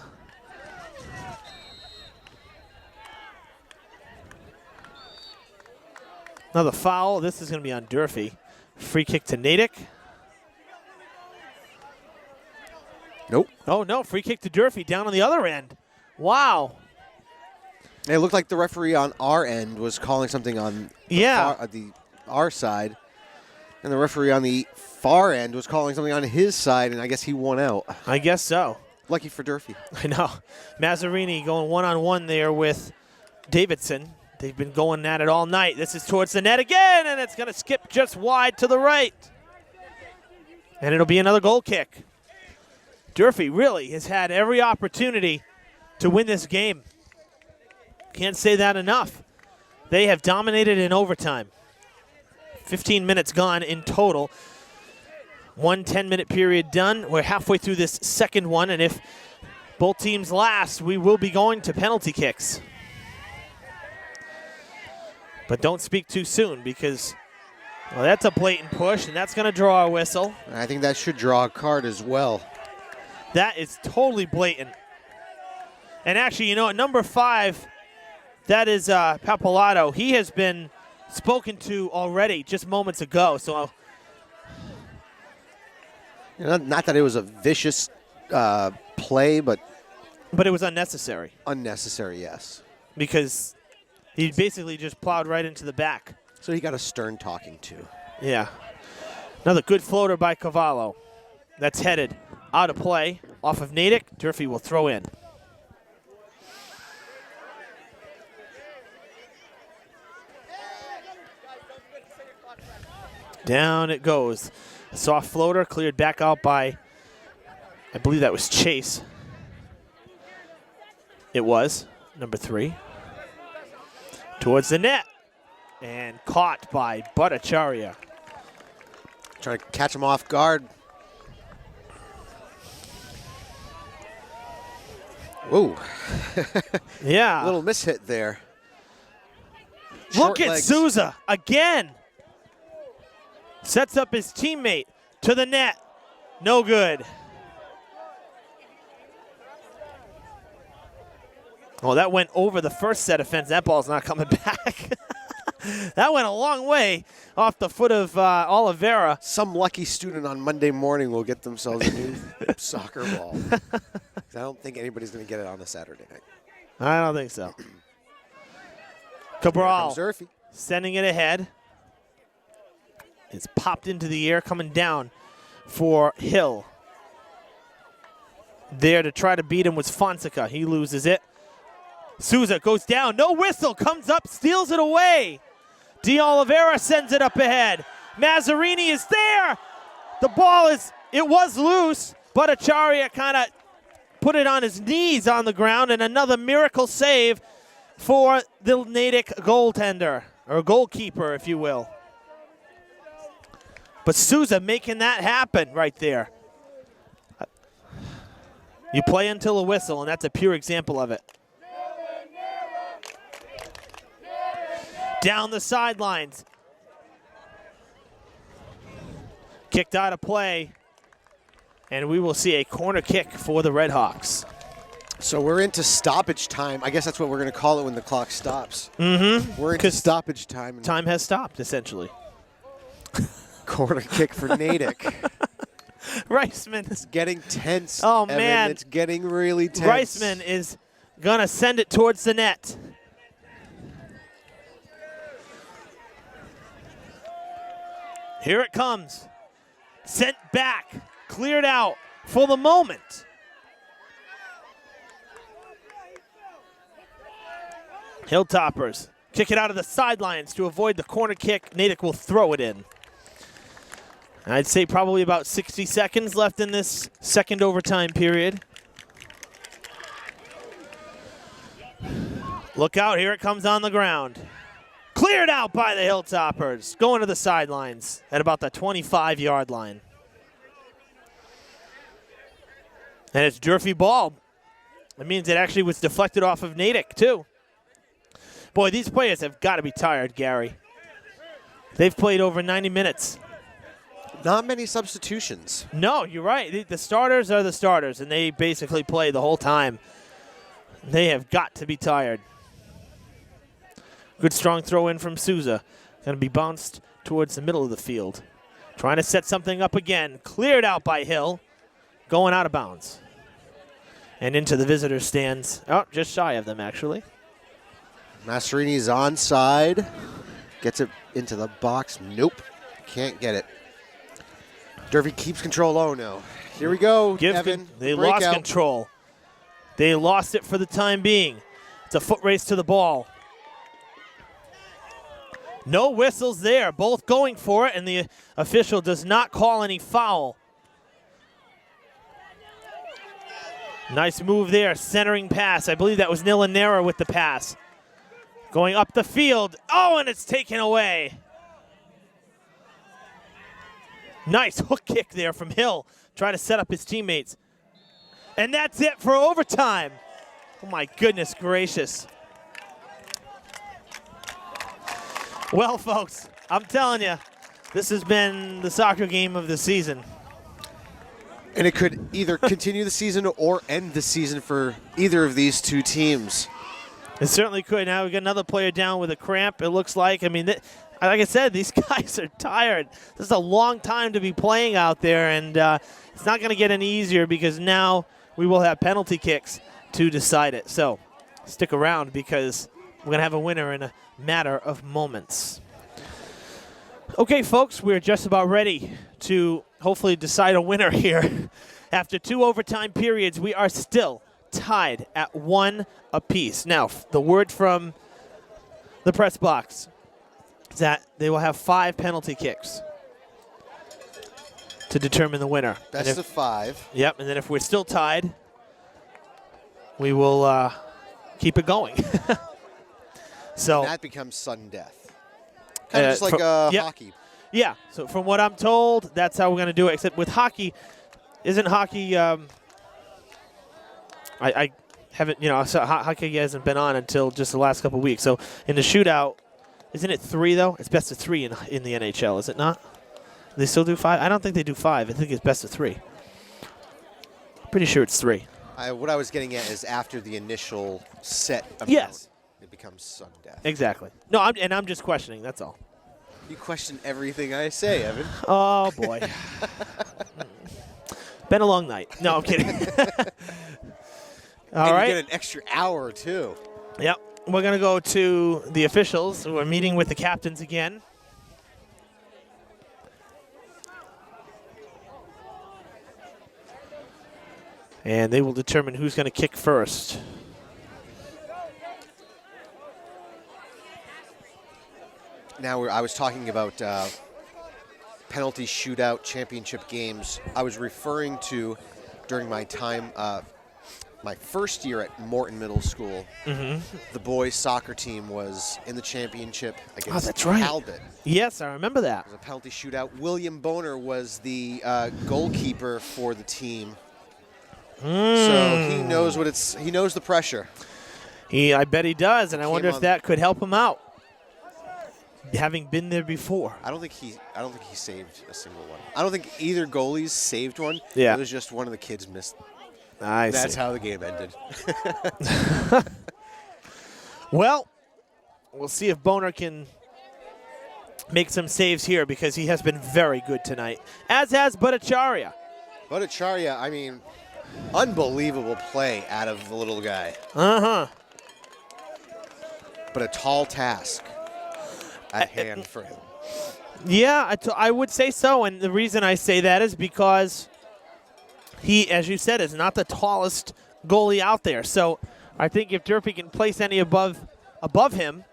Another foul. This is going to be on Durfee. Free kick to Natick. Nope. Oh, no. Free kick to Durfee down on the other end. Wow. It looked like the referee on our end was calling something on our side, and the referee on the far end was calling something on his side, and I guess he won out. I guess so. Lucky for Durfee. I know. Mazzarini going one-on-one there with Davidson. They've been going at it all night. This is towards the net again, and it's going to skip just wide to the right. And it'll be another goal kick. Durfee really has had every opportunity to win this game. Can't say that enough. They have dominated in overtime. 15 minutes gone in total. One 10-minute period done. We're halfway through this second one, and if both teams last, we will be going to penalty kicks. But don't speak too soon because, well, that's a blatant push, and that's going to draw a whistle. I think that should draw a card as well. That is totally blatant. And actually, you know, at number 5, that is Papalato. He has been spoken to already just moments ago. So, Not that it was a vicious play, but it was unnecessary. Unnecessary, yes. Because he basically just plowed right into the back. So he got a stern talking to. Yeah. Another good floater by Cavallo. That's headed out of play off of Natick. Durfee will throw in. Down it goes. A soft floater cleared back out by, I believe that was Chase. It was, number 3. Towards the net. And caught by Bhattacharya. Trying to catch him off guard. Ooh. Yeah. A little mishit there. Look at legs. Souza again. Sets up his teammate to the net. No good. Oh, that went over the first set of fence. That ball's not coming back. That went a long way off the foot of Oliveira. Some lucky student on Monday morning will get themselves a new soccer ball. I don't think anybody's going to get it on a Saturday night. I don't think so. Here Cabral comes Durfee. sending it ahead. It's popped into the air, coming down for Hill. There to try to beat him was Fonseca. He loses it. Souza goes down. No whistle. Comes up, steals it away. De Oliveira sends it up ahead. Mazzarini is there. The ball was loose. Bhattacharya kind of put it on his knees on the ground, and another miracle save for the Natick goaltender, or goalkeeper, if you will. But Souza making that happen right there. You play until a whistle, and that's a pure example of it. Down the sidelines. Kicked out of play. And we will see a corner kick for the Red Hawks. So we're into stoppage time. I guess that's what we're going to call it when the clock stops. Mm-hmm. We're into stoppage time. Time has stopped, essentially. Corner kick for Natick. Reisman. It's getting tense. Oh, Evan. man. It's getting really tense. Reisman is going to send it towards the net. Here it comes. Sent back. Cleared out for the moment. Hilltoppers kick it out of the sidelines to avoid the corner kick. Natick will throw it in. I'd say probably about 60 seconds left in this second overtime period. Look out, here it comes on the ground. Cleared out by the Hilltoppers, going to the sidelines at about the 25-yard line. And it's Durfee ball. That means it actually was deflected off of Natick, too. Boy, these players have got to be tired, Gary. They've played over 90 minutes. Not many substitutions. No, you're right. The starters are the starters, and they basically play the whole time. They have got to be tired. Good strong throw in from Souza. Going to be bounced towards the middle of the field. Trying to set something up again. Cleared out by Hill. Going out of bounds. And into the visitor stands. Oh, just shy of them, actually. Masserini's onside. Gets it into the box. Nope. Can't get it. Durfee keeps control. Oh, no. Here we go, Evan. They lost control. They lost it for the time being. It's a foot race to the ball. No whistles there. Both going for it, and the official does not call any foul. Nice move there. Centering pass. I believe that was Nilanera with the pass. Going up the field. Oh, and it's taken away. Nice hook kick there from Hill. Try to set up his teammates. And that's it for overtime. Oh, my goodness gracious. Well, folks, I'm telling you, this has been the soccer game of the season. And it could either continue the season or end the season for either of these two teams. It certainly could. Now we got another player down with a cramp, it looks like. I mean, like I said, these guys are tired. This is a long time to be playing out there, and it's not going to get any easier because now we will have penalty kicks to decide it. So stick around because we're going to have a winner in a matter of moments. Okay, folks, we're just about ready to hopefully decide a winner here. After 2 overtime periods, we are still tied at 1 apiece. Now, the word from the press box is that they will have 5 penalty kicks to determine the winner. Best of 5. Yep, and then if we're still tied, we will keep it going. So and that becomes sudden death. Kind of just like hockey. Yeah, so from what I'm told, that's how we're going to do it. Except with hockey, isn't hockey I haven't, so hockey hasn't been on until just the last couple of weeks. So in the shootout, isn't it 3, though? It's best of 3 in the NHL, is it not? They still do 5? I don't think they do 5. I think it's best of 3. Pretty sure it's 3. What I was getting at is after the initial set amount, yes, it becomes sudden death. Exactly. No, I'm just questioning, that's all. You question everything I say, Evan. Oh, boy. Been a long night. No, I'm kidding. All right. You get an extra hour, too. Yep. We're going to go to the officials. We're meeting with the captains again. And they will determine who's going to kick first. Now, I was talking about penalty shootout championship games. I was referring to, during my time my first year at Morton Middle School, the boys' soccer team was in the championship against that's right. Albert. Yes, I remember that. It was a penalty shootout. William Boner was the goalkeeper for the team. So he knows he knows the pressure. I bet he does, and I wonder if on- that could help him out, having been there before. I don't think he saved a single one. I don't think either goalies saved one. Yeah. It was just one of the kids missed. I That's see. how the game ended. Well, we'll see if Boner can make some saves here because he has been very good tonight, as has Bhattacharya. Bhattacharya, I mean, unbelievable play out of the little guy. Uh-huh. But a tall task at hand for him. Yeah, I would say so, and the reason I say that is because he, as you said, is not the tallest goalie out there. So I think if Durfee can place any above him,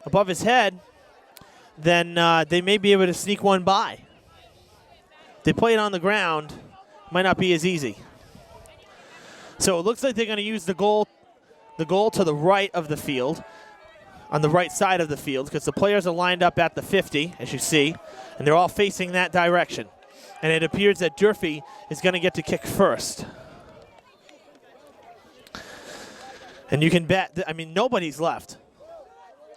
above his head, then they may be able to sneak one by. They play it on the ground, might not be as easy. So it looks like they're going to use the goal to the right of the field, on the right side of the field, because the players are lined up at the 50, as you see, and they're all facing that direction. And it appears that Durfee is going to get to kick first. And you can bet, I mean, nobody's left.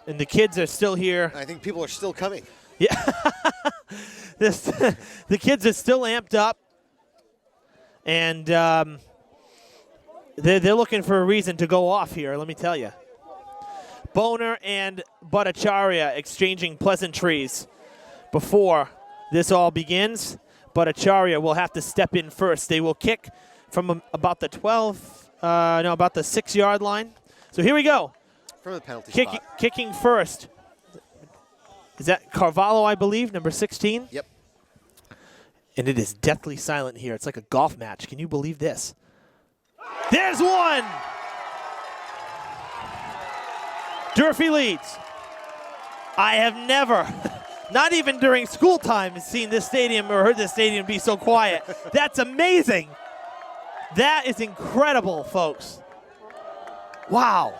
And the kids are still here. I think people are still coming. Yeah. The kids are still amped up. And they're looking for a reason to go off here, let me tell you. Boner and Bhattacharya exchanging pleasantries before this all begins. Bhattacharya will have to step in first. They will kick from about the about the 6-yard line. So here we go. From the penalty Kicking, spot. kicking first. Is that Carvalho, I believe, number 16? Yep. And it is deathly silent here. It's like a golf match. Can you believe this? There's one! Durfee leads. I have never, not even during school time, seen this stadium or heard this stadium be so quiet. That's amazing. That is incredible, folks. Wow.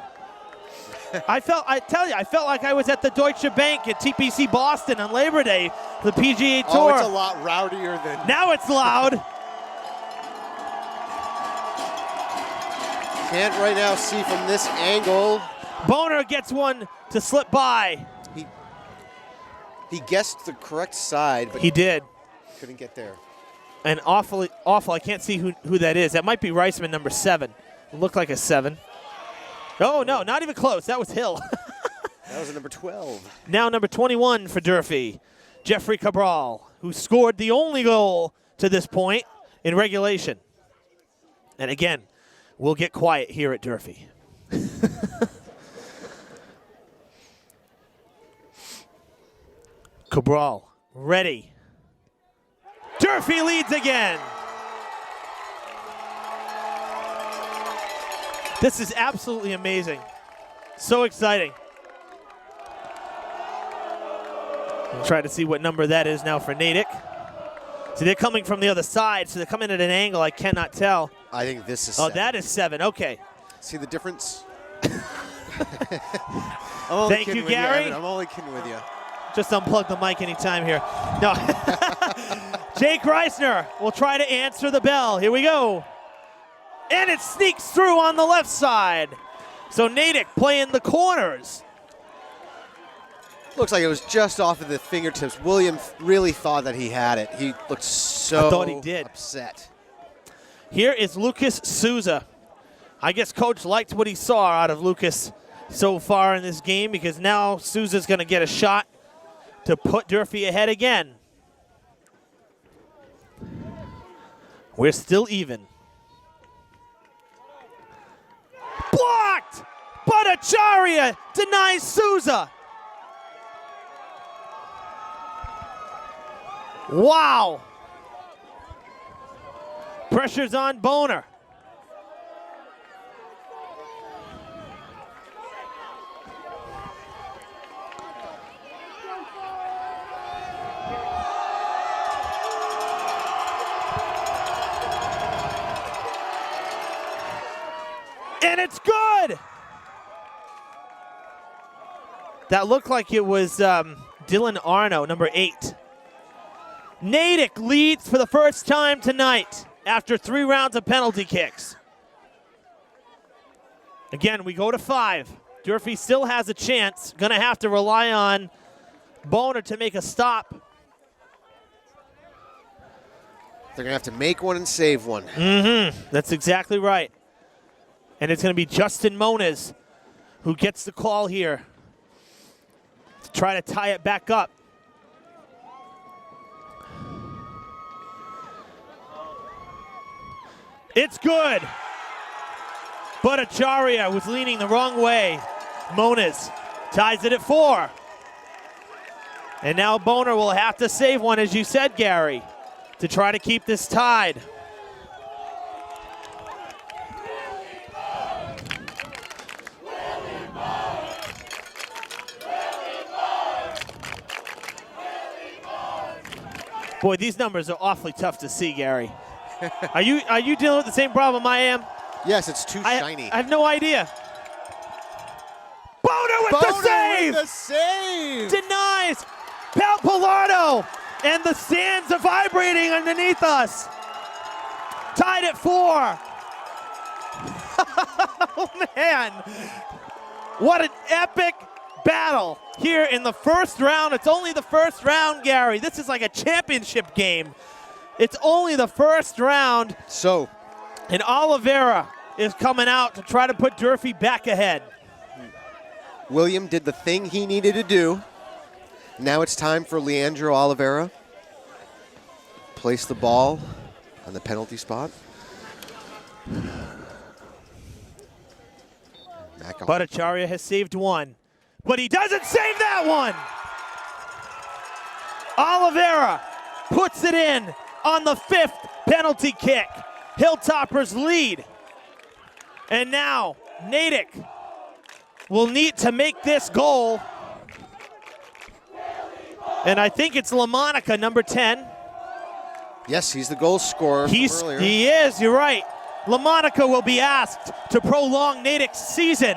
I felt like I was at the Deutsche Bank at TPC Boston on Labor Day, the PGA Tour. Oh, it's a lot rowdier than. Now it's loud. Can't right now see from this angle. Boner gets one to slip by. He guessed the correct side, but He did. couldn't get there. And awful. I can't see who that is. That might be Reisman, number 7. It looked like a 7. Oh, no, not even close. That was Hill. That was a number 12. Now number 21 for Durfee, Jeffrey Cabral, who scored the only goal to this point in regulation. And again, we'll get quiet here at Durfee. Cabral, ready. Durfee leads again. This is absolutely amazing. So exciting. We'll try to see what number that is now for Natick. See, they're coming from the other side, so they're coming at an angle I cannot tell. I think this is. Oh, 7. that is 7. Okay. See the difference? Thank you, Gary. I'm only kidding with you. Just unplug the mic anytime here. No. Jake Reisner will try to answer the bell. Here we go. And it sneaks through on the left side. So Natick playing the corners. Looks like it was just off of the fingertips. William really thought that he had it. He looked so I thought he did. upset. Here is Lucas Souza. I guess Coach liked what he saw out of Lucas so far in this game because now Souza's going to get a shot to put Durfee ahead again. We're still even. Blocked! Bhattacharya denies Souza. Wow. Pressure's on Boner. And it's good! That looked like it was Dylan Arno, number 8. Natick leads for the first time tonight after 3 rounds of penalty kicks. Again, we go to 5. Durfee still has a chance. Going to have to rely on Boner to make a stop. They're going to have to make one and save one. That's exactly right. And it's going to be Justin Moniz who gets the call here to try to tie it back up. It's good. But Acharya was leaning the wrong way. Moniz ties it at 4. And now Boner will have to save one, as you said, Gary, to try to keep this tied. Boy, these numbers are awfully tough to see, Gary. Are you dealing with the same problem I am? Yes, it's too shiny. I have no idea. Boner with the save! With the save! Denies Palpilardo, and the stands are vibrating underneath us. Tied at 4. Oh, man. What an epic battle here in the first round. It's only the first round, Gary. This is like a championship game. It's only the first round. So, and Oliveira is coming out to try to put Durfee back ahead. William did the thing he needed to do. Now it's time for Leandro Oliveira. Place the ball on the penalty spot. But Acharya has saved one. But he doesn't save that one! Oliveira puts it in on the 5th penalty kick. Hilltoppers lead. And now Natick will need to make this goal. And I think it's LaMonica, number 10. Yes, he's the goal scorer from earlier. He is, you're right. LaMonica will be asked to prolong Natick's season.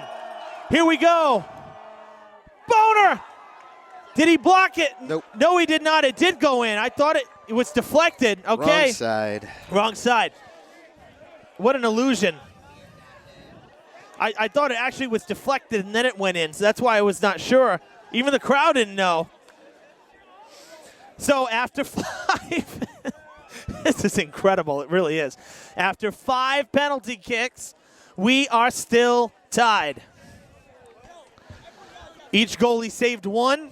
Here we go. Boner! Did he block it? Nope. No, he did not. It did go in. I thought it was deflected. Okay. Wrong side. Wrong side. What an illusion. I thought it actually was deflected and then it went in, so that's why I was not sure. Even the crowd didn't know. So after 5, this is incredible, it really is. After 5 penalty kicks, we are still tied. Each goalie saved 1,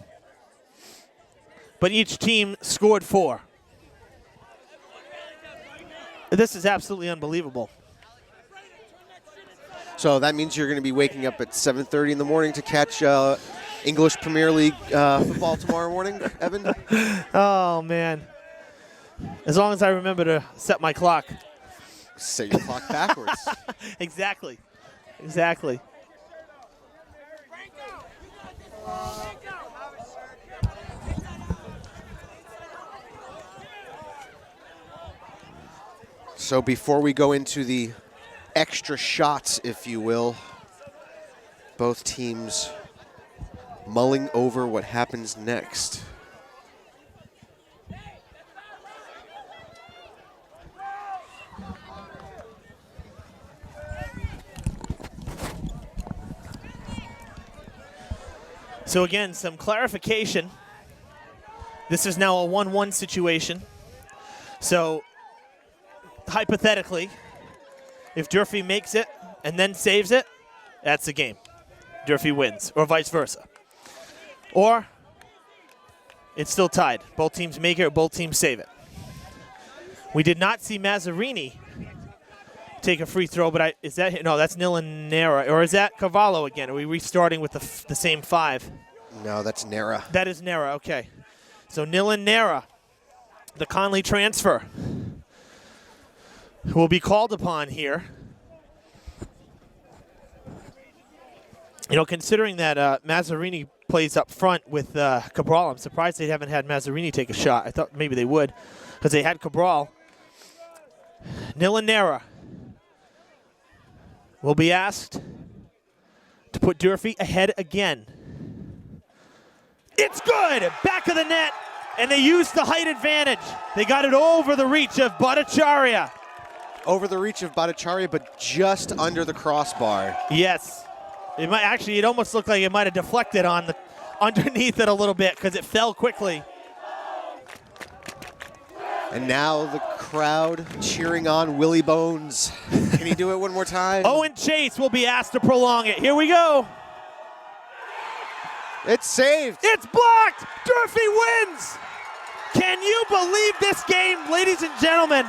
but each team scored 4. This is absolutely unbelievable. So that means you're going to be waking up at 7:30 in the morning to catch English Premier League football tomorrow morning, Evan? Oh, man. As long as I remember to set my clock. Set your clock backwards. Exactly. Exactly. So before we go into the extra shots, if you will, both teams mulling over what happens next. So again, some clarification. This is now a 1-1 situation. So hypothetically, if Durfee makes it and then saves it, that's the game. Durfee wins, or vice versa. Or it's still tied. Both teams make it or both teams save it. We did not see Mazzarini take a free throw, but is that, no, that's Nilanera, or is that Cavallo again? Are we restarting with the same 5? No, that's Nera. That is Nera, okay. So Nilanera, the Conley transfer, will be called upon here. You know, considering that Mazzarini plays up front with Cabral, I'm surprised they haven't had Mazzarini take a shot. I thought maybe they would, because they had Cabral. Nilanera will be asked to put Durfee ahead again. It's good! Back of the net, and they used the height advantage. They got it over the reach of Bhattacharya. Over the reach of Bhattacharya, but just under the crossbar. Yes. It almost looked like it might have deflected on the underneath it a little bit because it fell quickly. And now the crowd cheering on Willie Bones. Can he do it one more time? Owen Chase will be asked to prolong it. Here we go. It's saved. It's blocked. Durfee wins. Can you believe this game, ladies and gentlemen?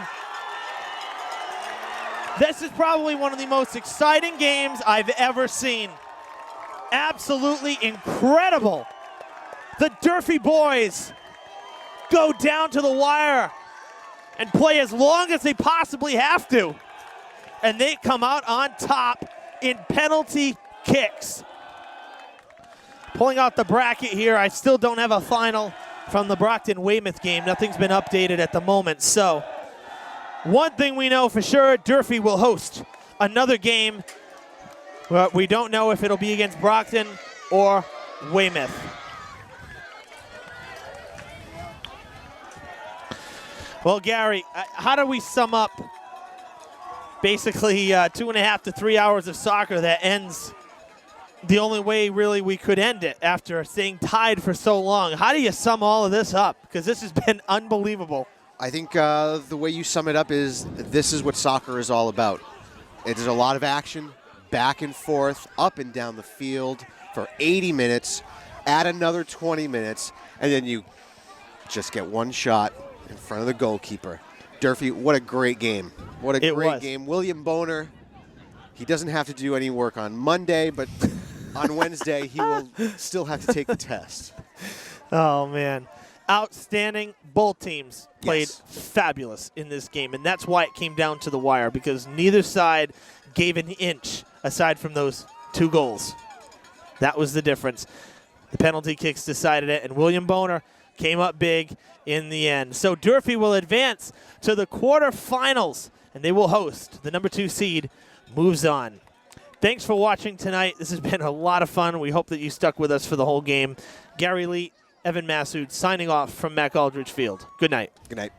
This is probably one of the most exciting games I've ever seen. Absolutely incredible. The Durfee boys go down to the wire and play as long as they possibly have to. And they come out on top in penalty kicks. Pulling out the bracket here, I still don't have a final from the Brockton-Weymouth game. Nothing's been updated at the moment. So one thing we know for sure, Durfee will host another game. But we don't know if it'll be against Brockton or Weymouth. Well, Gary, how do we sum up basically 2.5 to 3 hours of soccer that ends the only way really we could end it after staying tied for so long? How do you sum all of this up? Because this has been unbelievable. I think the way you sum it up is this is what soccer is all about. There's a lot of action, back and forth, up and down the field for 80 minutes, add another 20 minutes, and then you just get one shot in front of the goalkeeper. Durfee, what a great game. What a great game. William Boner, he doesn't have to do any work on Monday, but on Wednesday he will still have to take the test. Oh, man. Outstanding. Both teams played fabulous in this game, and that's why it came down to the wire, because neither side gave an inch aside from those 2 goals. That was the difference. The penalty kicks decided it, and William Boner came up big in the end. So Durfee will advance to the quarterfinals, and they will host the number 2 seed, Moves On. Thanks for watching tonight. This has been a lot of fun. We hope that you stuck with us for the whole game. Gary Lee, Evan Massoud signing off from Mac Aldridge Field. Good night. Good night.